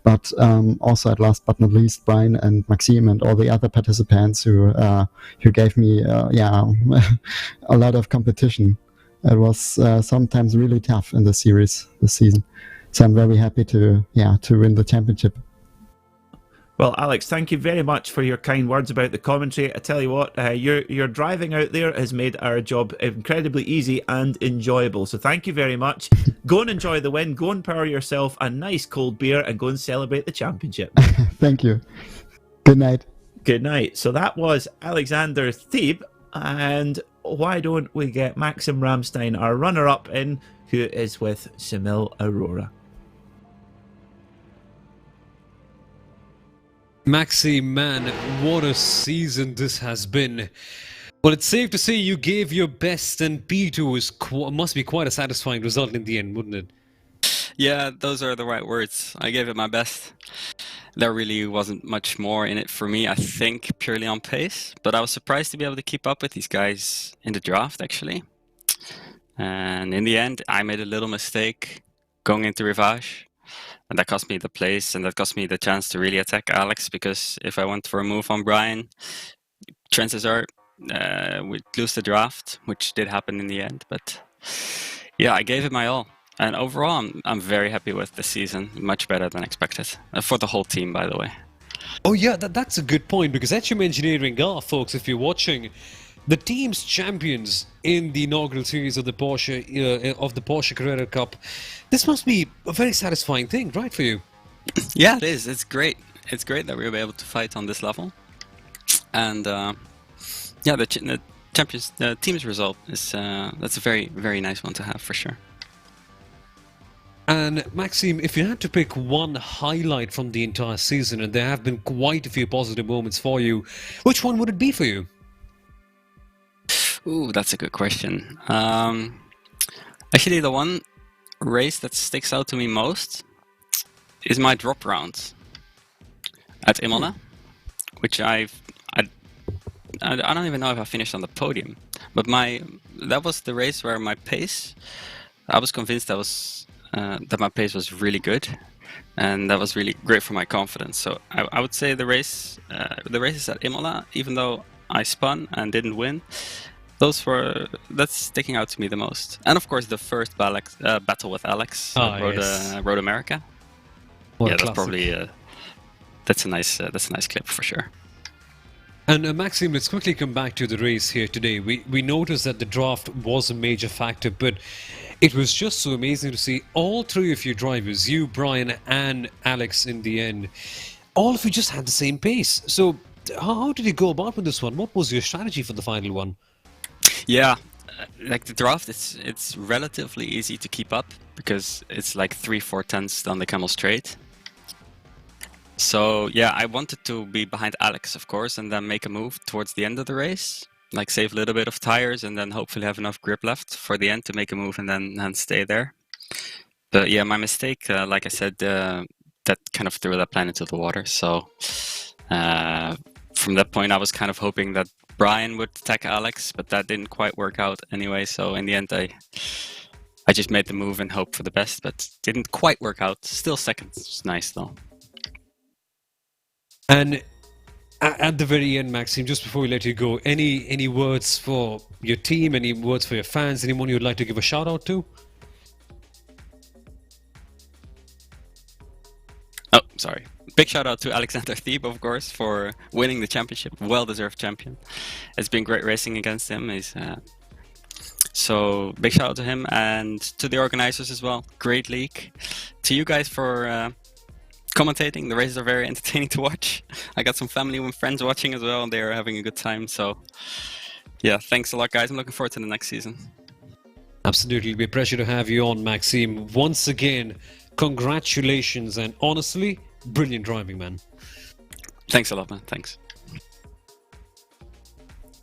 But also, at last but not least, Brian and Maxime and all the other participants who gave me a lot of competition. It was sometimes really tough in the series this season. So I'm very happy to win the championship. Well, Alex, thank you very much for your kind words about the commentary. I tell you what, your driving out there has made our job incredibly easy and enjoyable. So thank you very much. Go and enjoy the win. Go and pour yourself a nice cold beer and go and celebrate the championship. Thank you. Good night. Good night. So that was Alexander Teeb. And why don't we get Maxim Ramstein, our runner-up, in, who is with Soumil Arora. Maxime, man, what a season this has been. Well, it's safe to say you gave your best, and P2 must be quite a satisfying result in the end, wouldn't it? Yeah, those are the right words. I gave it my best. There really wasn't much more in it for me, I think, purely on pace. But I was surprised to be able to keep up with these guys in the draft, actually. And in the end, I made a little mistake going into Rivage. And that cost me the place, and that cost me the chance to really attack Alex, because if I went for a move on Brian, chances are we'd lose the draft, which did happen in the end. But yeah, I gave it my all. And overall, I'm very happy with the season. Much better than expected. For the whole team, by the way. Oh yeah, that's a good point, because HM Engineering are, folks, if you're watching, the team's champions in the inaugural series of the Porsche Carrera Cup. This must be a very satisfying thing, right, for you? Yeah, it is. It's great. It's great that we were able to fight on this level. And yeah, the champions, the team's result is that's a very, very nice one to have for sure. And Maxime, if you had to pick one highlight from the entire season, and there have been quite a few positive moments for you, which one would it be for you? Ooh, that's a good question. Actually, the one race that sticks out to me most is my drop round at Imola, which I don't even know if I finished on the podium, but that was the race where my pace, I was convinced that my pace was really good, and that was really great for my confidence. So I would say the races at Imola, even though I spun and didn't win, that's sticking out to me the most. And of course, the first battle with Alex, Road America. What yeah, a that's classic. probably that's a nice clip for sure. And Maxime, let's quickly come back to the race here today. We noticed that the draft was a major factor, but it was just so amazing to see all three of your drivers, you, Brian, and Alex in the end, all of you just had the same pace. So how did you go about with this one? What was your strategy for the final one? Yeah, like the draft, it's relatively easy to keep up because it's like 3-4 tenths down the Camel Straight. So yeah, I wanted to be behind Alex, of course, and then make a move towards the end of the race, like save a little bit of tires and then hopefully have enough grip left for the end to make a move and then stay there. But yeah, my mistake, like I said, that kind of threw that plan into the water. So from that point, I was kind of hoping that Brian would attack Alex, but that didn't quite work out anyway. So in the end, I just made the move and hoped for the best, but didn't quite work out. Still second. It's nice though. And at the very end, Maxime, just before we let you go, any words for your team, any words for your fans, anyone you'd like to give a shout out to? Oh, sorry. Big shout out to Alexander Thieb, of course, for winning the championship. Well-deserved champion. It's been great racing against him. So big shout out to him and to the organizers as well. Great league. To you guys for commentating. The races are very entertaining to watch. I got some family and friends watching as well, and they are having a good time. So yeah, thanks a lot, guys. I'm looking forward to the next season. Absolutely. It'll be a pleasure to have you on, Maxime. Once again, congratulations, and honestly, brilliant driving, man. Thanks a lot, man. Thanks.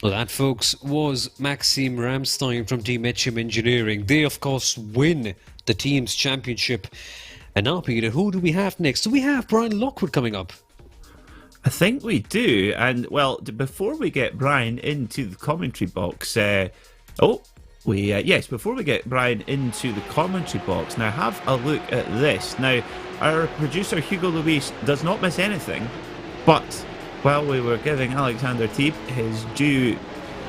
Well, that, folks, was Maxime Ramstein from Team HM Engineering. They, of course, win the team's championship. And now, Peter, who do we have next? Do we have Brian Lockwood coming up? I think we do. And, well, before we get Brian into the commentary box, before we get Brian into the commentary box, now have a look at this. Now, our producer Hugo Luis does not miss anything, but while we were giving Alexander Thieb his due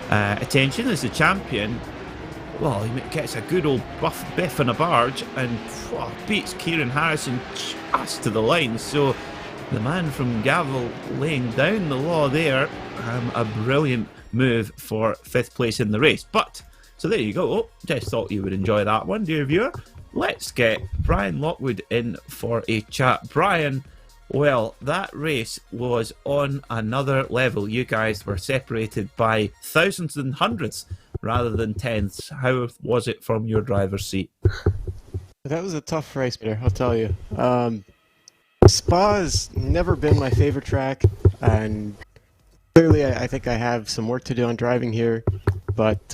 attention as the champion, well, he gets a good old biff on a barge and beats Kieran Harrison just to the line. So the man from Gavel laying down the law there, a brilliant move for 5th place in the race. But so there you go. Just thought you would enjoy that one, dear viewer. Let's get Brian Lockwood in for a chat. Brian, well, that race was on another level. You guys were separated by thousands and hundreds rather than tenths. How was it from your driver's seat? That was a tough race, Peter, I'll tell you. Spa's never been my favorite track, and clearly I think I have some work to do on driving here, but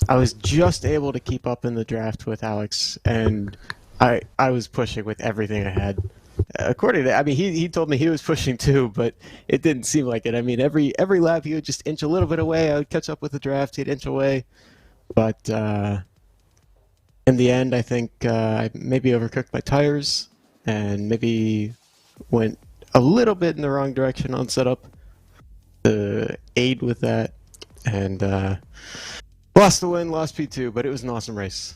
I was just able to keep up in the draft with Alex, and I was pushing with everything I had. According to, he told me he was pushing too, but it didn't seem like it. I mean, every lap he would just inch a little bit away. I would catch up with the draft. He'd inch away, but in the end, I think I maybe overcooked my tires and maybe went a little bit in the wrong direction on setup to aid with that. and lost the win, lost P2, but it was an awesome race.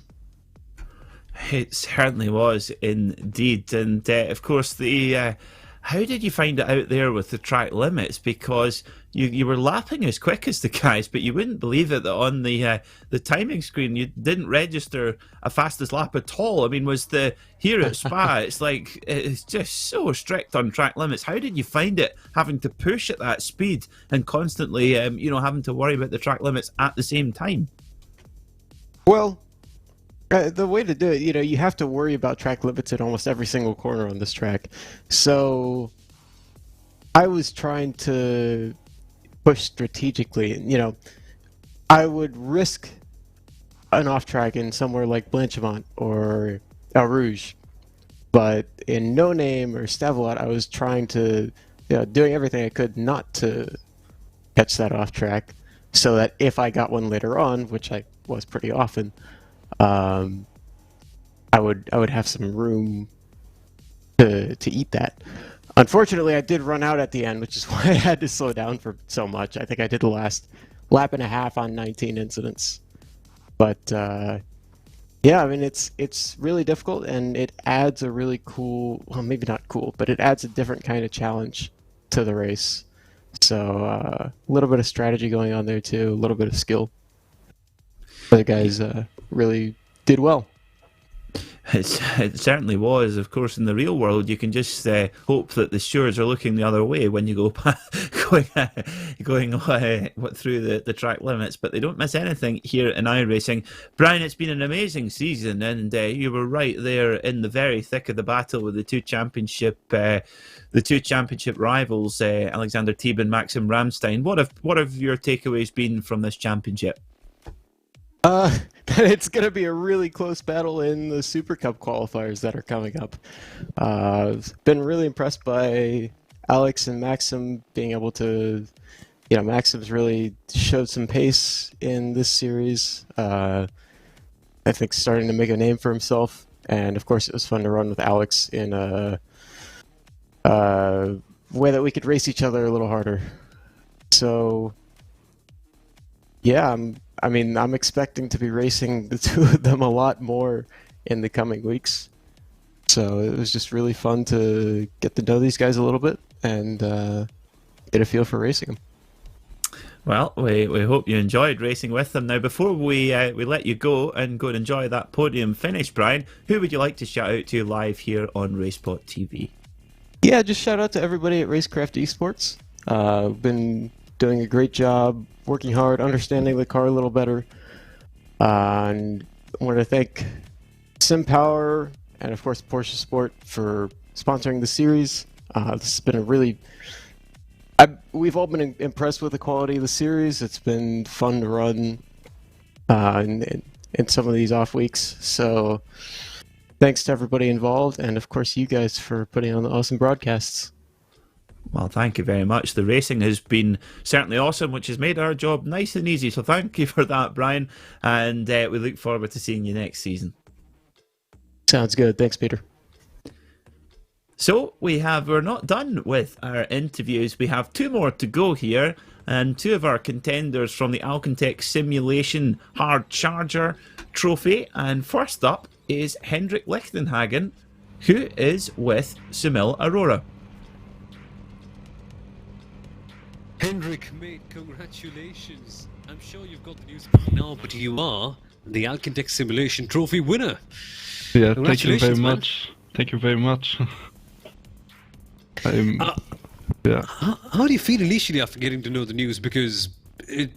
It certainly was indeed, and of course the. How did you find it out there with the track limits? Because you were lapping as quick as the guys, but you wouldn't believe it that on the timing screen you didn't register a fastest lap at all. I mean, here at Spa, it's like it's just so strict on track limits. How did you find it having to push at that speed and constantly, having to worry about the track limits at the same time? Well, the way to do it, you have to worry about track limits at almost every single corner on this track. So I was trying to push strategically. I would risk an off track in somewhere like Blanchimont or El Rouge, but in No Name or Stavelot, I was trying to, doing everything I could not to catch that off track, so that if I got one later on, which I was pretty often, I would have some room to eat that. Unfortunately, I did run out at the end, which is why I had to slow down for so much. I think I did the last lap and a half on 19 incidents. But yeah, I mean it's really difficult, and it adds a really cool, well, maybe not cool, but it adds a different kind of challenge to the race. So a little bit of strategy going on there too, a little bit of skill. The guys really did well. It certainly was. Of course, in the real world, you can just hope that the stewards are looking the other way when you go going through the track limits, but they don't miss anything here in iRacing. Brian, it's been an amazing season, and you were right there in the very thick of the battle with the two championship rivals, Alexander Teeb and Maxim Ramstein. What have your takeaways been from this championship? It's going to be a really close battle in the Super Cup qualifiers that are coming up. I've been really impressed by Alex and Maxim being able to, Maxim's really showed some pace in this series. I think starting to make a name for himself, and of course it was fun to run with Alex in a way that we could race each other a little harder. So, yeah, I'm expecting to be racing the two of them a lot more in the coming weeks. So it was just really fun to get to know these guys a little bit and get a feel for racing them. Well, we hope you enjoyed racing with them. Now, before we let you go and enjoy that podium finish, Brian, who would you like to shout out to live here on Racespot TV? Yeah, just shout out to everybody at RaceKraft Esports. Been doing a great job, working hard, understanding the car a little better. And I want to thank Simpower and, of course, PorscheSport for sponsoring the series. This has been a really... we've all been impressed with the quality of the series. It's been fun to run in some of these off weeks. So thanks to everybody involved, and, of course, you guys for putting on the awesome broadcasts. Well, thank you very much. The racing has been certainly awesome, which has made our job nice and easy. So thank you for that, Brian. And we look forward to seeing you next season. Sounds good. Thanks, Peter. So we're not done with our interviews. We have two more to go here, and two of our contenders from the Alcantech Simulation Hard Charger Trophy. And first up is Hendrik Lichtenhagen, who is with Soumil Arora. Hendrik, mate, congratulations. I'm sure you've got the news by now, but you are the Alcantech Simulation Trophy winner. Yeah, thank you very much. Thank you very much. Yeah. How do you feel initially after getting to know the news? Because it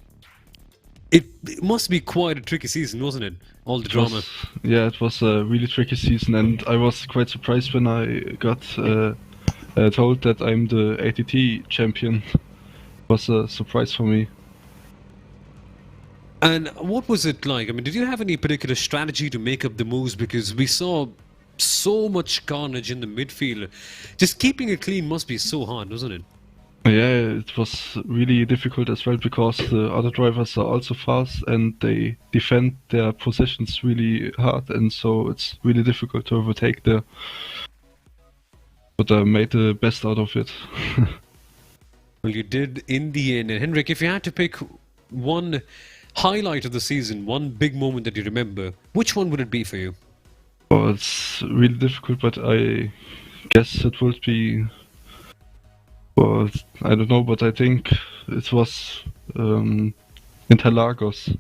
must be quite a tricky season, wasn't it? All the drama. Yeah, it was a really tricky season, and I was quite surprised when I got told that I'm the ATT champion. Was a surprise for me. And what was it like? I mean, did you have any particular strategy to make up the moves? Because we saw so much carnage in the midfield. Just keeping it clean must be so hard, wasn't it? Yeah, it was really difficult as well, because the other drivers are also fast and they defend their positions really hard, and so it's really difficult to overtake there. But I made the best out of it. Well, you did in the end. And Hendrik, if you had to pick one highlight of the season, one big moment that you remember, which one would it be for you? Well, it's really difficult, but I guess it would be. Well, I don't know, but I think it was Interlagos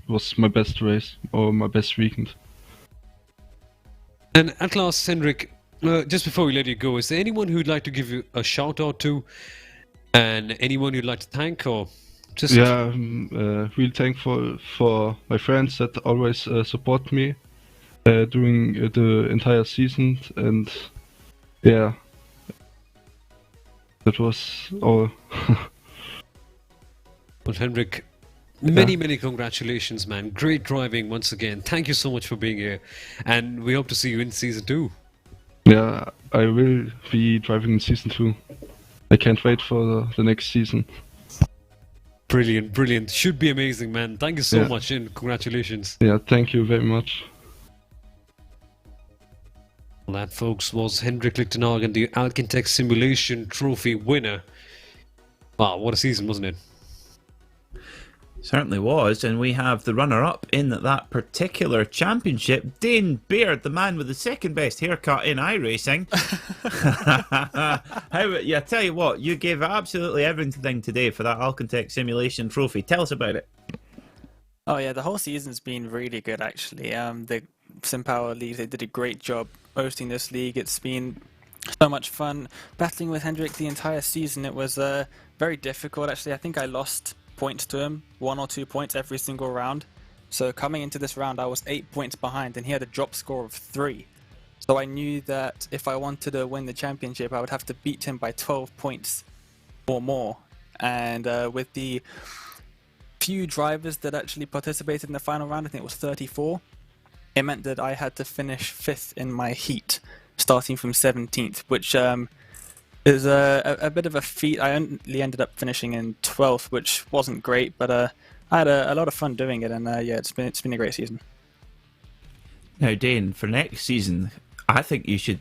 was my best race or my best weekend. And at last, Henrik, just before we let you go, is there anyone who'd like to give you a shout out to, and anyone you'd like to thank, or just? Yeah, I'm really thankful for my friends that always support me during the entire season, and yeah, that was all. Well, Henrik, many congratulations, man. Great driving once again. Thank you so much for being here, and we hope to see you in season 2. Yeah, I will be driving in season 2. I can't wait for the next season. Brilliant. Should be amazing, man. Thank you so much, and congratulations. Yeah, thank you very much. Well, that, folks, was Henrik Lichtenhagen, the Alkintech Simulation Trophy winner. Wow, what a season, wasn't it? Certainly was, and we have the runner-up in that particular championship, Dane Baird, the man with the second best haircut in iRacing. I tell you what, you gave absolutely everything today for that Alcantech Simulation Trophy. Tell us about it. Oh yeah, the whole season's been really good actually. The Simpower League, they did a great job hosting this league. It's been so much fun battling with Hendrik the entire season. It was very difficult actually. I think I lost points to him, 1 or 2 points every single round. So coming into this round I was 8 points behind and he had a drop score of 3. So I knew that if I wanted to win the championship I would have to beat him by 12 points or more. And with the few drivers that actually participated in the final round, I think it was 34, it meant that I had to finish 5th in my heat, starting from 17th, which is a bit of a feat. I only ended up finishing in 12th, which wasn't great, but I had a lot of fun doing it, and yeah, it's been a great season. Now, Dane, for next season, I think you should.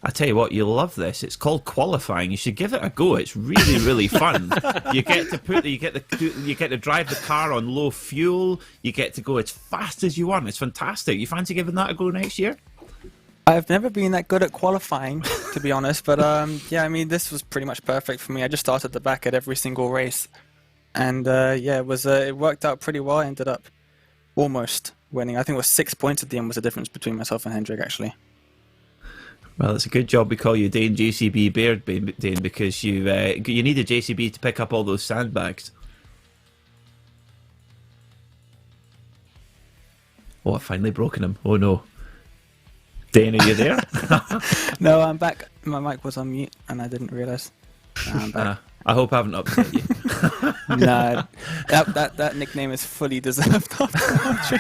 I tell you what, you'll love this. It's called qualifying. You should give it a go. It's really fun. You get to drive the car on low fuel. You get to go as fast as you want. It's fantastic. You fancy giving that a go next year? I've never been that good at qualifying, to be honest, but yeah, I mean, this was pretty much perfect for me. I just started the back at every single race, and yeah, it worked out pretty well. I ended up almost winning. I think it was 6 points at the end was the difference between myself and Hendrik, actually. Well, it's a good job we call you Dane JCB Baird, Dane, because you need a JCB to pick up all those sandbags. Oh, I've finally broken him. Oh no. Dane, are you there? No, I'm back. My mic was on mute and I didn't realise. I'm back. I hope I haven't upset you. No, that nickname is fully deserved after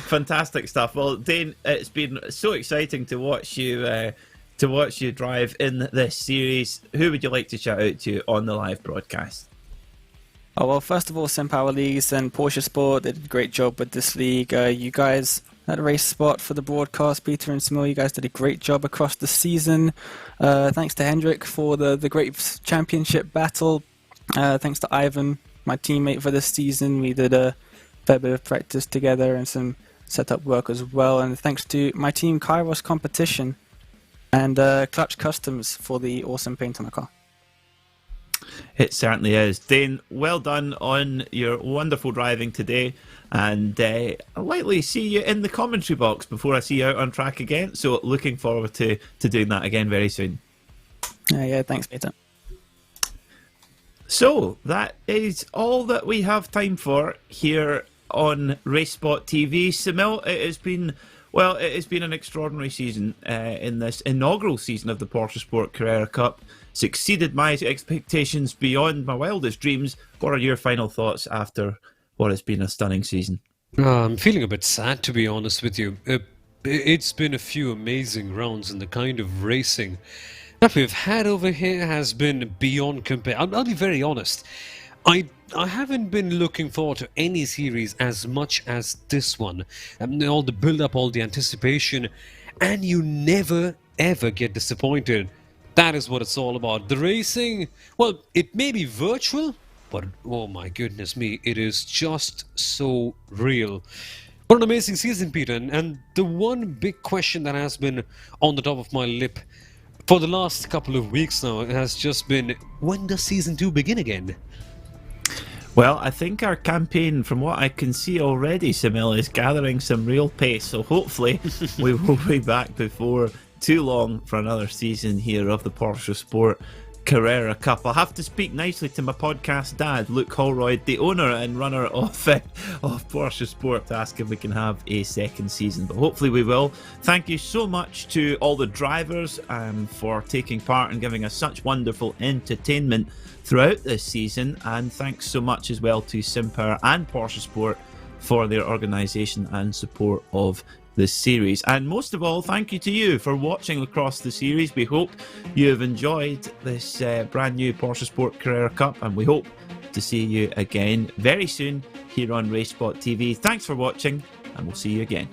Fantastic stuff. Well, Dane, it's been so exciting to watch you drive in this series. Who would you like to shout out to on the live broadcast? Oh, well, first of all, Simpower Leagues and PorscheSport, they did a great job with this league. You guys at Racespot for the broadcast, Peter and Soumil, you guys did a great job across the season. Thanks to Hendrik for the great championship battle. Thanks to Ivan, my teammate for this season. We did a fair bit of practice together and some setup work as well. And thanks to my team, Kairos Competition, and Clutch Customs for the awesome paint on the car. It certainly is. Dane, well done on your wonderful driving today, and I'll likely see you in the commentary box before I see you out on track again, so looking forward to doing that again very soon. Yeah, thanks, Peter. So, that is all that we have time for here on Racespot TV. Soumil, it has been an extraordinary season in this inaugural season of the PorscheSport Carrera Cup. Succeeded my expectations beyond my wildest dreams. What are your final thoughts after what has been a stunning season? I'm feeling a bit sad, to be honest with you. It's been a few amazing rounds, and the kind of racing that we've had over here has been beyond compare. I'll be very honest. I haven't been looking forward to any series as much as this one. All the build-up, all the anticipation, and you never, ever get disappointed. That is what it's all about. The racing, well, it may be virtual, but oh my goodness me, it is just so real. What an amazing season, Peter. And the one big question that has been on the top of my lip for the last couple of weeks now has just been, when does season 2 begin again? Well, I think our campaign, from what I can see already, Soumil, is gathering some real pace. So hopefully we will be back before too long for another season here of the PorscheSport Carrera Cup. I'll have to speak nicely to my podcast dad, Luke Holroyd, the owner and runner of PorscheSport, to ask if we can have a second season. But hopefully we will. Thank you so much to all the drivers for taking part and giving us such wonderful entertainment throughout this season. And thanks so much as well to Simpower and PorscheSport for their organisation and support of this series. And most of all, thank you to you for watching across the series. We hope you have enjoyed this brand new PorscheSport Carrera Cup, and we hope to see you again very soon here on Racespot TV. Thanks for watching, and we'll see you again.